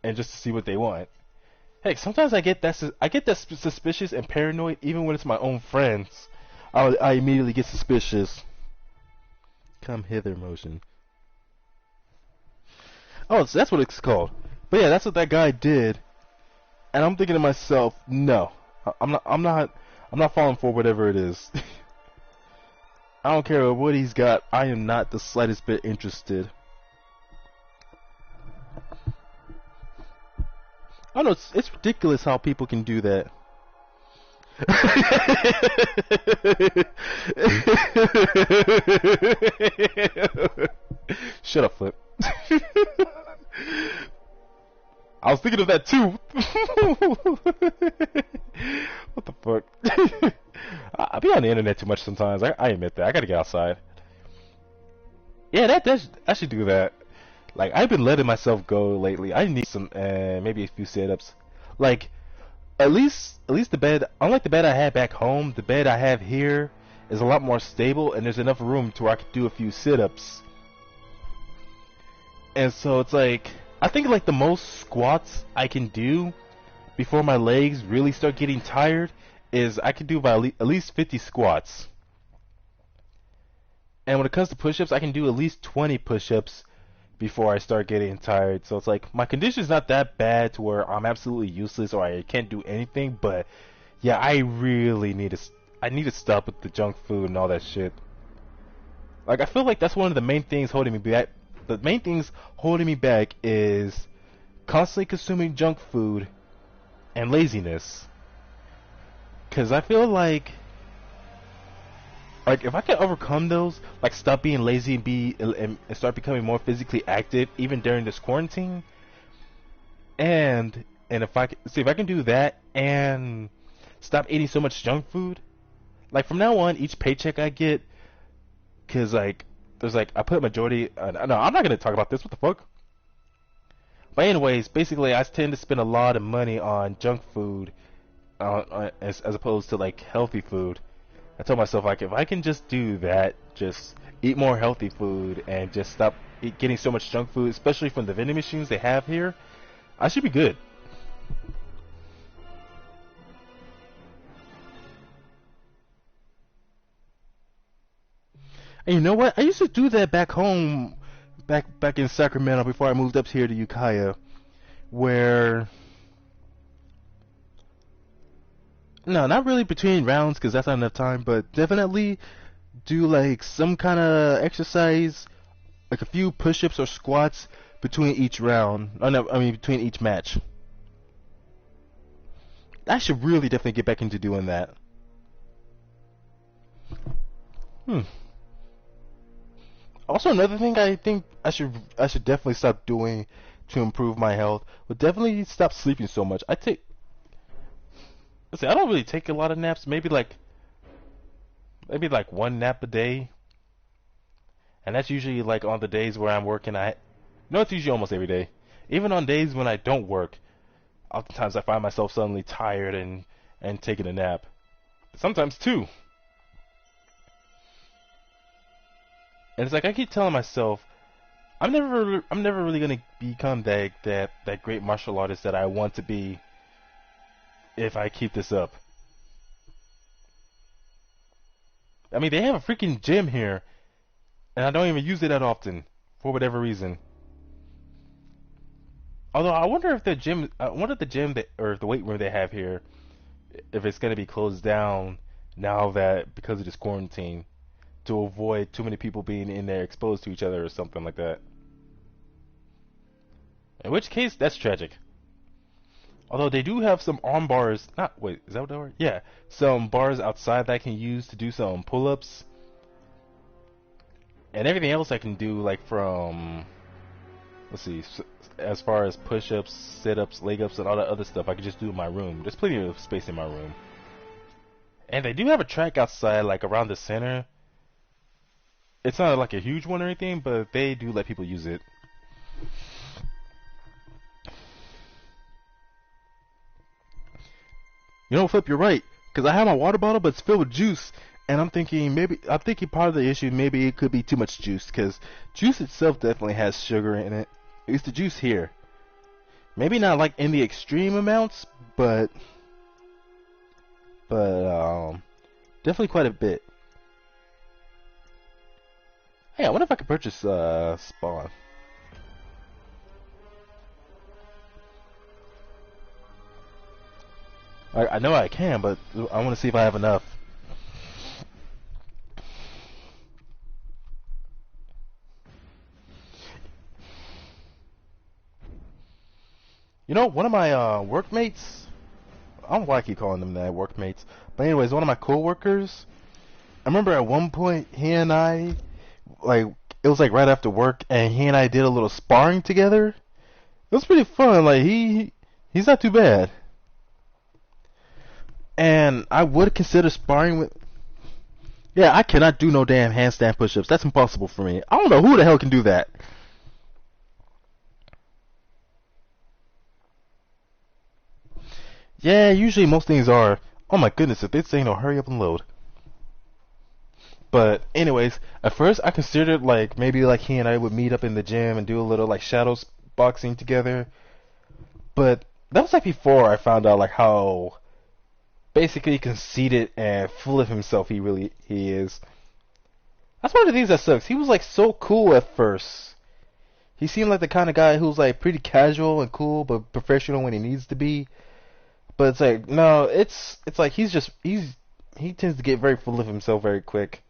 and just to see what they want. Heck, sometimes I get that suspicious and paranoid even when it's my own friends. I immediately get suspicious. Come hither motion. Oh, so that's what it's called. But yeah, that's what that guy did. And I'm thinking to myself, no, I'm I'm not falling for whatever it is. I don't care what he's got. I am not the slightest bit interested. I know it's ridiculous how people can do that. Shut up, Flip. I was thinking of that too. What the fuck? I be on the internet too much sometimes. I admit that. I gotta get outside. Yeah, I should do that. Like, I've been letting myself go lately. I need some, maybe a few sit-ups. Like, at least the bed, unlike the bed I had back home, the bed I have here is a lot more stable, and there's enough room to where I could do a few sit-ups. And so it's like, I think like the most squats I can do before my legs really start getting tired is I can do by at least 50 squats. And when it comes to push-ups, I can do at least 20 push-ups before I start getting tired. So it's like, my condition's not that bad to where I'm absolutely useless or I can't do anything, but yeah, I really need to stop with the junk food and all that shit. Like, I feel like that's one of the main things holding me back. The main things holding me back is constantly consuming junk food and laziness. Cause I feel like if I can overcome those, like stop being lazy and start becoming more physically active even during this quarantine, and if I can do that and stop eating so much junk food, like from now on, each paycheck I get, cause like there's like I put a majority. No, I'm not gonna talk about this. What the fuck? But anyways, basically, I tend to spend a lot of money on junk food, as opposed to like healthy food. I told myself, like, if I can just do that, just eat more healthy food and just stop getting so much junk food, especially from the vending machines they have here, I should be good. And you know what? I used to do that back home, back in Sacramento before I moved up here to Ukiah, where... No, not really between rounds, because that's not enough time, but definitely do like some kind of exercise, like a few push-ups or squats between each round. Oh, no, I mean between each match. I should really definitely get back into doing that. Also, another thing I think I should definitely stop doing to improve my health would definitely stop sleeping so much. Let's see, I don't really take a lot of naps. Maybe like one nap a day, and that's usually like on the days where I'm working. It's usually almost every day. Even on days when I don't work, oftentimes I find myself suddenly tired and taking a nap. Sometimes two. And it's like I keep telling myself, I'm never really gonna become that great martial artist that I want to be if I keep this up. I mean, they have a freaking gym here, and I don't even use it that often for whatever reason. Although I wonder if the gym or the weight room they have here, if it's gonna be closed down now that because of this quarantine, to avoid too many people being in there exposed to each other or something like that. In which case, that's tragic. Although they do have some arm bars. Wait, is that what they were? Yeah, some bars outside that I can use to do some pull-ups. And everything else I can do, like from, let's see, as far as push-ups, sit-ups, leg-ups, and all that other stuff, I can just do in my room. There's plenty of space in my room. And they do have a track outside, like around the center. It's not like a huge one or anything, but they do let people use it. You know, Flip, you're right. Because I have my water bottle, but it's filled with juice. And I'm thinking part of the issue, maybe it could be too much juice. Because juice itself definitely has sugar in it. At least the juice here. Maybe not like in the extreme amounts, but definitely quite a bit. Hey, I wonder if I could purchase Spawn. I know I can, but I want to see if I have enough. You know, one of my workmates, I don't know why I keep calling them that, workmates. But anyways, one of my coworkers, I remember at one point he and I, like, it was like right after work, and he and I did a little sparring together. It was pretty fun. Like he's not too bad. And I would consider sparring with. Yeah, I cannot do no damn handstand push-ups. That's impossible for me. I don't know who the hell can do that. Yeah, usually most things are. Oh my goodness, if this ain't no hurry up and load. But anyways, at first I considered like maybe like he and I would meet up in the gym and do a little like shadows boxing together. But that was like before I found out like how basically conceited and full of himself he is. That's one of the things that sucks. He was like so cool at first. He seemed like the kind of guy who's like pretty casual and cool but professional when he needs to be. But it's like no, it's like he tends to get very full of himself very quick.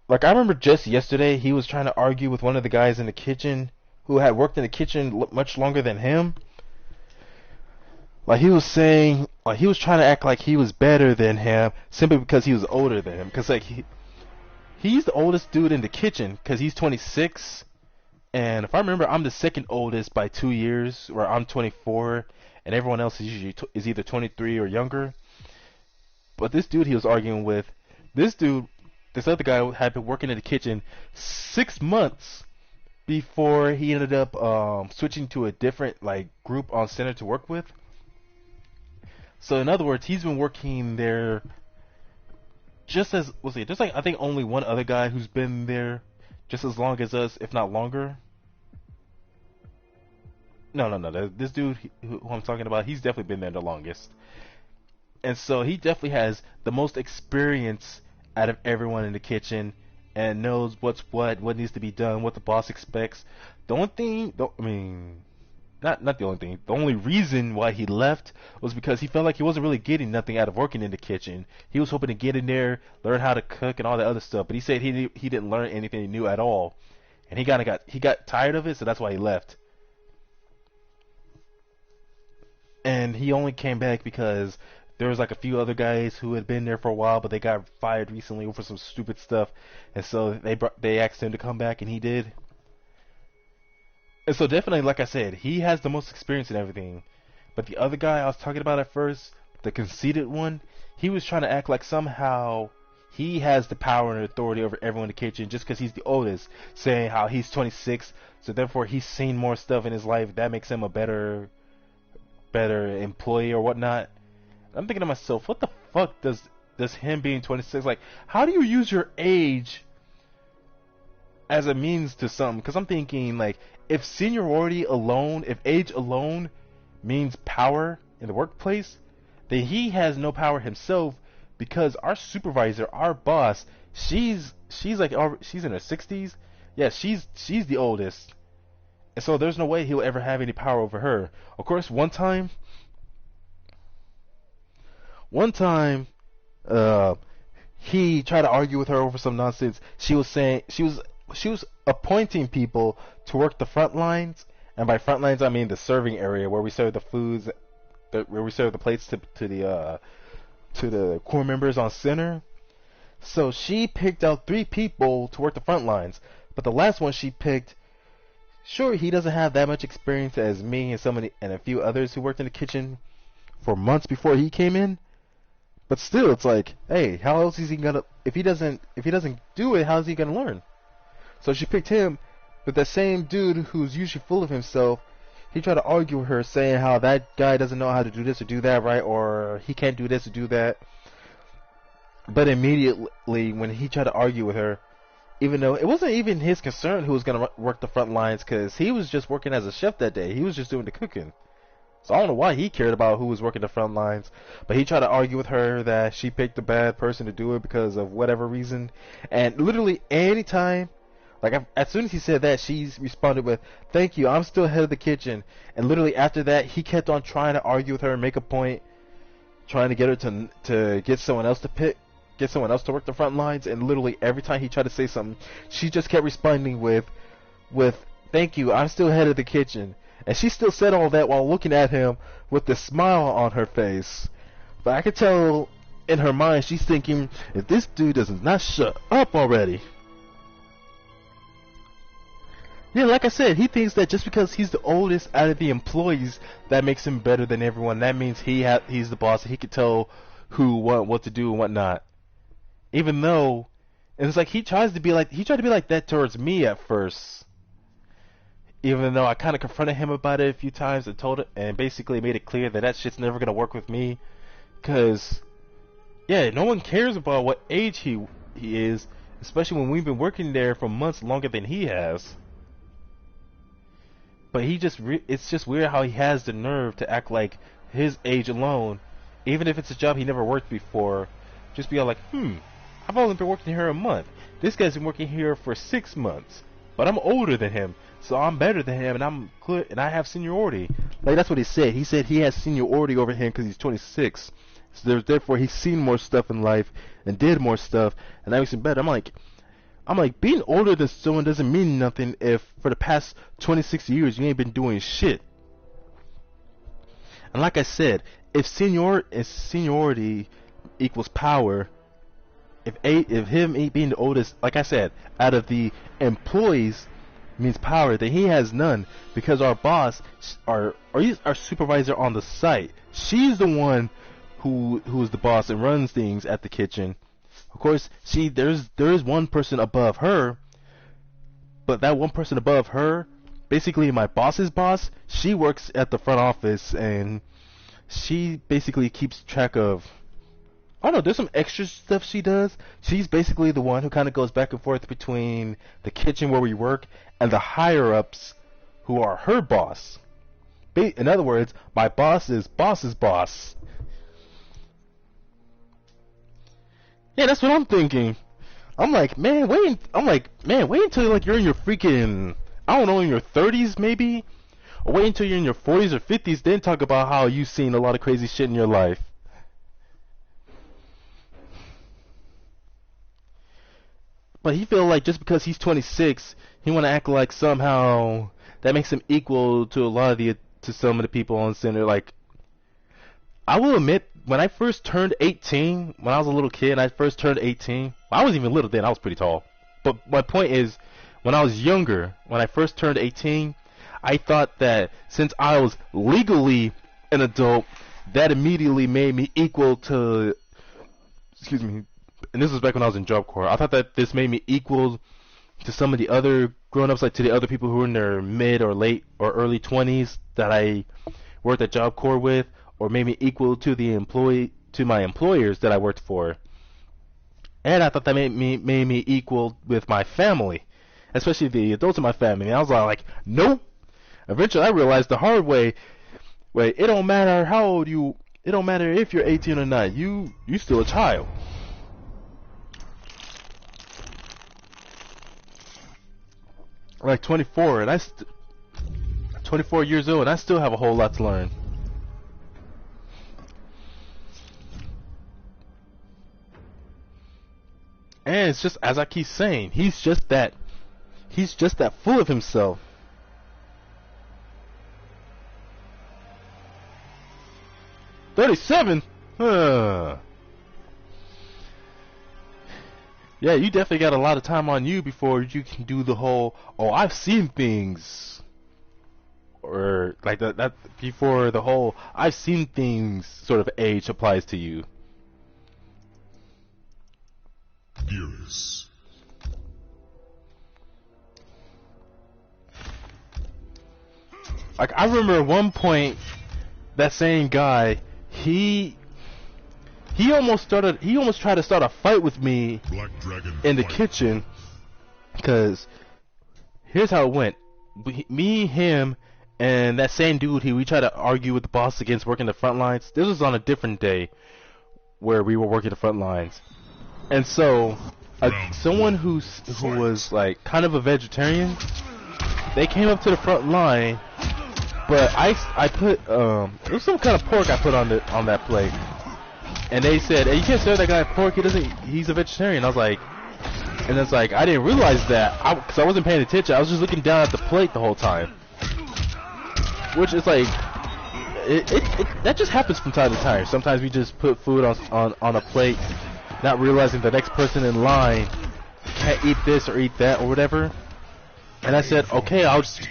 Like I remember just yesterday he was trying to argue with one of the guys in the kitchen who had worked in the kitchen much longer than him. Like he was saying, like he was trying to act like he was better than him simply because he was older than him. Because like he's the oldest dude in the kitchen because he's 26, and if I remember, I'm the second oldest by 2 years, where I'm 24, and everyone else is usually is either 23 or younger. But this dude he was arguing with, this other guy had been working in the kitchen 6 months before he ended up switching to a different like group on center to work with. So in other words, he's been working there just like I think only one other guy who's been there just as long as us, if not longer. No. This dude who I'm talking about, he's definitely been there the longest. And so he definitely has the most experience out of everyone in the kitchen and knows what's what needs to be done, what the boss expects. The only thing, not the only thing. The only reason why he left was because he felt like he wasn't really getting nothing out of working in the kitchen. He was hoping to get in there, learn how to cook and all that other stuff. But he said he didn't learn anything new at all, and he got tired of it, so that's why he left. And he only came back because there was like a few other guys who had been there for a while, but they got fired recently over some stupid stuff, and so they asked him to come back, and he did. And so definitely, like I said, he has the most experience in everything. But the other guy I was talking about at first, the conceited one, he was trying to act like somehow he has the power and authority over everyone in the kitchen just because he's the oldest, saying how he's 26, so therefore he's seen more stuff in his life. That makes him a better employee or whatnot. I'm thinking to myself, what the fuck does him being 26, like, how do you use your age as a means to something? Because I'm thinking, like, if seniority alone, if age alone means power in the workplace, then he has no power himself, because our supervisor, our boss, she's in her 60s. Yeah, she's the oldest. And so there's no way he'll ever have any power over her. Of course, one time he tried to argue with her over some nonsense. She was saying she was appointing people to work the front lines, and by front lines I mean the serving area where we serve the foods, where we serve the plates to the core members on center. So she picked out 3 people to work the front lines, but the last one she picked, sure, he doesn't have that much experience as me and a few others who worked in the kitchen for months before he came in. But still, it's like, hey, how else is he gonna, if he doesn't do it, how's he gonna learn? So she picked him, but that same dude who's usually full of himself, he tried to argue with her, saying how that guy doesn't know how to do this or do that right, or he can't do this or do that. But immediately, when he tried to argue with her, even though it wasn't even his concern who was going to work the front lines, because he was just working as a chef that day. He was just doing the cooking. So I don't know why he cared about who was working the front lines. But he tried to argue with her that she picked a bad person to do it because of whatever reason. And literally anytime Like, as soon as he said that, she responded with, "Thank you, I'm still head of the kitchen." And literally after that, he kept on trying to argue with her and make a point, trying to get her to get someone else to work the front lines. And literally every time he tried to say something, she just kept responding with, "Thank you, I'm still head of the kitchen." And she still said all that while looking at him with a smile on her face. But I could tell in her mind she's thinking, if this dude does not shut up already. Yeah, like I said, he thinks that just because he's the oldest out of the employees, that makes him better than everyone. That means he's the boss. He could tell who what to do and what not. Even though, and it's like he tried to be like that towards me at first. Even though I kind of confronted him about it a few times and told it, and basically made it clear that shit's never gonna work with me, cause yeah, no one cares about what age he is, especially when we've been working there for months longer than he has. But it's just weird how he has the nerve to act like his age alone, even if it's a job he never worked before. Just be all like, I've only been working here a month. This guy's been working here for 6 months, but I'm older than him, so I'm better than him, and I'm good, and I have seniority. Like, that's what he said. He said he has seniority over him because he's 26. So therefore, he's seen more stuff in life and did more stuff, and that makes him better. I'm like, being older than someone doesn't mean nothing if for the past 26 years you ain't been doing shit. And like I said, if seniority equals power, if him being the oldest, like I said, out of the employees means power, then he has none, because our boss, our supervisor on the site, she's the one who is the boss and runs things at the kitchen. Of course, there is one person above her, but that one person above her, basically my boss's boss, she works at the front office, and she basically keeps track of, I don't know, there's some extra stuff she does. She's basically the one who kind of goes back and forth between the kitchen where we work and the higher-ups who are her boss. In other words, my boss's boss's boss. Yeah, that's what I'm thinking. I'm like, man, wait until like you're in your freaking, I don't know, in your 30s maybe, or wait until you're in your 40s or 50s, then talk about how you've seen a lot of crazy shit in your life. But he feel like just because he's 26, he want to act like somehow that makes him equal to some of the people on center. Like, I will admit, when I first turned 18, when I was a little kid and I first turned 18, well, I wasn't even little then, I was pretty tall. But my point is, when I was younger, when I first turned 18, I thought that since I was legally an adult, that immediately made me equal to, and this was back when I was in Job Corps, I thought that this made me equal to some of the other grown-ups, like to the other people who were in their mid or late or early 20s that I worked at Job Corps with, or made me equal to my employers that I worked for. And I thought that made me equal with my family, especially the adults in my family. And I was like, nope. Eventually, I realized the hard way. Wait, it don't matter how old you. It don't matter if you're 18 or not. You still a child. Like 24, and 24 years old, and I still have a whole lot to learn. And it's just, as I keep saying, he's just that full of himself. $37? Huh. Yeah, you definitely got a lot of time on you before you can do the whole, oh, I've seen things. Or, like, that before the whole, I've seen things sort of age applies to you. Furious. Like, I remember at one point, that same guy, he almost tried to start a fight with me in the kitchen, because here's how it went. Me, him, and that same dude, we tried to argue with the boss against working the front lines. This was on a different day where we were working the front lines. And so, someone who was like kind of a vegetarian. They came up to the front line, but I put it was some kind of pork I put on that plate, and they said, "Hey, you can't serve that guy pork. He's a vegetarian." I was like, and it's like I didn't realize that because I wasn't paying attention. I was just looking down at the plate the whole time, which is like that just happens from time to time. Sometimes we just put food on a plate, not realizing the next person in line can't eat this or eat that or whatever. And I said, okay,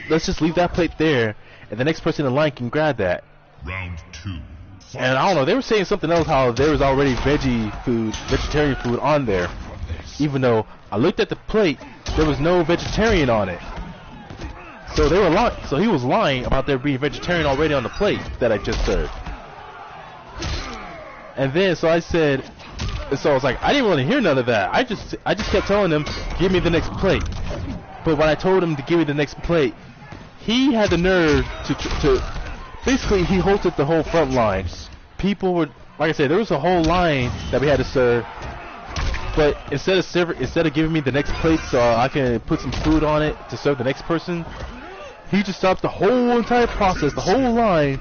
let's just leave that plate there, and the next person in line can grab that. Round 2. And I don't know, they were saying something else, how there was already vegetarian food on there. Even though I looked at the plate, there was no vegetarian on it. So they were lying. So he was lying about there being vegetarian already on the plate that I just served. And then so I said, so I was like, I didn't want to hear none of that. I just kept telling him, give me the next plate. But when I told him to give me the next plate, he had the nerve to basically he hosted the whole front line. People were, like I said, there was a whole line that we had to serve. But instead of giving me the next plate so I can put some food on it to serve the next person, he just stopped the whole entire process, the whole line,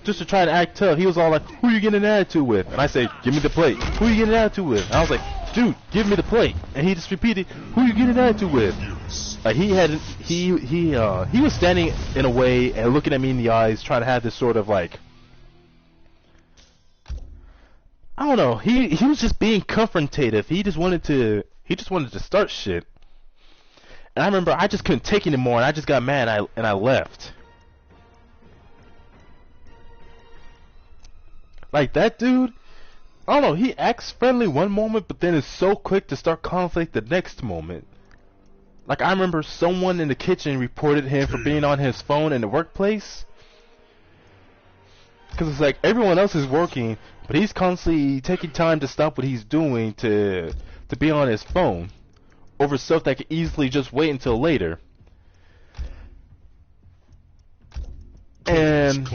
just to try to act tough. He was all like, "Who are you getting an attitude with?" And I said, "Give me the plate." "Who are you getting an attitude with?" And I was like, "Dude, give me the plate." And he just repeated, "Who are you getting an attitude with?" Like he was standing in a way and looking at me in the eyes, trying to have this sort of like, I don't know. He was just being confrontative. He just wanted to start shit. And I remember I just couldn't take it anymore, and I just got mad and I left. Like that dude, I don't know. He acts friendly one moment, but then is so quick to start conflict the next moment. Like I remember someone in the kitchen reported him for being on his phone in the workplace. Because it's like everyone else is working, but he's constantly taking time to stop what he's doing to be on his phone over stuff that could easily just wait until later. And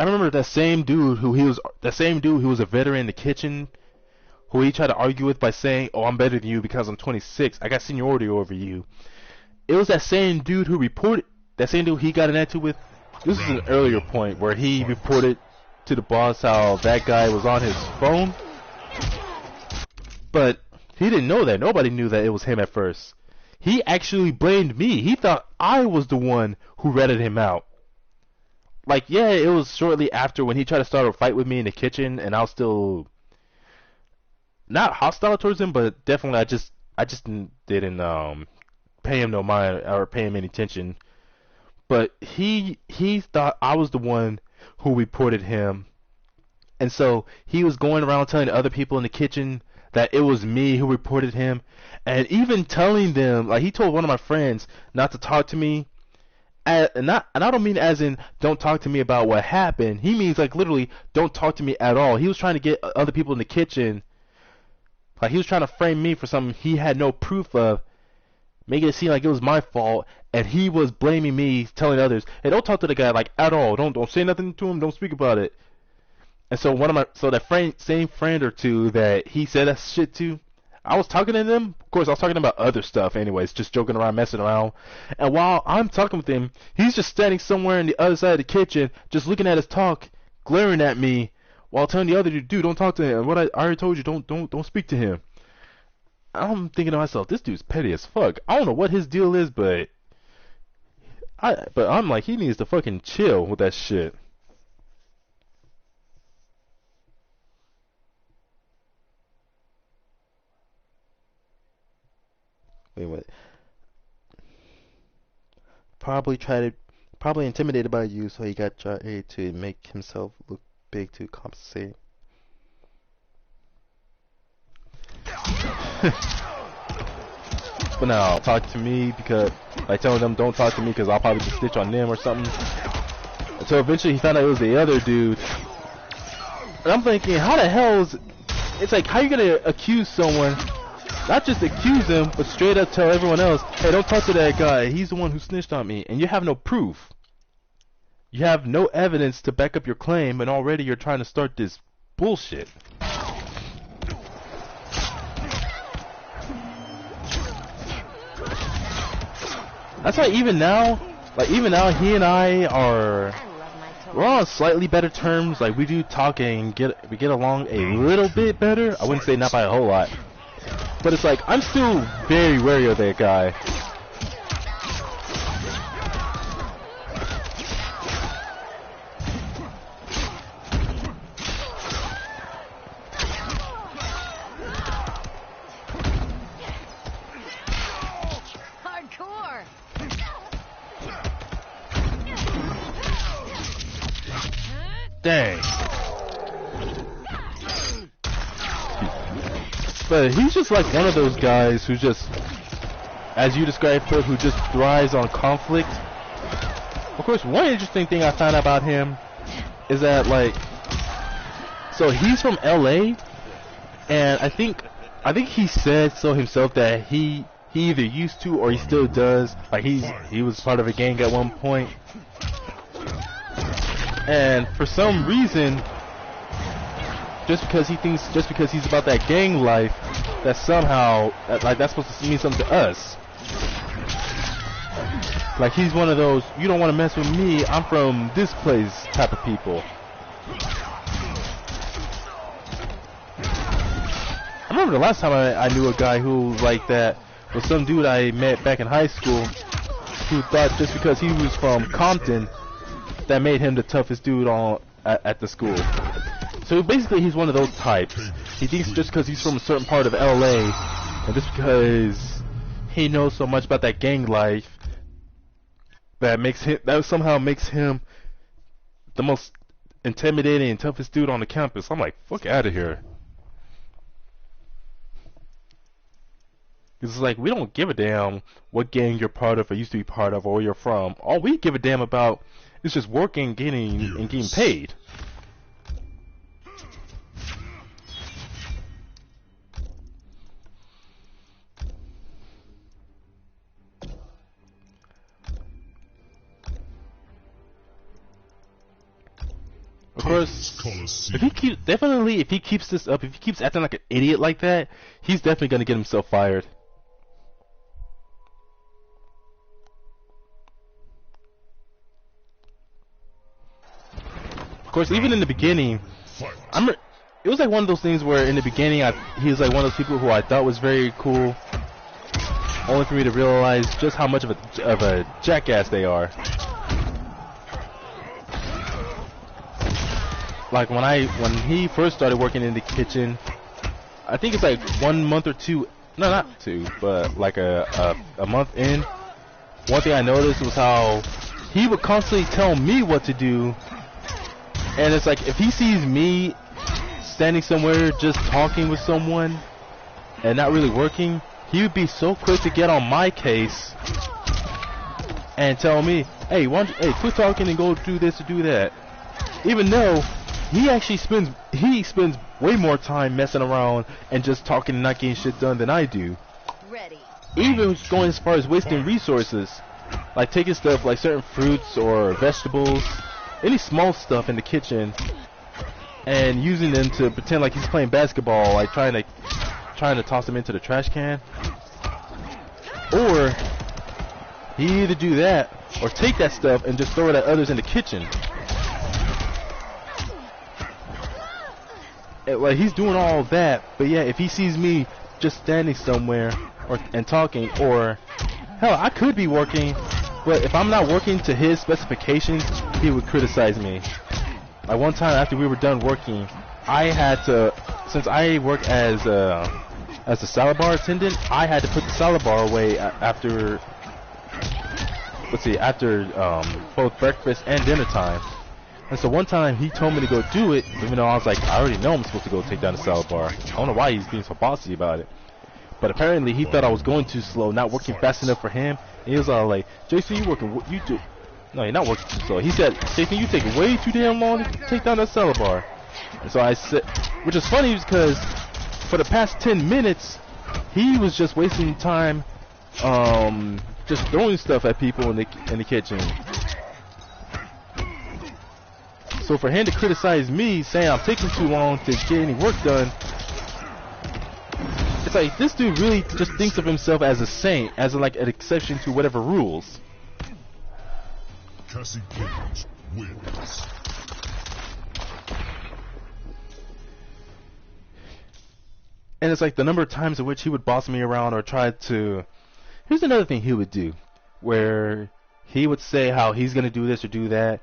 I remember that same dude who was a veteran in the kitchen, who he tried to argue with by saying, "Oh, I'm better than you because I'm 26. I got seniority over you." It was that same dude who reported, that same dude he got an attitude with. This is an earlier point where he reported to the boss how that guy was on his phone. But he didn't know that. Nobody knew that it was him at first. He actually blamed me. He thought I was the one who ratted him out. Like, yeah, it was shortly after when he tried to start a fight with me in the kitchen, and I was still not hostile towards him, but definitely I just didn't pay him no mind or pay him any attention. But he thought I was the one who reported him, and so he was going around telling other people in the kitchen that it was me who reported him, and even telling them, like he told one of my friends not to talk to me, and I don't mean as in don't talk to me about what happened. He means like literally don't talk to me at all. He was trying to get other people in the kitchen, like he was trying to frame me for something he had no proof of, making it seem like it was my fault, and he was blaming me, telling others, "Hey, don't talk to the guy like at all. Don't say nothing to him. Don't speak about it." And so same friend or two that he said that shit to, I was talking to them. Of course, I was talking about other stuff, anyways, just joking around, messing around. And while I'm talking with him, he's just standing somewhere in the other side of the kitchen, just looking at his talk, glaring at me, while telling the other dude, "Don't talk to him. What I already told you, don't speak to him." I'm thinking to myself, this dude's petty as fuck. I don't know what his deal is, but I'm like, he needs to fucking chill with that shit. Wait, what? Probably intimidated by you, so he got tried to make himself look big to compensate. But now, talk to me because, like telling them don't talk to me because I'll probably just snitch on them or something. Until eventually he found out it was the other dude. And I'm thinking, how the hell it's like, how are you gonna accuse someone, not just accuse them, but straight up tell everyone else, "Hey, don't talk to that guy, he's the one who snitched on me," and you have no proof. You have no evidence to back up your claim, and already you're trying to start this bullshit. That's why even now, he and I are, we're on slightly better terms. Like we do talk and we get along a little bit better. I wouldn't say not by a whole lot, but it's like I'm still very wary of that guy. Hardcore. Dang. But he's just like one of those guys who just, as you described, who just thrives on conflict. Of course, one interesting thing I found out about him is that, like, so he's from LA, and I think he said so himself that he either used to or he still does. Like he was part of a gang at one point, and for some reason, just because he's about that gang life, that somehow like that's supposed to mean something to us. Like he's one of those, you don't want to mess with me, I'm from this place type of people. I remember the last time I knew a guy who was like that was some dude I met back in high school who thought just because he was from Compton that made him the toughest dude at the school. So basically he's one of those types. He thinks just because he's from a certain part of LA and just because he knows so much about that gang life that somehow makes him the most intimidating and toughest dude on the campus. I'm like, fuck out of here. It's like, we don't give a damn what gang you're part of or used to be part of or where you're from. All we give a damn about is just working, getting paid. Of course, if he keeps this up, if he keeps acting like an idiot like that, he's definitely gonna get himself fired. Of course, even in the beginning, it was like one of those things where in the beginning he was like one of those people who I thought was very cool, only for me to realize just how much of a jackass they are. Like when he first started working in the kitchen, I think it's like 1 month or two, no, not two, but like a month in, one thing I noticed was how he would constantly tell me what to do. And it's like, if he sees me standing somewhere just talking with someone and not really working, he would be so quick to get on my case and tell me, hey, quit talking and go do this or do that. Even though he spends way more time messing around and just talking and not getting shit done than I do. Ready. Even going as far as wasting resources, like taking stuff like certain fruits or vegetables, any small stuff in the kitchen, and using them to pretend like he's playing basketball, like trying to toss them into the trash can. Or he either do that or take that stuff and just throw it at others in the kitchen. Like he's doing all of that, but yeah, if he sees me just standing somewhere and talking, or hell, I could be working, but if I'm not working to his specifications, he would criticize me. Like one time after we were done working, I had to, since I work as a salad bar attendant, I had to put the salad bar away after both breakfast and dinner time. And so one time he told me to go do it, even though I was like, I already know I'm supposed to go take down the salad bar. I don't know why he's being so bossy about it. But apparently he thought I was going too slow, not working fast enough for him. And he was all like, Jason, no, you're not working too slow. He said, Jason, you take way too damn long to take down that salad bar. And so I said, which is funny because for the past 10 minutes, he was just wasting time, just throwing stuff at people in the kitchen. So for him to criticize me, saying I'm taking too long to get any work done, It's like this dude really just thinks of himself as a saint, as like an exception to whatever rules. Cassie Cage wins. And it's like the number of times in which he would boss me around or try to... Here's another thing he would do, where he would say how he's going to do this or do that,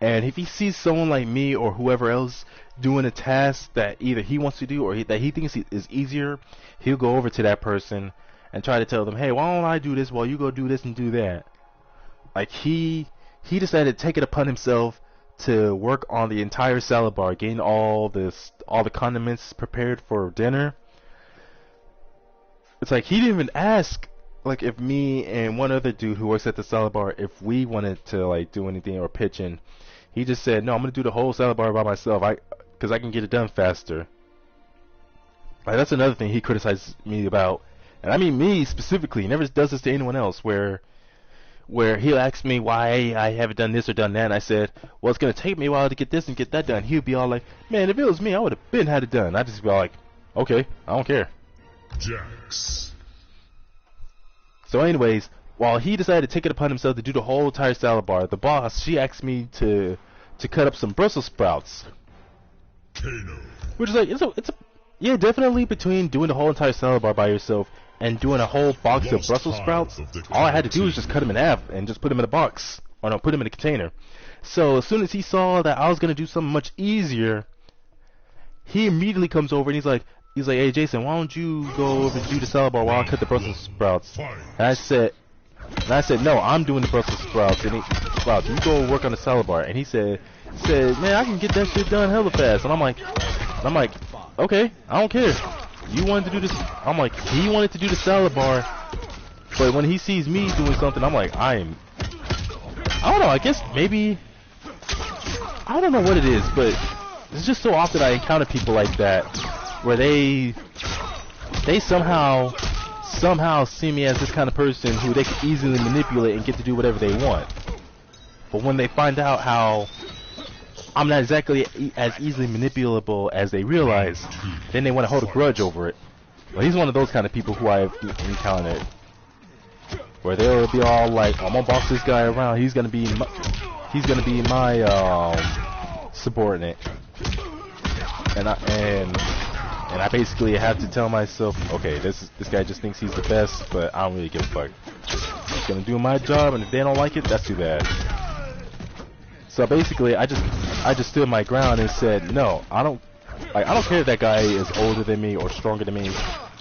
and if he sees someone like me or whoever else doing a task that either he wants to do or that he thinks is easier, he'll go over to that person and try to tell them, hey, why don't I do this while you go do this and do that? Like he decided to take it upon himself to work on the entire salad bar, getting all the condiments prepared for dinner. It's like he didn't even ask, like, if me and one other dude who works at the salad bar, if we wanted to like do anything or pitch in. He just said, no, I'm gonna do the whole salad bar by myself, because I can get it done faster. Like, that's another thing he criticizes me about, and I mean me specifically. He never does this to anyone else, where he'll ask me why I haven't done this or done that, and I said, well, it's gonna take me a while to get this and get that done. He'll be all like, man, if it was me, I would have been had it done. I just be all like, okay, I don't care. Jax. So anyways, while he decided to take it upon himself to do the whole entire salad bar, the boss, she asked me to cut up some Brussels sprouts. Kano. Which is like, yeah, definitely between doing the whole entire salad bar by yourself and doing a whole box of Brussels sprouts, all I had to do was just cut them in half and just put them in a box. Or no, put them in a container. So as soon as he saw that I was going to do something much easier, he immediately comes over and he's like, hey Jason, why don't you go over and do the salad bar while I cut the Brussels sprouts? And I said, no, I'm doing the Brussels sprouts. And you go work on the salad bar. And he said, man, I can get that shit done hella fast. And I'm like, okay, I don't care. You wanted to do this. I'm like, he wanted to do the salad bar, but when he sees me doing something, I'm like, I don't know. I guess maybe, I don't know what it is, but it's just so often I encounter people like that, where they somehow see me as this kind of person who they can easily manipulate and get to do whatever they want. But when they find out how I'm not exactly as easily manipulable as they realize, then they want to hold a grudge over it. Well, he's one of those kind of people who I've encountered, where they'll be all like, I'm gonna boss this guy around. He's gonna be my subordinate, and I basically have to tell myself, okay, this guy just thinks he's the best, but I don't really give a fuck. I'm gonna do my job, and if they don't like it, that's too bad. So basically, I just stood my ground and said, no, I don't care if that guy is older than me or stronger than me,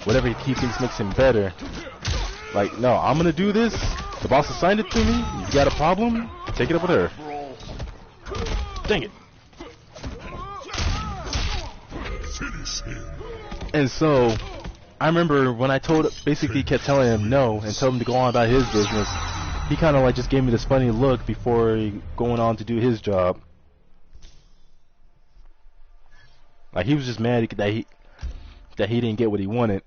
whatever he thinks makes him better. Like, no, I'm gonna do this. The boss assigned it to me. You got a problem? Take it up with her. Dang it. And so, I remember when I basically kept telling him no and told him to go on about his business, he kind of like just gave me this funny look before going on to do his job. Like, he was just mad that he didn't get what he wanted.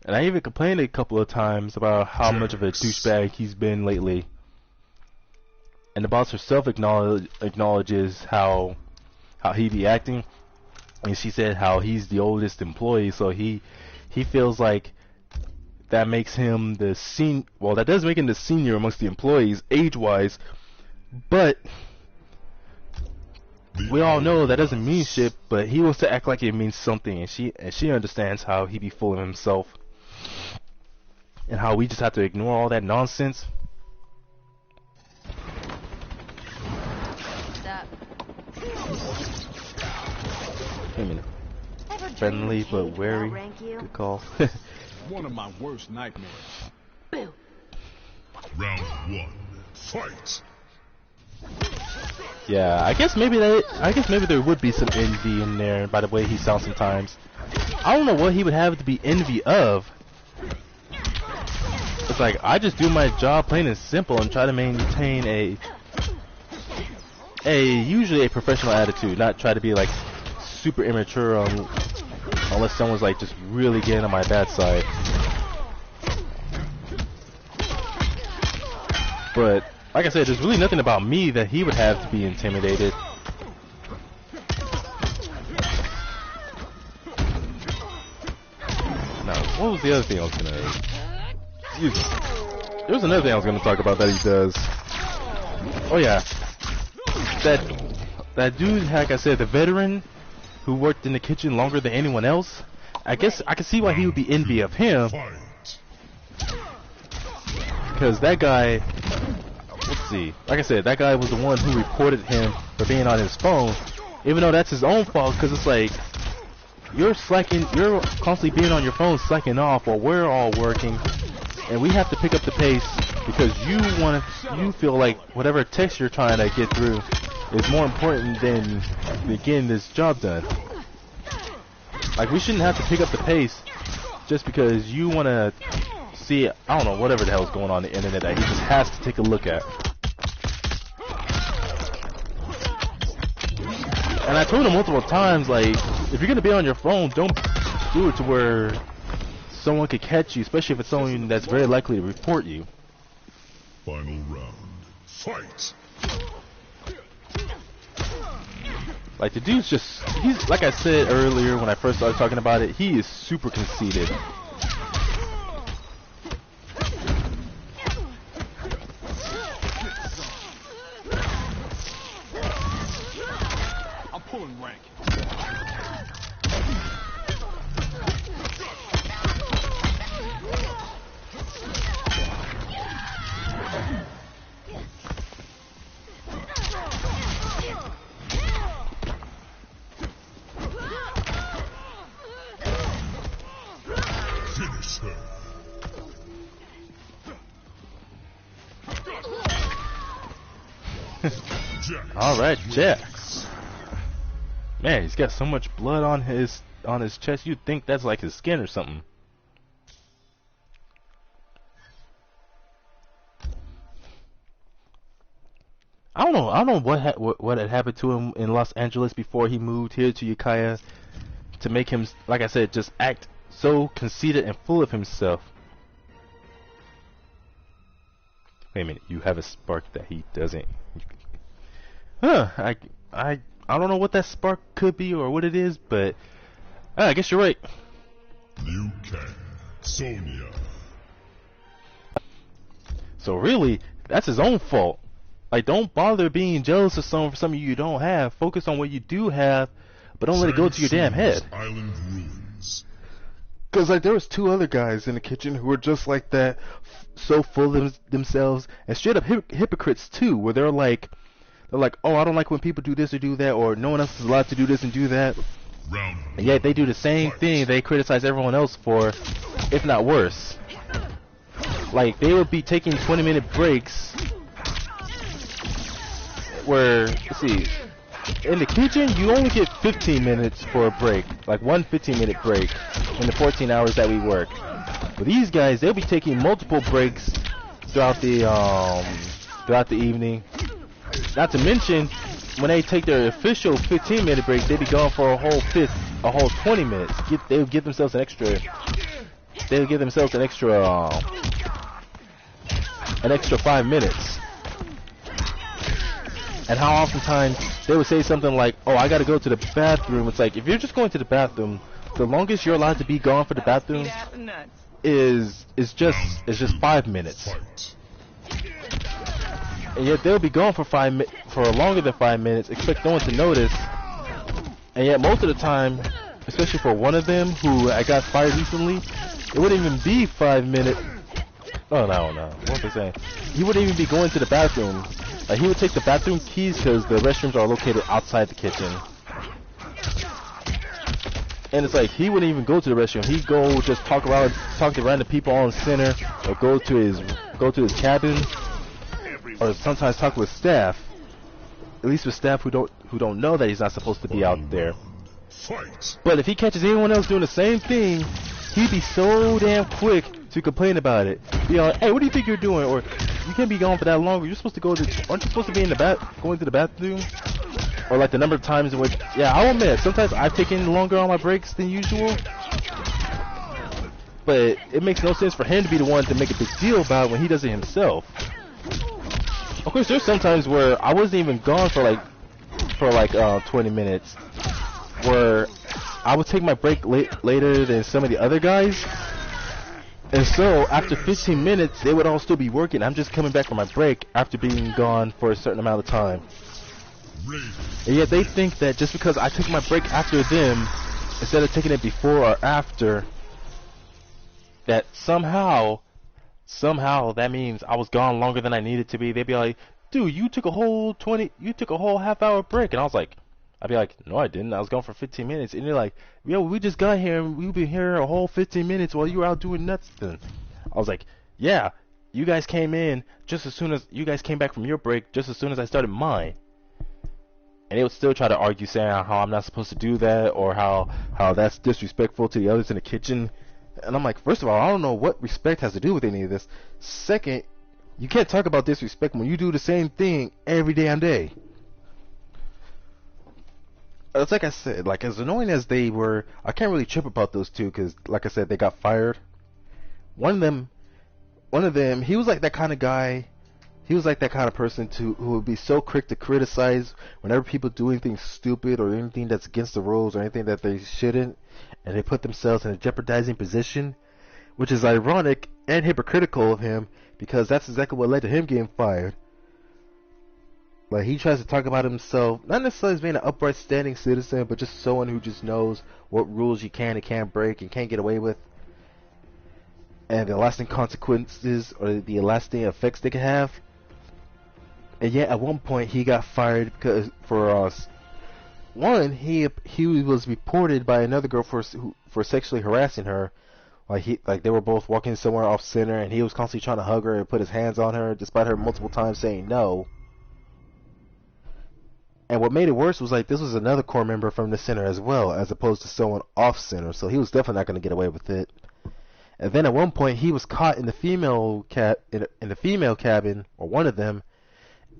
And I even complained a couple of times about how much of a douchebag he's been lately. And the boss herself acknowledges how he be acting. And she said how he's the oldest employee, so he feels like that makes him the senior. Well, that does make him the senior amongst the employees, age-wise. But we all know that doesn't mean shit. But he wants to act like it means something, and she understands how he be full of himself, and how we just have to ignore all that nonsense. Wait a minute. Friendly but wary. Good call. One of my worst nightmares. Boo. Round one. Fight. Yeah, I guess maybe there would be some envy in there by the way he sounds sometimes. I don't know what he would have to be envy of. It's like, I just do my job plain and simple and try to maintain usually a professional attitude, not try to be like super immature unless someone's like just really getting on my bad side. But like I said, there's really nothing about me that he would have to be intimidated. Now, what was the other thing I was gonna... Excuse me. There was another thing I was gonna talk about that he does. Oh yeah. That dude, like I said, the veteran who worked in the kitchen longer than anyone else, I guess I can see why he would be envy of him. Because that guy, let's see, like I said, that guy was the one who reported him for being on his phone, even though that's his own fault, because it's like, you're constantly being on your phone slacking off while we're all working, and we have to pick up the pace because you feel like whatever text you're trying to get through is more important than getting this job done. Like, we shouldn't have to pick up the pace just because you want to see, I don't know, whatever the hell is going on the internet that he just has to take a look at. And I told him multiple times, like, if you're going to be on your phone, don't do it to where someone could catch you, especially if it's someone that's very likely to report you. Final round. Fight! Like, the dude's just, he's, like I said earlier when I first started talking about it, he is super conceited. I'm pulling rank. Finish her. Alright, Jax. Man, he's got so much blood on his chest, you'd think that's like his skin or something. I don't know what had happened to him in Los Angeles before he moved here to Ukiah to make him, like I said, just act so conceited and full of himself. Wait a minute, you have a spark that he doesn't. Huh, I don't know what that spark could be or what it is, but I guess you're right. Liu Kang, Sonya. So really, that's his own fault. Like, don't bother being jealous of someone for something you don't have. Focus on what you do have, but don't let it go to your damn head. Island ruins. Because, like, there was two other guys in the kitchen who were just like that, so full of themselves, and straight up hypocrites too, where they're like, oh, I don't like when people do this or do that, or no one else is allowed to do this and do that. And yet they do the same thing they criticize everyone else for, if not worse. Like, they would be taking 20-minute breaks where, let's see, in the kitchen you only get 15 minutes for a break, like one 15-minute break in the 14 hours that we work. But these guys, they'll be taking multiple breaks throughout the evening. Not to mention, when they take their official 15-minute break, they be gone for a whole 20 minutes. They'll give themselves an extra. They'll give themselves an extra 5 minutes. And how oftentimes they would say something like, "Oh, I gotta go to the bathroom." It's like, if you're just going to the bathroom, the longest you're allowed to be gone for the bathroom is just 5 minutes. And yet they'll be gone for longer than 5 minutes, expect no one to notice. And yet most of the time, especially for one of them who I got fired recently, it wouldn't even be 5 minutes. Oh no, what was I saying? He wouldn't even be going to the bathroom. Like, he would take the bathroom keys because the restrooms are located outside the kitchen. And it's like, he wouldn't even go to the restroom. He'd go just talk to random people on the center, or go to his cabin, or sometimes talk with staff. At least with staff who don't know that he's not supposed to be out there. But if he catches anyone else doing the same thing, he'd be so damn quick to complain about it. Be like, "Hey, what do you think you're doing?" Or, "You can't be gone for that long. You're supposed to aren't you supposed to be in going to the bathroom?" Or like the number of times in which, yeah, I'll admit, sometimes I've taken longer on my breaks than usual. But it makes no sense for him to be the one to make a big deal about it when he does it himself. Of course, there's sometimes where I wasn't even gone for like 20 minutes, where I would take my break later than some of the other guys, and so after 15 minutes they would all still be working. I'm just coming back from my break after being gone for a certain amount of time, and yet they think that just because I took my break after them instead of taking it before or after, that somehow that means I was gone longer than I needed to be. They'd be like, dude, you took a whole half-hour break. And I'd be like, no, I didn't. I was gone for 15 minutes. And they're like, yo, we just got here and we've been here a whole 15 minutes while you were out doing nothing. I was like, yeah, you guys came in just as soon as you guys came back from your break, just as soon as I started mine. And they would still try to argue, saying how I'm not supposed to do that, or how that's disrespectful to the others in the kitchen. And I'm like, first of all, I don't know what respect has to do with any of this. Second, you can't talk about disrespect when you do the same thing every damn day. It's like I said, like as annoying as they were, I can't really trip about those two because, like I said, they got fired. One of them, he was like that kind of guy. He was like that kind of person who would be so quick to criticize whenever people do anything stupid or anything that's against the rules or anything that they shouldn't, and they put themselves in a jeopardizing position, which is ironic and hypocritical of him because that's exactly what led to him getting fired. Like, he tries to talk about himself, not necessarily as being an upright standing citizen, but just someone who just knows what rules you can and can't break and can't get away with, and the lasting consequences or the lasting effects they can have. And yet, at one point, he got fired because he was reported by another girl for sexually harassing her. Like they were both walking somewhere off center, and he was constantly trying to hug her and put his hands on her, despite her multiple times saying no. And what made it worse was like this was another core member from the center as well, as opposed to someone off center. So he was definitely not going to get away with it. And then at one point, he was caught in the female cabin, or one of them.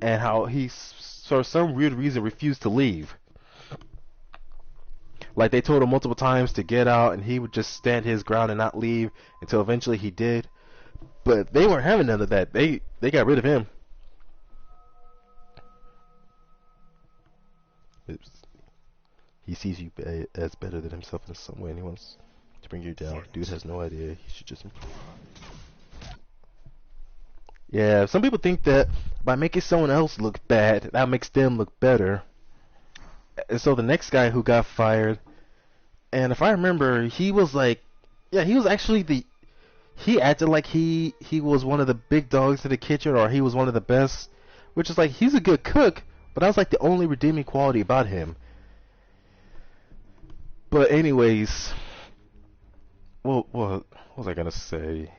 And how he, for some weird reason, refused to leave. Like, they told him multiple times to get out, and he would just stand his ground and not leave until eventually he did. But they weren't having none of that. They got rid of him. He sees you as better than himself in some way, and he wants to bring you down. Dude has no idea. He should just improve. Yeah, some people think that by making someone else look bad, that makes them look better. And so the next guy who got fired, and if I remember, he was like, yeah, he was actually he acted like he was one of the big dogs in the kitchen, or he was one of the best, which is like, he's a good cook, but that was like the only redeeming quality about him. But anyways, what was I gonna say?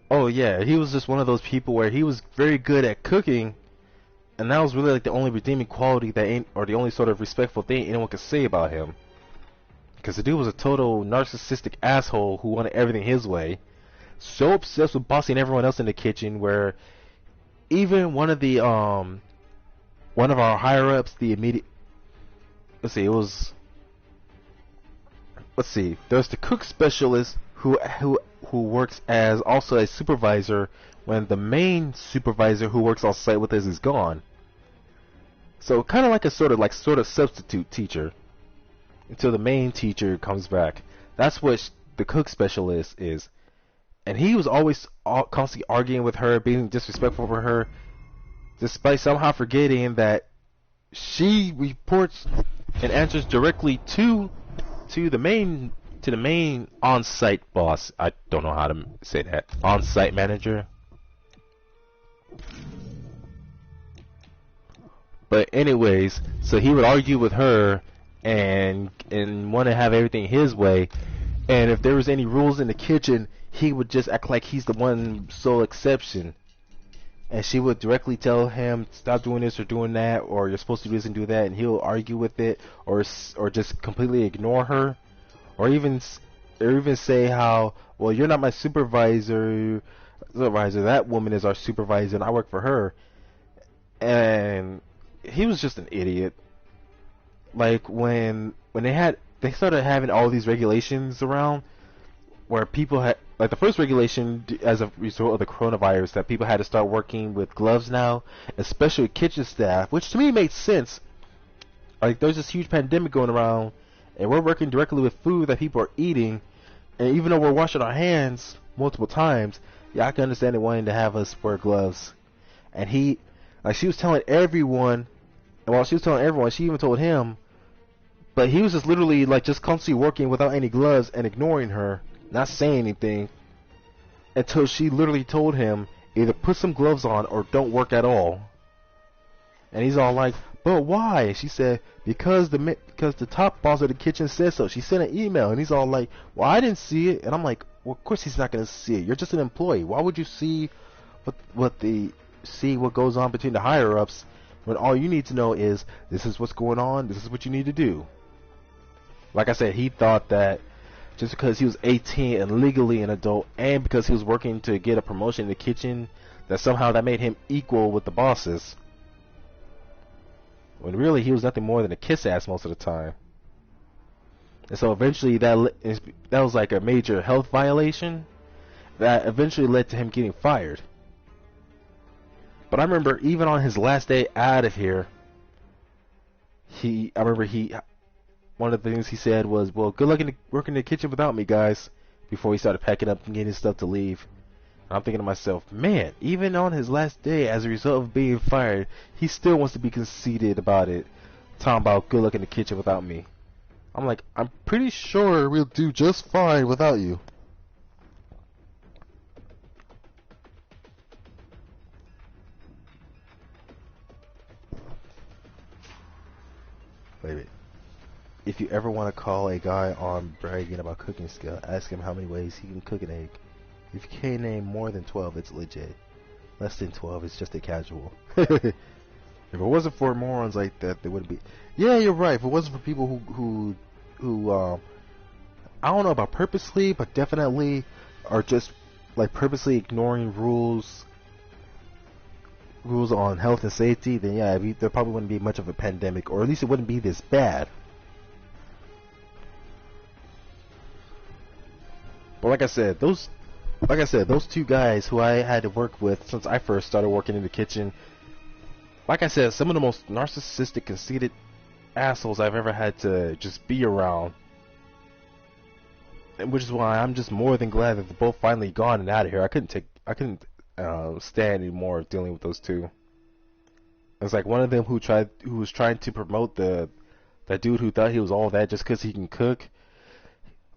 Oh yeah, he was just one of those people where he was very good at cooking, and that was really like the only redeeming quality or the only sort of respectful thing anyone could say about him. Because the dude was a total narcissistic asshole who wanted everything his way, so obsessed with bossing everyone else in the kitchen, where even one of our higher ups, there's the cook specialist who works as also a supervisor when the main supervisor who works on site with us is gone. So kind of like a sort of substitute teacher until the main teacher comes back. That's what the cook specialist is. And he was always constantly arguing with her, being disrespectful for her, despite somehow forgetting that she reports and answers directly to the main on-site boss. I don't know how to say that. On-site manager. But anyways, so he would argue with her and want to have everything his way. And if there was any rules in the kitchen, he would just act like he's the one sole exception. And she would directly tell him, stop doing this or doing that, or you're supposed to do this and do that, and he'll argue with it, or just completely ignore her. Or even say how, well, you're not my supervisor. That woman is our supervisor, and I work for her. And he was just an idiot. Like when they started having all these regulations around, where people had, like, the first regulation as a result of the coronavirus, that people had to start working with gloves now, especially kitchen staff, which to me makes sense. Like, there's this huge pandemic going around, and we're working directly with food that people are eating, and even though we're washing our hands multiple times, yeah, I can understand it wanting to have us wear gloves. And he, like, she was telling everyone, and while she was telling everyone, she even told him, but he was just literally, like, just constantly working without any gloves and ignoring her, not saying anything, until she literally told him, either put some gloves on or don't work at all. And he's all like, but why? She said, because the top boss of the kitchen said so. She sent an email, and he's all like, well, I didn't see it. And I'm like, well, of course he's not going to see it. You're just an employee. Why would you see what goes on between the higher ups when all you need to know is this is what's going on, this is what you need to do? Like I said, he thought that just because he was 18 and legally an adult, and because he was working to get a promotion in the kitchen, that somehow that made him equal with the bosses. When really he was nothing more than a kiss ass most of the time. And so eventually that was like a major health violation that eventually led to him getting fired. But I remember even on his last day out of here, one of the things he said was, well, good luck working in the kitchen without me, guys, before he started packing up and getting his stuff to leave. And I'm thinking to myself, man, even on his last day, as a result of being fired, he still wants to be conceited about it, talking about good luck in the kitchen without me. I'm like, I'm pretty sure we'll do just fine without you. Wait a minute. If you ever want to call a guy on bragging about cooking skill, ask him how many ways he can cook an egg. If you can't name more than 12, it's legit. Less than 12, it's just a casual. If it wasn't for morons like that, there wouldn't be. Yeah, you're right. If it wasn't for people who I don't know about purposely, but definitely are just like purposely ignoring rules on health and safety, then yeah, there probably wouldn't be much of a pandemic, or at least it wouldn't be this bad. But like I said, those two guys who I had to work with since I first started working in the kitchen, like I said, some of the most narcissistic, conceited assholes I've ever had to just be around. And which is why I'm just more than glad that they're both finally gone and out of here. I couldn't stand anymore of dealing with those two. It's like one of them who was trying to promote that dude who thought he was all that just because he can cook.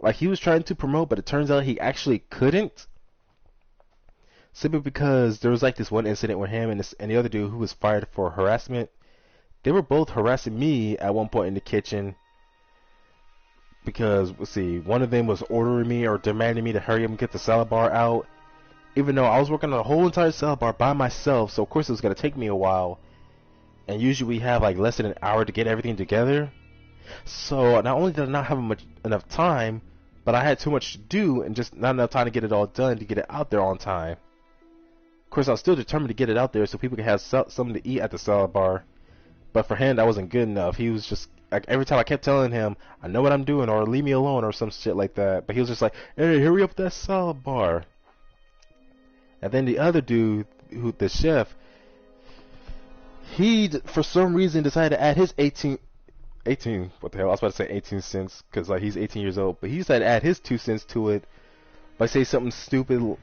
Like, he was trying to promote, but it turns out he actually couldn't. Simply because there was like this one incident where him and the other dude who was fired for harassment, they were both harassing me at one point in the kitchen. Because, let's see, one of them was ordering me or demanding me to hurry up and get the salad bar out. Even though I was working on the whole entire salad bar by myself, so of course it was going to take me a while. And usually we have like less than an hour to get everything together. So not only did I not have enough time, but I had too much to do and just not enough time to get it all done to get it out there on time. Of course, I was still determined to get it out there so people could have something to eat at the salad bar. But for him, that wasn't good enough. He was just, like, every time I kept telling him, I know what I'm doing, or leave me alone, or some shit like that. But he was just like, hey, hurry up with that salad bar. And then the other dude, the chef, he, for some reason, decided to add his 18, what the hell, I was about to say 18 cents, because like, he's 18 years old, but he decided to add his 2 cents to it by saying something stupid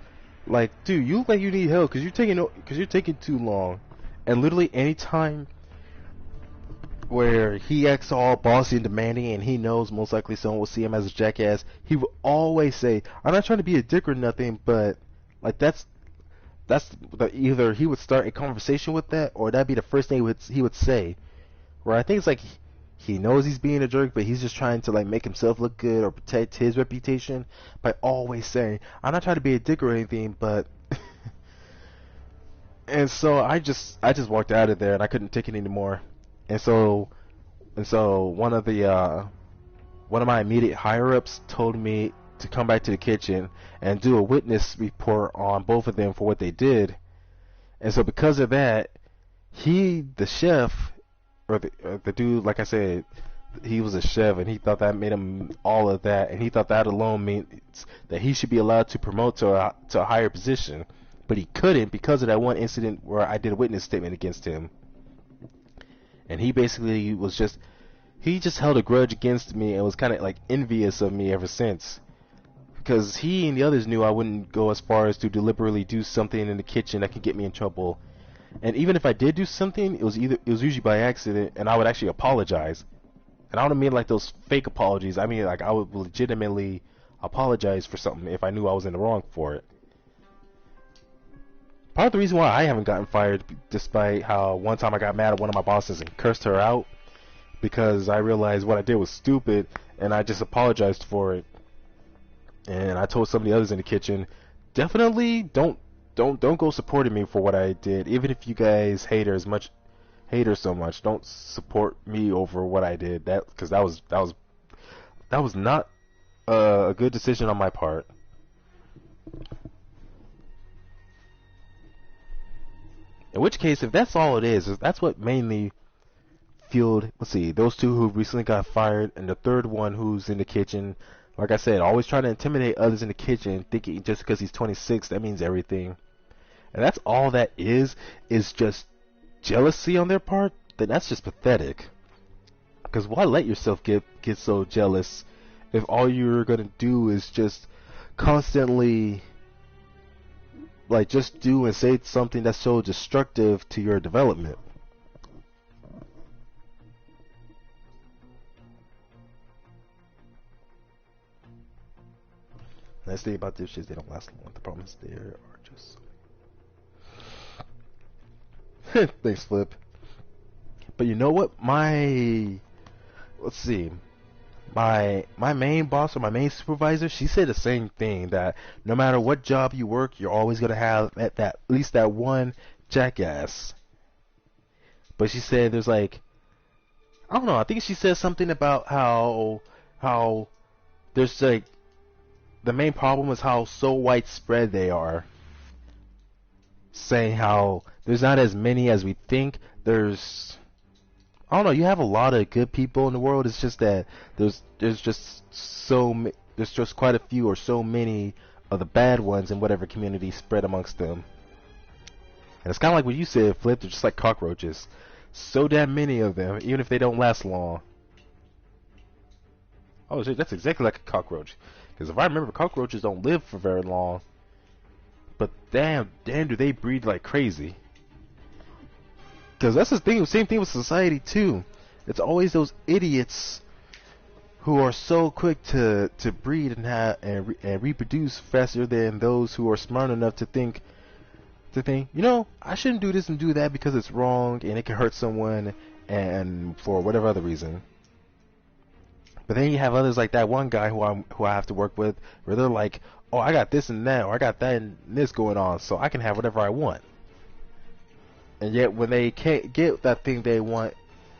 like, dude, you look like you need help, because you're taking too long. And literally any time where he acts all bossy and demanding, and he knows most likely someone will see him as a jackass, he will always say, I'm not trying to be a dick or nothing, but like that's either he would start a conversation with that, or that'd be the first thing he would say. Where I think it's like he knows he's being a jerk, but he's just trying to like make himself look good or protect his reputation by always saying, I'm not trying to be a dick or anything, but and so I just walked out of there, and I couldn't take it anymore. And so one of my immediate higher ups told me to come back to the kitchen and do a witness report on both of them for what they did. And so because of that, the chef, or the dude, like I said, he was a chef, and he thought that made him all of that, and he thought that alone means that he should be allowed to promote to a higher position, but he couldn't because of that one incident where I did a witness statement against him, and he basically was just held a grudge against me and was kind of like envious of me ever since, because he and the others knew I wouldn't go as far as to deliberately do something in the kitchen that could get me in trouble, and even if I did do something, it was usually by accident, and I would actually apologize. And I don't mean like those fake apologies. I mean like I would legitimately apologize for something if I knew I was in the wrong for it. Part of the reason why I haven't gotten fired, despite how one time I got mad at one of my bosses and cursed her out, because I realized what I did was stupid, and I just apologized for it. And I told some of the others in the kitchen, definitely don't go supporting me for what I did, even if you guys hate her so much. Don't support me over what I did. Because that was not a good decision on my part. In which case, if that's all it is that's what mainly fueled. Let's see, those two who recently got fired, and the third one who's in the kitchen. Like I said, always trying to intimidate others in the kitchen, thinking just because he's 26 that means everything. And that's all that is just jealousy on their part. Then that's just pathetic. Because why let yourself get so jealous if all you're gonna do is just constantly like just do and say something that's so destructive to your development. Nice thing about this is they don't last long. The problem is they are just thanks, Flip. But you know what? Let's see. My main boss or my main supervisor, she said the same thing, that no matter what job you work, you're always gonna have at least that one jackass. But she said there's like, I don't know. I think she said something about how there's like the main problem is how so widespread they are. Saying how there's not as many as we think. I don't know. You have a lot of good people in the world. It's just that there's just quite a few or so many of the bad ones in whatever community spread amongst them. And it's kind of like what you said, Flip. They're just like cockroaches. So damn many of them, even if they don't last long. Oh shit, that's exactly like a cockroach. Because if I remember, cockroaches don't live for very long. But damn, do they breed like crazy. Because that's the thing, same thing with society too. It's always those idiots who are so quick to breed and reproduce faster than those who are smart enough to think, you know, I shouldn't do this and do that because it's wrong and it can hurt someone and for whatever other reason. But then you have others like that one guy who I have to work with, where they're like, oh, I got this and that, or I got that and this going on, so I can have whatever I want. And yet when they can't get that thing they want,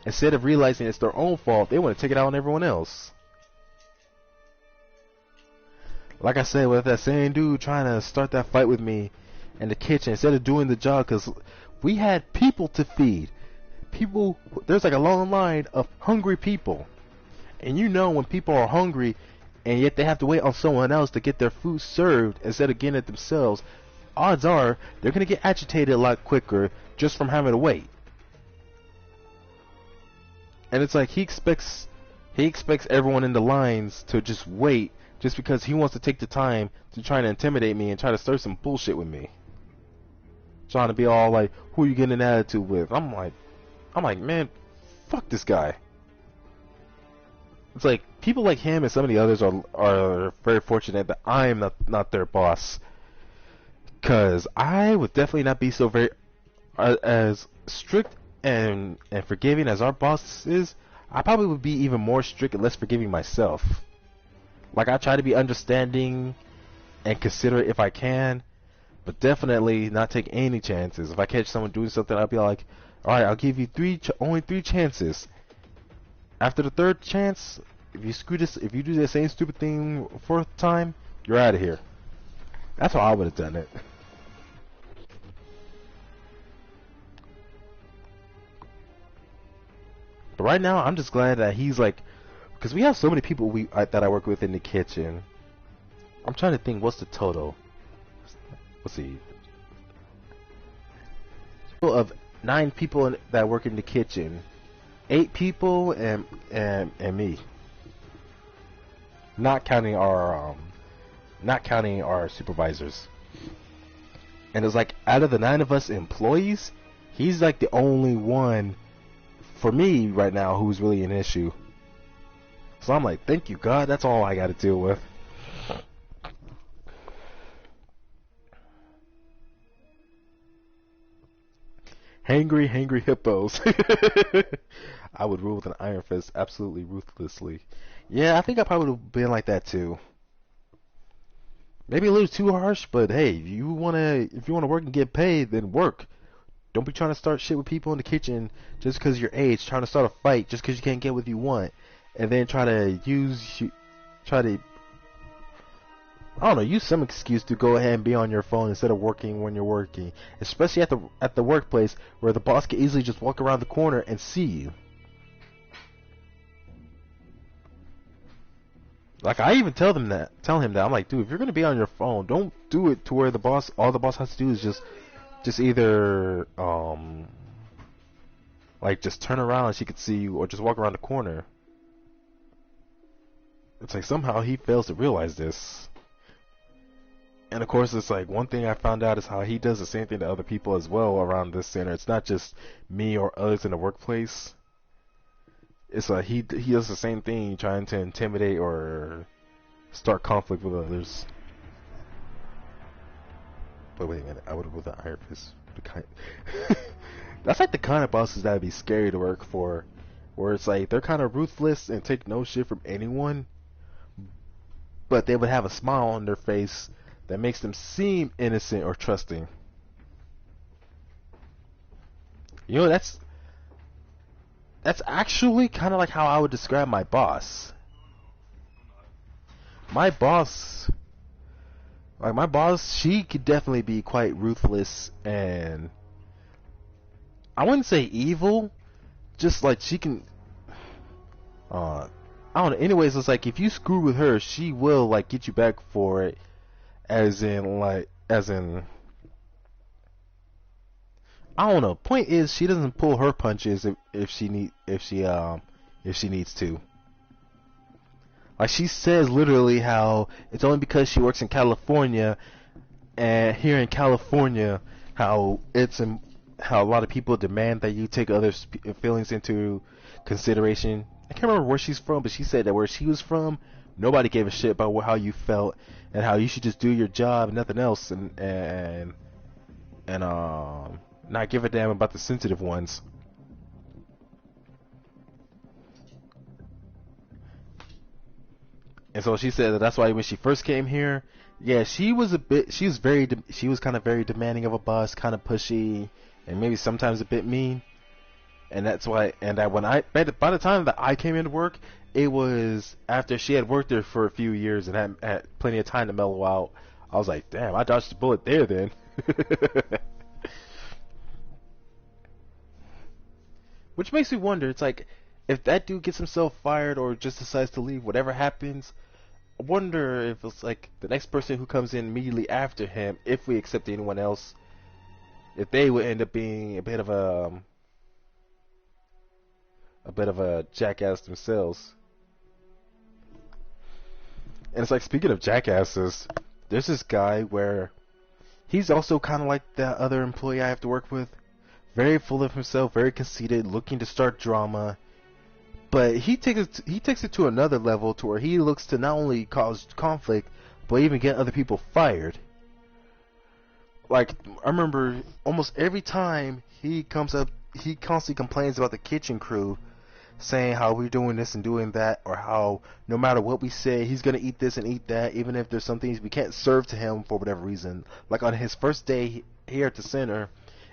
instead of realizing it's their own fault, they want to take it out on everyone else. Like I said, with that same dude trying to start that fight with me in the kitchen, instead of doing the job, because we had people to feed. There's like a long line of hungry people. And you know when people are hungry and yet they have to wait on someone else to get their food served instead of getting it themselves, odds are they're going to get agitated a lot quicker just from having to wait. And it's like he expects everyone in the lines to just wait just because he wants to take the time to try to intimidate me and try to stir some bullshit with me. Trying to be all like, who are you getting an attitude with? I'm like, man, fuck this guy. It's like people like him and some of the others are very fortunate that I'm not their boss, because I would definitely not be so very as strict and forgiving as our boss is. I probably would be even more strict and less forgiving myself. Like I try to be understanding and considerate if I can, but definitely not take any chances. If I catch someone doing something, I'll be like, all right, I'll give you only three chances. After the third chance, if you do the same stupid thing fourth time, you're out of here. That's how I would have done it. But right now, I'm just glad that he's like, because we have so many people that I work with in the kitchen. I'm trying to think, what's the total? Let's see. Of 9 people that work in the kitchen, 8 people and me. Not counting our supervisors. And it's like, out of the 9 of us employees, he's like the only one for me right now who's really an issue. So I'm like, thank you God, that's all I got to deal with. Hangry hippos. I would rule with an iron fist, absolutely ruthlessly. Yeah, I think I probably would have been like that too. Maybe a little too harsh, but hey, if you wanna work and get paid, then work. Don't be trying to start shit with people in the kitchen just because your age, trying to start a fight just because you can't get what you want, and then try to use some excuse to go ahead and be on your phone instead of working when you're working, especially at the workplace where the boss can easily just walk around the corner and see you. Like, I even tell him that I'm like, dude, if you're gonna be on your phone, don't do it to where all the boss has to do is just either like just turn around and she could see you, or just walk around the corner. It's like somehow he fails to realize this. And of course, it's like one thing I found out is how he does the same thing to other people as well around this center. It's not just me or others in the workplace. It's like he does the same thing, trying to intimidate or start conflict with others. But wait a minute, I would have with the iron fist. That's like the kind of bosses that would be scary to work for, where it's like they're kind of ruthless and take no shit from anyone, but they would have a smile on their face that makes them seem innocent or trusting. You know, that's actually kind of like how I would describe my boss. My boss, she could definitely be quite ruthless, and I wouldn't say evil, just like she can, I don't know. Anyways, it's like if you screw with her, she will like get you back for it, as in I don't know. Point is, she doesn't pull her punches if she needs to. Like, she says literally how it's only because she works in California, and here in California, how a lot of people demand that you take others' feelings into consideration. I can't remember where she's from, but she said that where she was from, nobody gave a shit about how you felt and how you should just do your job and nothing else, and not give a damn about the sensitive ones. And so she said that's why when she first came here, yeah, she was kind of very demanding of a boss, kind of pushy, and maybe sometimes a bit mean. And that's why, and that by the time that I came into work, it was after she had worked there for a few years and had plenty of time to mellow out. I was like, damn, I dodged the bullet there then. Which makes me wonder, it's like, if that dude gets himself fired or just decides to leave, whatever happens, I wonder if it's like the next person who comes in immediately after him, if we accept anyone else, if they would end up being a bit of a jackass themselves. And it's like, speaking of jackasses, there's this guy where he's also kind of like that other employee I have to work with. Very full of himself, very conceited, looking to start drama. But he takes it to another level, to where he looks to not only cause conflict, but even get other people fired. Like, I remember almost every time he comes up, he constantly complains about the kitchen crew, saying how we're doing this and doing that, or how no matter what we say, he's gonna eat this and eat that, even if there's some things we can't serve to him for whatever reason. Like on his first day here at the center,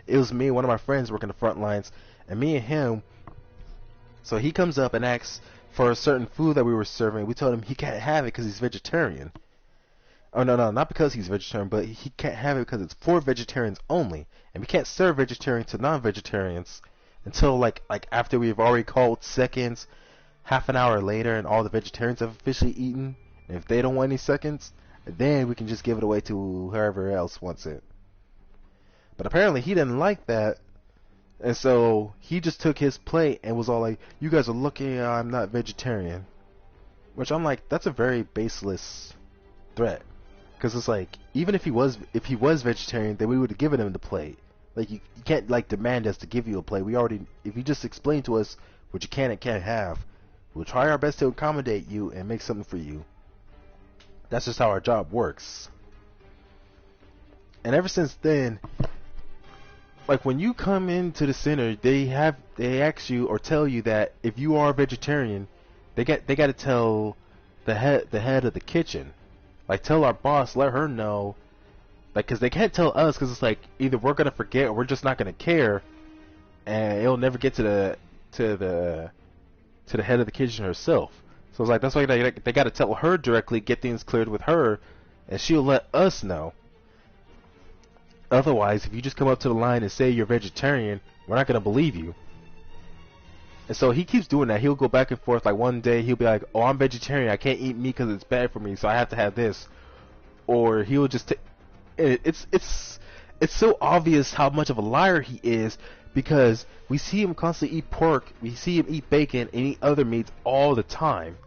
it was me and one of my friends working the front lines, and me and him. So he comes up and asks for a certain food that we were serving. We told him he can't have it because he's vegetarian. Oh, no, not because he's vegetarian, but he can't have it because it's for vegetarians only, and we can't serve vegetarian to non-vegetarians. until like after we've already called seconds, half an hour later, and all the vegetarians have officially eaten. And if they don't want any seconds, then we can just give it away to whoever else wants it. But apparently he didn't like that, and so he just took his plate and was all like, "You guys are lucky I'm not vegetarian," which I'm like, that's a very baseless threat, because it's like, even if he was vegetarian, then we would have given him the plate. Like you can't like demand us to give you a plate. We already, if you just explain to us what you can and can't have, we'll try our best to accommodate you and make something for you. That's just how our job works. And ever since then, like when you come into the center, they ask you or tell you that if you are a vegetarian, they got to tell the head of the kitchen, like tell our boss, let her know, like, because they can't tell us, because it's like either we're gonna forget or we're just not gonna care, and it'll never get to the head of the kitchen herself. So it's like, that's why they got to tell her directly, get things cleared with her, and she'll let us know. Otherwise, if you just come up to the line and say you're vegetarian, we're not going to believe you. And so he keeps doing that. He'll go back and forth. Like one day he'll be like, "Oh, I'm vegetarian. I can't eat meat because it's bad for me, so I have to have this." Or he'll just it's so obvious how much of a liar he is, because we see him constantly eat pork, we see him eat bacon and eat other meats all the time.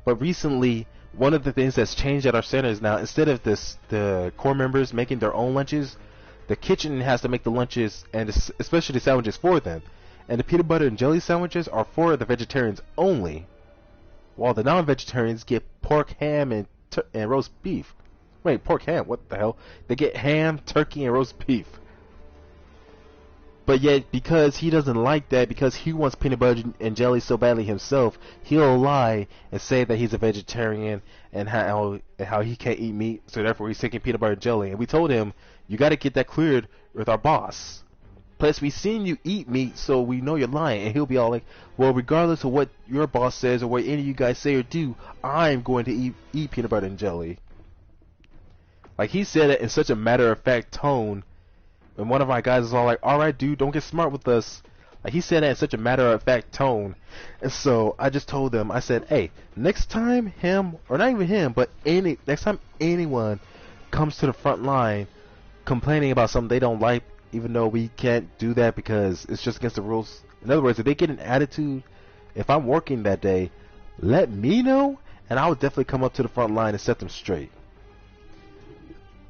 But recently, one of the things that's changed at our center is now, instead of the core members making their own lunches, the kitchen has to make the lunches, and especially the sandwiches, for them. And the peanut butter and jelly sandwiches are for the vegetarians only, while the non-vegetarians get pork, ham, and roast beef. Wait, pork, ham? What the hell? They get ham, turkey, and roast beef. But yet, because he doesn't like that, because he wants peanut butter and jelly so badly himself, he'll lie and say that he's a vegetarian and how he can't eat meat, so therefore he's taking peanut butter and jelly. And we told him, you got to get that cleared with our boss. Plus, we seen you eat meat, so we know you're lying. And he'll be all like, "Well, regardless of what your boss says or what any of you guys say or do, I'm going to eat peanut butter and jelly." Like, he said it in such a matter-of-fact tone. And one of my guys is all like, "Alright, dude, don't get smart with us." Like, he said that in such a matter-of-fact tone. And so I just told him, I said, "Hey, next time him, or not even him, but next time anyone comes to the front line complaining about something they don't like, even though we can't do that because it's just against the rules." In other words, if they get an attitude, if I'm working that day, let me know, and I would definitely come up to the front line and set them straight.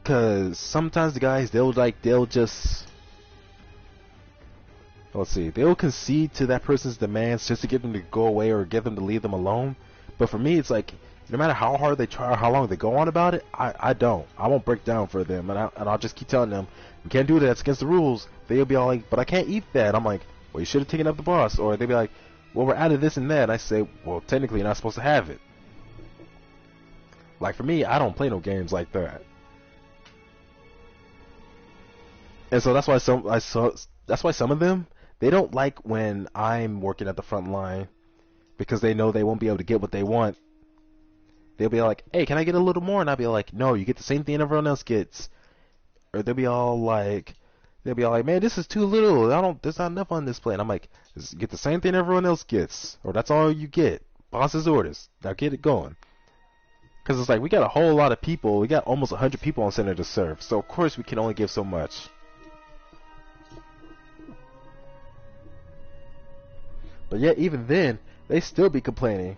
Because sometimes the guys, they'll just, they'll concede to that person's demands just to get them to go away or get them to leave them alone. But for me, it's like, no matter how hard they try or how long they go on about it, I won't break down for them, and I'll just keep telling them, "You can't do that, it's against the rules." They'll be all like, "But I can't eat that." I'm like, "Well, you should have taken up the boss." Or they'll be like, "Well, we're out of this and that." And I say, "Well, technically you're not supposed to have it." Like, for me, I don't play no games like that. And so that's why some of them, they don't like when I'm working at the front line, because they know they won't be able to get what they want. They'll be like, "Hey, can I get a little more?" And I'll be like, "No, you get the same thing everyone else gets." Or they'll be all like, "Man, this is too little. There's not enough on this plate." And I'm like, "You get the same thing everyone else gets, or that's all you get. Boss's orders. Now get it going." Because it's like, we got a whole lot of people. We got almost 100 people on center to serve, so of course we can only give so much. But yet, even then, they still be complaining.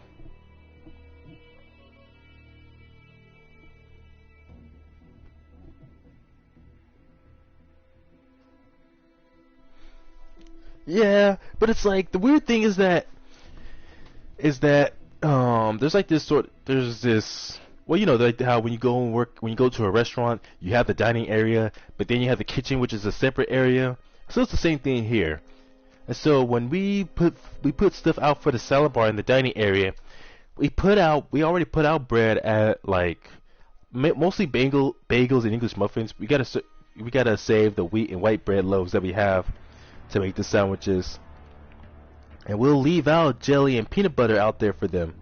Yeah, but it's like, the weird thing is that there's this, well, you know, like how when you go to a restaurant, you have the dining area, but then you have the kitchen, which is a separate area. So it's the same thing here. And so when we put stuff out for the salad bar in the dining area, we already put out bread at, like, mostly bagels and English muffins. We gotta save the wheat and white bread loaves that we have to make the sandwiches, and we'll leave out jelly and peanut butter out there for them.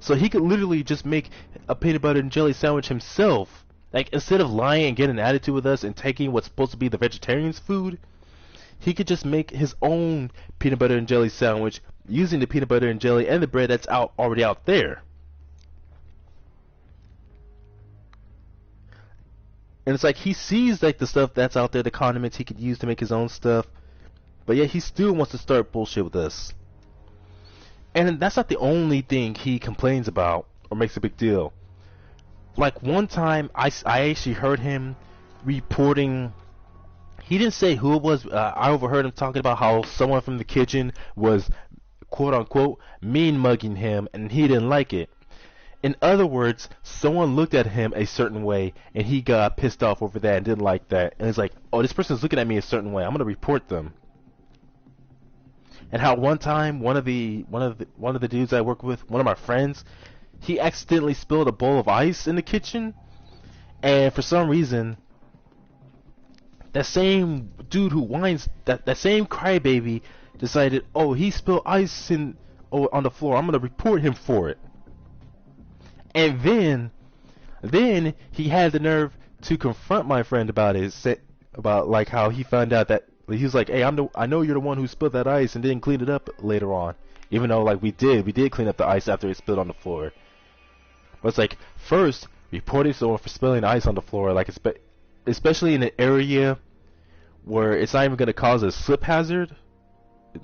So he could literally just make a peanut butter and jelly sandwich himself. Like, instead of lying and getting an attitude with us and taking what's supposed to be the vegetarian's food, he could just make his own peanut butter and jelly sandwich using the peanut butter and jelly and the bread that's already out there. And it's like he sees like the stuff that's out there, the condiments he could use to make his own stuff, but yet he still wants to start bullshit with us. And that's not the only thing he complains about or makes a big deal. Like one time, I actually heard him reporting. He didn't say who it was. I overheard him talking about how someone from the kitchen was, quote unquote, mean mugging him, and he didn't like it. In other words, someone looked at him a certain way, and he got pissed off over that and didn't like that. And it's like, oh, this person's looking at me a certain way. I'm gonna report them. And how one time, one of the dudes I work with, one of my friends, he accidentally spilled a bowl of ice in the kitchen, and for some reason, that same dude who whines, that same crybaby, decided, oh, he spilled ice on the floor. I'm gonna report him for it. And then he had the nerve to confront my friend about it, about like how he found out that he was like, hey, I know you're the one who spilled that ice and didn't clean it up later on, even though like we did clean up the ice after it spilled on the floor. But it's like, first, reporting someone for spilling ice on the floor, like especially in an area where it's not even going to cause a slip hazard,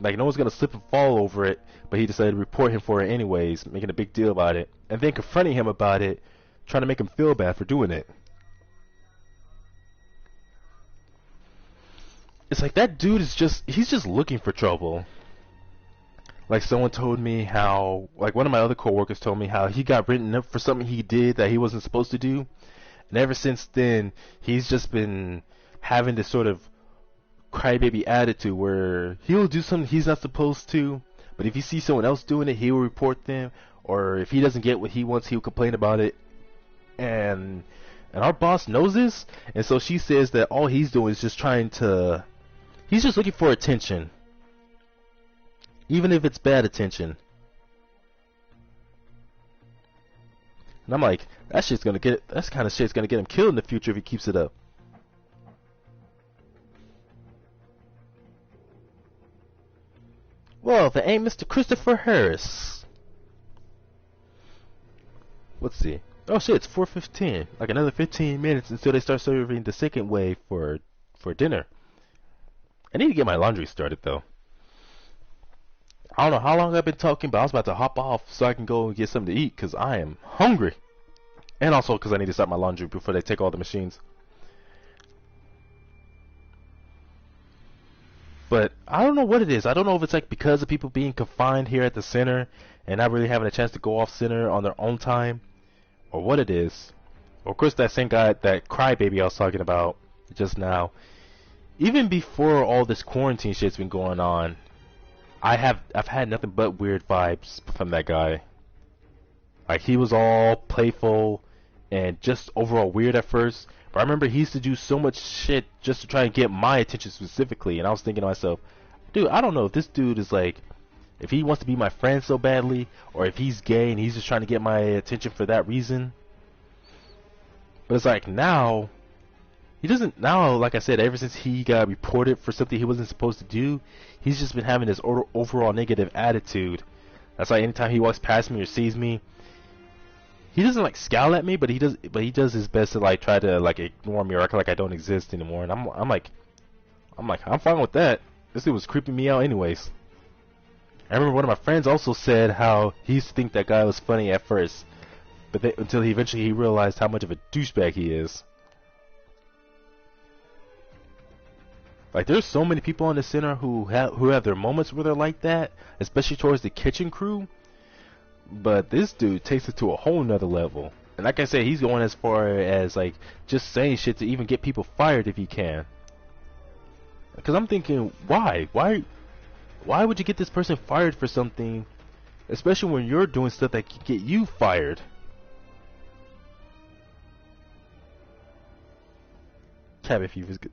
like no one's going to slip and fall over it, but he decided to report him for it anyways, making a big deal about it, and then confronting him about it, trying to make him feel bad for doing it. It's like that dude is he's just looking for trouble. Like someone told me how, like one of my other coworkers told me how he got written up for something he did that he wasn't supposed to do. And ever since then, he's just been having this sort of crybaby attitude where he'll do something he's not supposed to, but if he sees someone else doing it, he will report them, or if he doesn't get what he wants, he'll complain about it. And our boss knows this, and so she says that all he's doing is just he's just looking for attention. Even if it's bad attention. And I'm like, that kind of shit's gonna get him killed in the future if he keeps it up. Well, if it ain't Mr. Christopher Harris. Let's see. Oh shit, it's 4:15. Like another 15 minutes until they start serving the second wave for dinner. I need to get my laundry started though. I don't know how long I've been talking, but I was about to hop off so I can go and get something to eat because I am hungry. And also because I need to start my laundry before they take all the machines. But I don't know what it is. I don't know if it's like because of people being confined here at the center and not really having a chance to go off center on their own time, or what it is. Or of course that same guy, that crybaby I was talking about just now. Even before all this quarantine shit's been going on, I've had nothing but weird vibes from that guy. Like he was all playful and just overall weird at first. But I remember he used to do so much shit just to try and get my attention specifically. And I was thinking to myself, dude, I don't know if this dude is like, if he wants to be my friend so badly, or if he's gay and he's just trying to get my attention for that reason. But it's like now, he doesn't, now, like I said, ever since he got reported for something he wasn't supposed to do, he's just been having this overall negative attitude. That's why anytime he walks past me or sees me, he doesn't like scowl at me, but he does his best to like try to like ignore me or act like I don't exist anymore. And I'm fine with that. This dude was creeping me out anyways. I remember one of my friends also said how he used to think that guy was funny at first, but until he eventually realized how much of a douchebag he is. Like there's so many people on the center who have their moments where they're like that, especially towards the kitchen crew. But this dude takes it to a whole nother level. And like I said, he's going as far as like just saying shit to even get people fired if he can. Because I'm thinking, why would you get this person fired for something, especially when you're doing stuff that can get you fired? Cabin fever is good.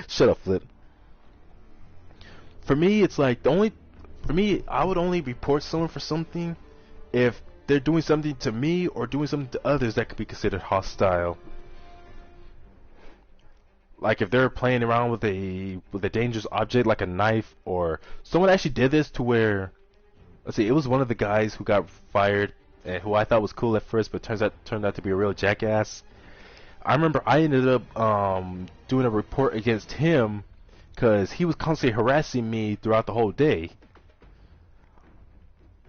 Shut up, Flip. For me, it's like I would only report someone for something if they're doing something to me or doing something to others that could be considered hostile. like if they're playing around with a dangerous object like a knife, or someone actually did this to where, let's see, it was one of the guys who got fired and who I thought was cool at first, but turned out to be a real jackass. I remember I ended up doing a report against him because he was constantly harassing me throughout the whole day.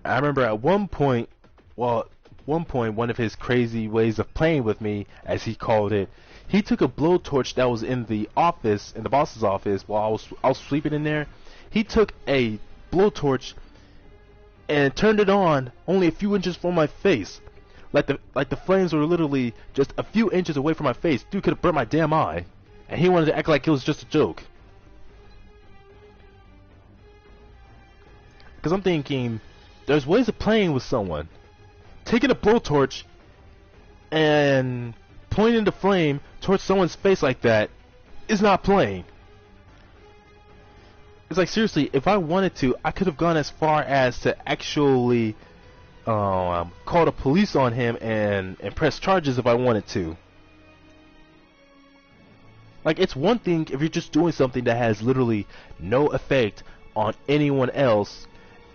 I remember at one point, one of his crazy ways of playing with me, as he called it, he took a blowtorch that was in the office, in the boss's office, while I was sleeping in there. He took a blowtorch and turned it on only a few inches from my face. Like the flames were literally just a few inches away from my face. Dude could have burnt my damn eye. And he wanted to act like it was just a joke. Because I'm thinking, there's ways of playing with someone. Taking a blowtorch and pointing the flame towards someone's face like that is not playing. It's like, seriously, if I wanted to, I could have gone as far as to actually call the police on him and press charges if I wanted to. Like, it's one thing if you're just doing something that has literally no effect on anyone else.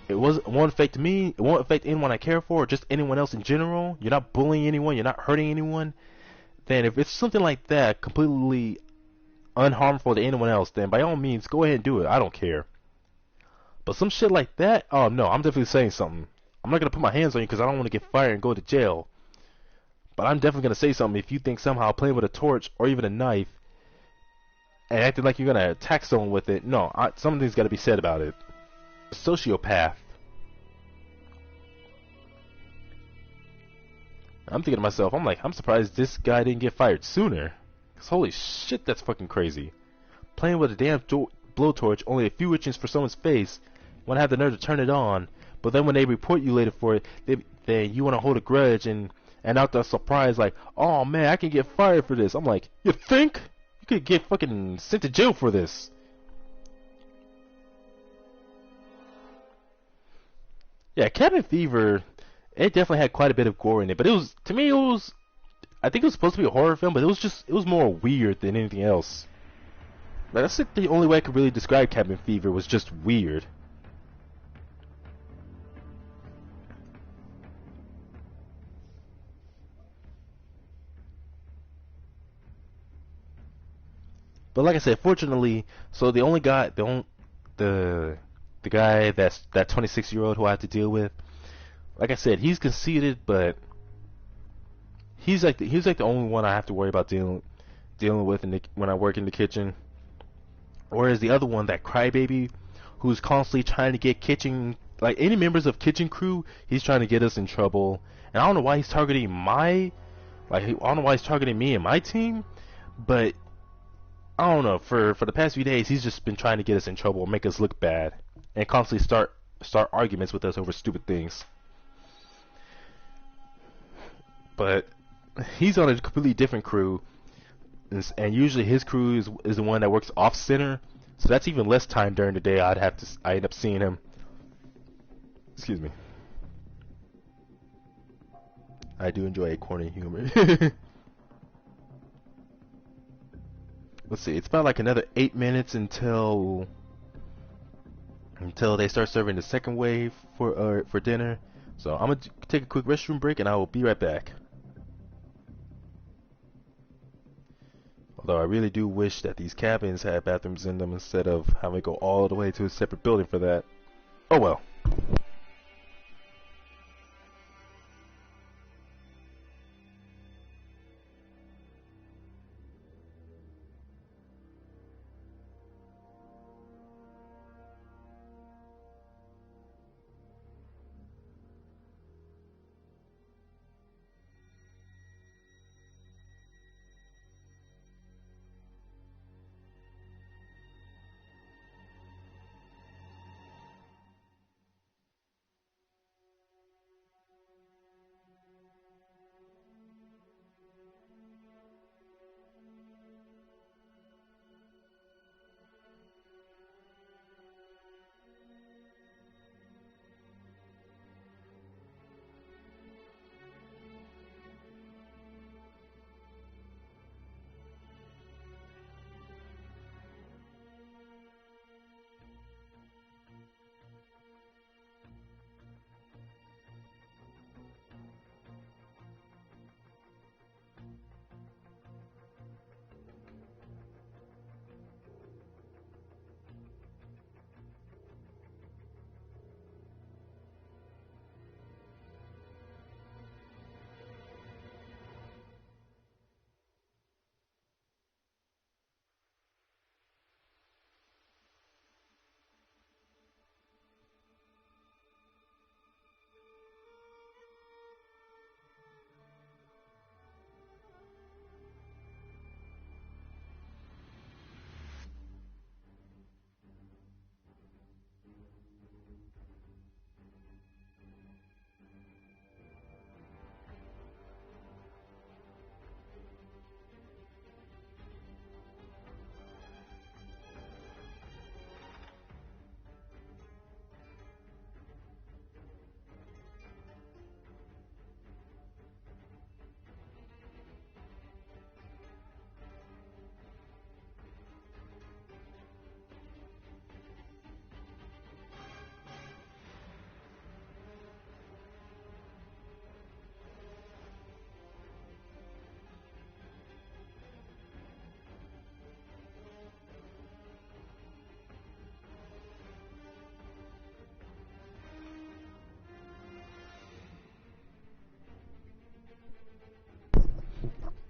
It won't affect me, it won't affect anyone I care for, or just anyone else in general. You're not bullying anyone, you're not hurting anyone. Then if it's something like that, completely unharmful to anyone else, then by all means, go ahead and do it. I don't care. But some shit like that, oh no, I'm definitely saying something. I'm not going to put my hands on you because I don't want to get fired and go to jail. But I'm definitely going to say something if you think somehow playing with a torch or even a knife and acting like you're going to attack someone with it, no, something's got to be said about it. Sociopath. I'm thinking to myself, I'm surprised this guy didn't get fired sooner. Because holy shit, that's fucking crazy. Playing with a damn blowtorch only a few inches for someone's face, want to have the nerve to turn it on, but then when they report you later for it, then you want to hold a grudge and out the surprise like, oh man, I can get fired for this. I'm like, you think? You could get fucking sent to jail for this. Yeah, Cabin Fever, it definitely had quite a bit of gore in it, but it was, to me, I think it was supposed to be a horror film, but it was more weird than anything else. Like, that's like the only way I could really describe Cabin Fever, was just weird. But like I said, fortunately, so the only guy, the guy that 26-year-old who I have to deal with, like I said, he's conceited, but he's like the only one I have to worry about dealing with when I work in the kitchen. Whereas the other one, that crybaby, who's constantly trying to get like any members of kitchen crew, he's trying to get us in trouble. And I don't know why he's targeting I don't know why he's targeting me and my team, but I don't know, for the past few days, he's just been trying to get us in trouble, make us look bad, and constantly start arguments with us over stupid things. But he's on a completely different crew, and usually his crew is the one that works off center, so that's even less time during the day I end up seeing him. Excuse me. I do enjoy a corny humor. Let's see, it's about like another 8 minutes until they start serving the second wave for dinner. So I'm gonna take a quick restroom break and I will be right back. Although I really do wish that these cabins had bathrooms in them instead of having to go all the way to a separate building for that. Oh well.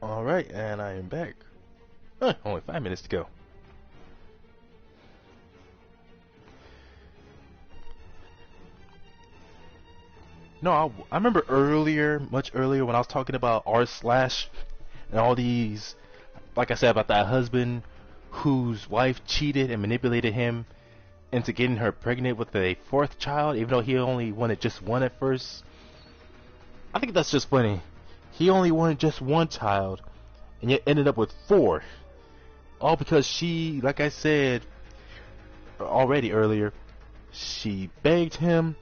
Alright, and I am back. Only 5 minutes to go. No, I remember earlier, much earlier, when I was talking about r slash and all these, like I said, about that husband whose wife cheated and manipulated him into getting her pregnant with a 4th child, even though he only wanted just one at first. I think that's just funny. He only wanted just 1 child, and yet ended up with 4. All because she, like I said already earlier, she begged him,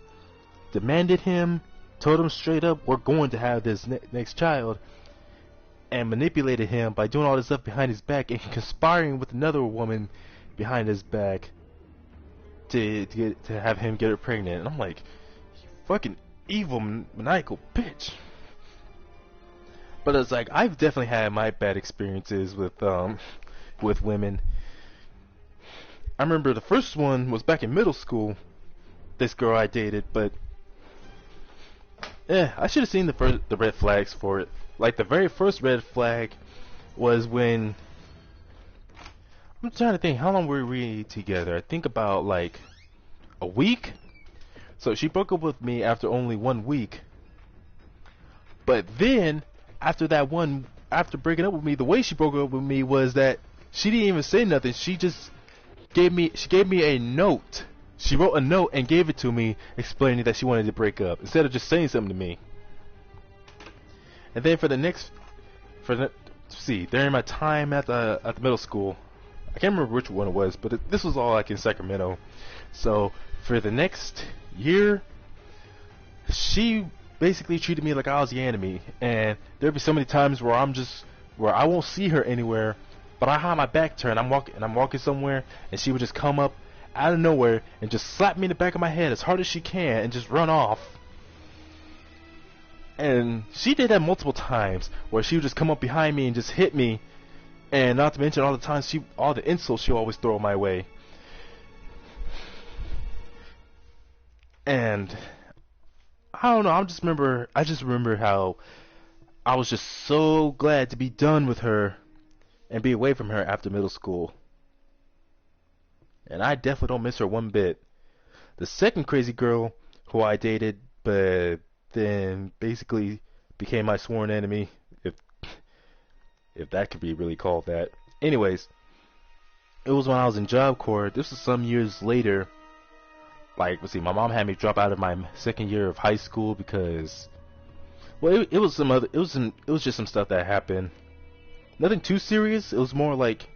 demanded him, told him straight up, we're going to have this next child, and manipulated him by doing all this stuff behind his back and conspiring with another woman behind his back to have him get her pregnant. And I'm like, you fucking evil, maniacal bitch. But it's like, I've definitely had my bad experiences with women. I remember the first one was back in middle school. This girl I dated, but I should have seen the red flags for it. Like, the very first red flag was when, I'm trying to think, how long were we together? I think about like a week. So she broke up with me after only 1 week. But then after breaking up with me, the way she broke up with me was that she didn't even say nothing. She just gave me a note. She wrote a note and gave it to me, explaining that she wanted to break up instead of just saying something to me. And then during my time at the middle school, I can't remember which one it was, but this was all like in Sacramento. So for the next year, she basically treated me like I was the enemy, and there'd be so many times where I won't see her anywhere, but I have my back turned. I'm walking somewhere, and she would just come up out of nowhere and just slap me in the back of my head as hard as she can and just run off. And she did that multiple times, where she would just come up behind me and just hit me, and not to mention all the insults she always throw my way. And I don't know, I just remember how I was just so glad to be done with her and be away from her after middle school. And I definitely don't miss her one bit. The second crazy girl who I dated, but then basically became my sworn enemy, if that could be really called that. Anyways, it was when I was in Job Corps. This was some years later. Like, let's see, my mom had me drop out of my second year of high school because, well, it was just some stuff that happened. Nothing too serious. It was more like,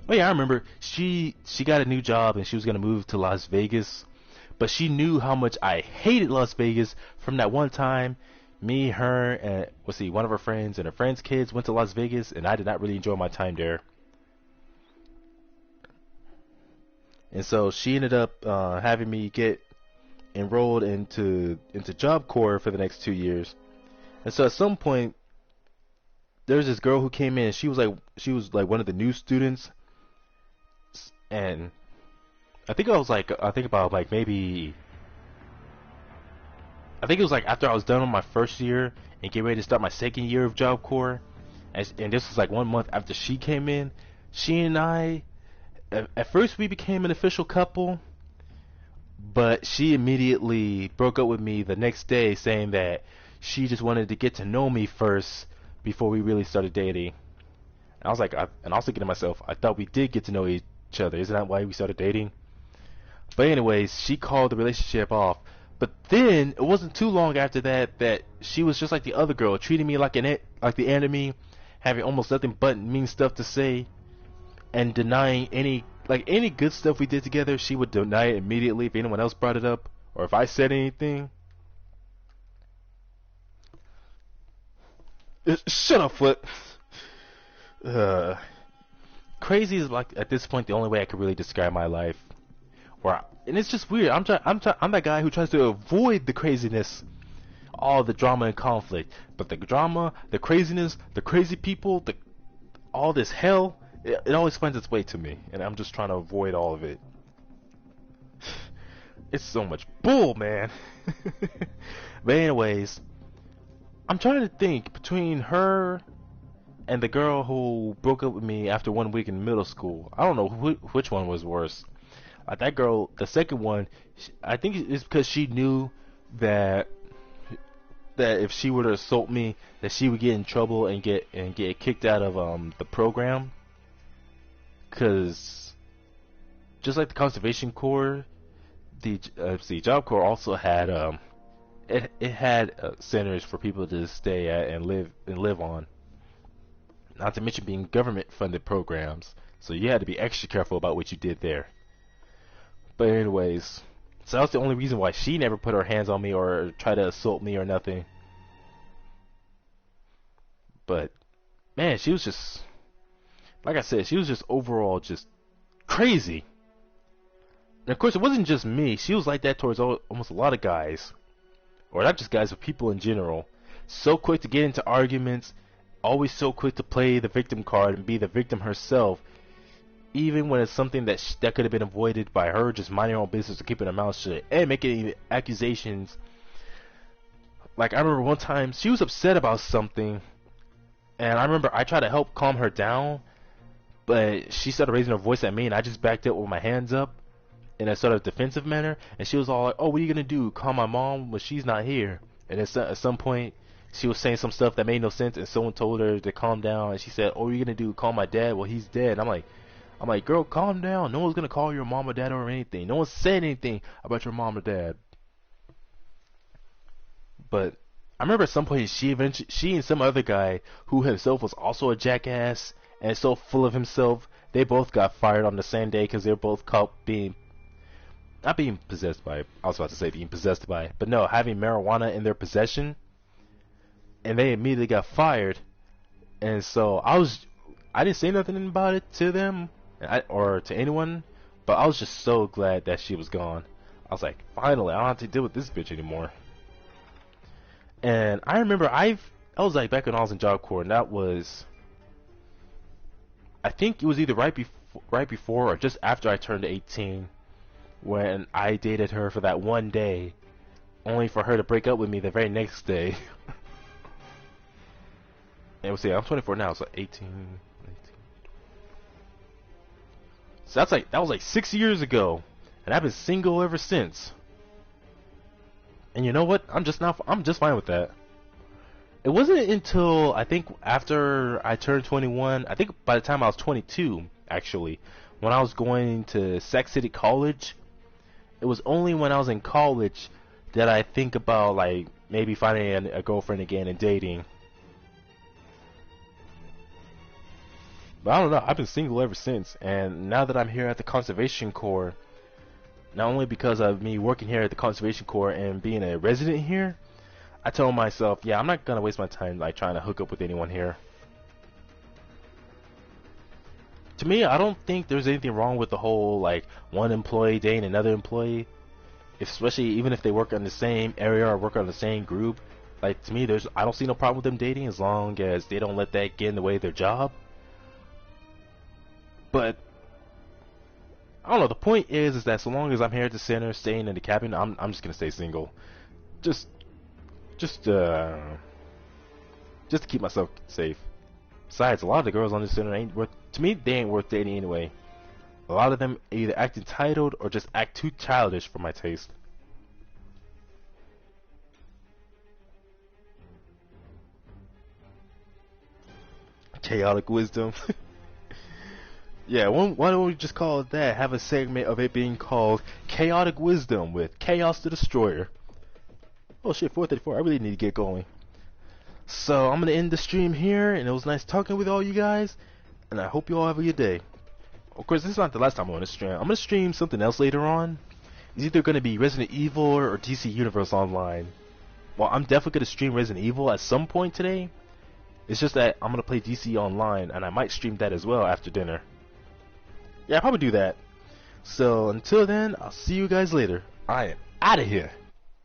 oh yeah, I remember she got a new job and she was gonna move to Las Vegas, but she knew how much I hated Las Vegas from that one time. Me, her, and one of her friends and her friends' kids went to Las Vegas, and I did not really enjoy my time there. And so she ended up having me get enrolled into Job Corps for the next 2 years. And so at some point, there's this girl who came in. She was like one of the new students, and I think it was like after I was done with my first year and getting ready to start my second year of Job Corps, and this was like 1 month after she came in. She and I, at first we became an official couple, but she immediately broke up with me the next day, saying that she just wanted to get to know me first before we really started dating. And I was thinking to myself, I thought we did get to know each other. Isn't that why we started dating? But anyways, she called the relationship off. But then it wasn't too long after that she was just like the other girl, treating me like the enemy, having almost nothing but mean stuff to say, and denying any good stuff we did together. She would deny it immediately if anyone else brought it up or if I said anything. Shut up, Foot. Crazy is, like, at this point the only way I could really describe my life. And it's just weird. I'm that guy who tries to avoid the craziness, all the drama and conflict. But the drama, the craziness, the crazy people, all this hell, it always finds its way to me, and I'm just trying to avoid all of it. It's so much bull, man. But anyways, I'm trying to think between her and the girl who broke up with me after 1 week in middle school. I don't know which one was worse. That girl, the second one, I think it's because she knew that if she were to assault me, that she would get in trouble and get kicked out of the program. Because just like the conservation corps, the Job Corps also had it had centers for people to stay at and live on. Not to mention being government funded programs, so you had to be extra careful about what you did there. But anyways, so that's the only reason why she never put her hands on me or tried to assault me or nothing. But man, she was just, like I said, she was just overall just crazy. And of course, it wasn't just me. She was like that towards almost a lot of guys, or not just guys, but people in general. So quick to get into arguments, always so quick to play the victim card and be the victim herself, even when it's something that could have been avoided by her just minding her own business or keeping her mouth shut and making accusations. Like, I remember one time she was upset about something, and I remember I tried to help calm her down, but she started raising her voice at me, and I just backed up with my hands up in a sort of defensive manner, and she was all like, "Oh, what are you gonna do? Call my mom when she's not here?" And at some point, she was saying some stuff that made no sense, and someone told her to calm down, and she said, "Oh, what are you gonna do? Call my dad? Well, he's dead." I'm like, girl, calm down. No one's gonna call your mom or dad or anything. No one said anything about your mom or dad. But I remember at some point she and some other guy who himself was also a jackass and so full of himself, they both got fired on the same day because they were both caught not being possessed by, I was about to say being possessed by, but no, having marijuana in their possession, and they immediately got fired. And so I didn't say nothing about it to them or to anyone, but I was just so glad that she was gone. I was like, finally, I don't have to deal with this bitch anymore. And I remember I was like back when I was in Job Corps, and that was, I think it was either right before or just after I turned 18, when I dated her for that one day, only for her to break up with me the very next day. And we'll see, I'm 24 now, so 18. So that was like 6 years ago, and I've been single ever since. And you know what? I'm just fine with that. It wasn't until I think after I turned 21, I think by the time I was 22, actually, when I was going to Sac City College, it was only when I was in college that I think about like maybe finding a girlfriend again and dating. But I don't know, I've been single ever since, and now that I'm here at the Conservation Corps, not only because of me working here at the Conservation Corps and being a resident here, I told myself, yeah, I'm not gonna waste my time like trying to hook up with anyone here. To me, I don't think there's anything wrong with the whole like one employee dating another employee, especially even if they work on the same area or work on the same group. Like, to me, I don't see no problem with them dating as long as they don't let that get in the way of their job. But I don't know. The point is that so long as I'm here at the center, staying in the cabin, I'm just gonna stay single, just to keep myself safe. Besides, a lot of the girls on the center they ain't worth dating anyway. A lot of them either act entitled or just act too childish for my taste. Chaotic wisdom. Yeah, why don't we just call it that? Have a segment of it being called Chaotic Wisdom with Chaos the Destroyer. Oh shit, 4:34. I really need to get going. So I'm gonna end the stream here, and it was nice talking with all you guys, and I hope you all have a good day. Of course, this is not the last time I'm gonna stream. I'm gonna stream something else later on. It's either gonna be Resident Evil or DC Universe Online. Well, I'm definitely gonna stream Resident Evil at some point today. It's just that I'm gonna play DC Online, and I might stream that as well after dinner. Yeah, I'll probably do that. So until then, I'll see you guys later. I am out of here.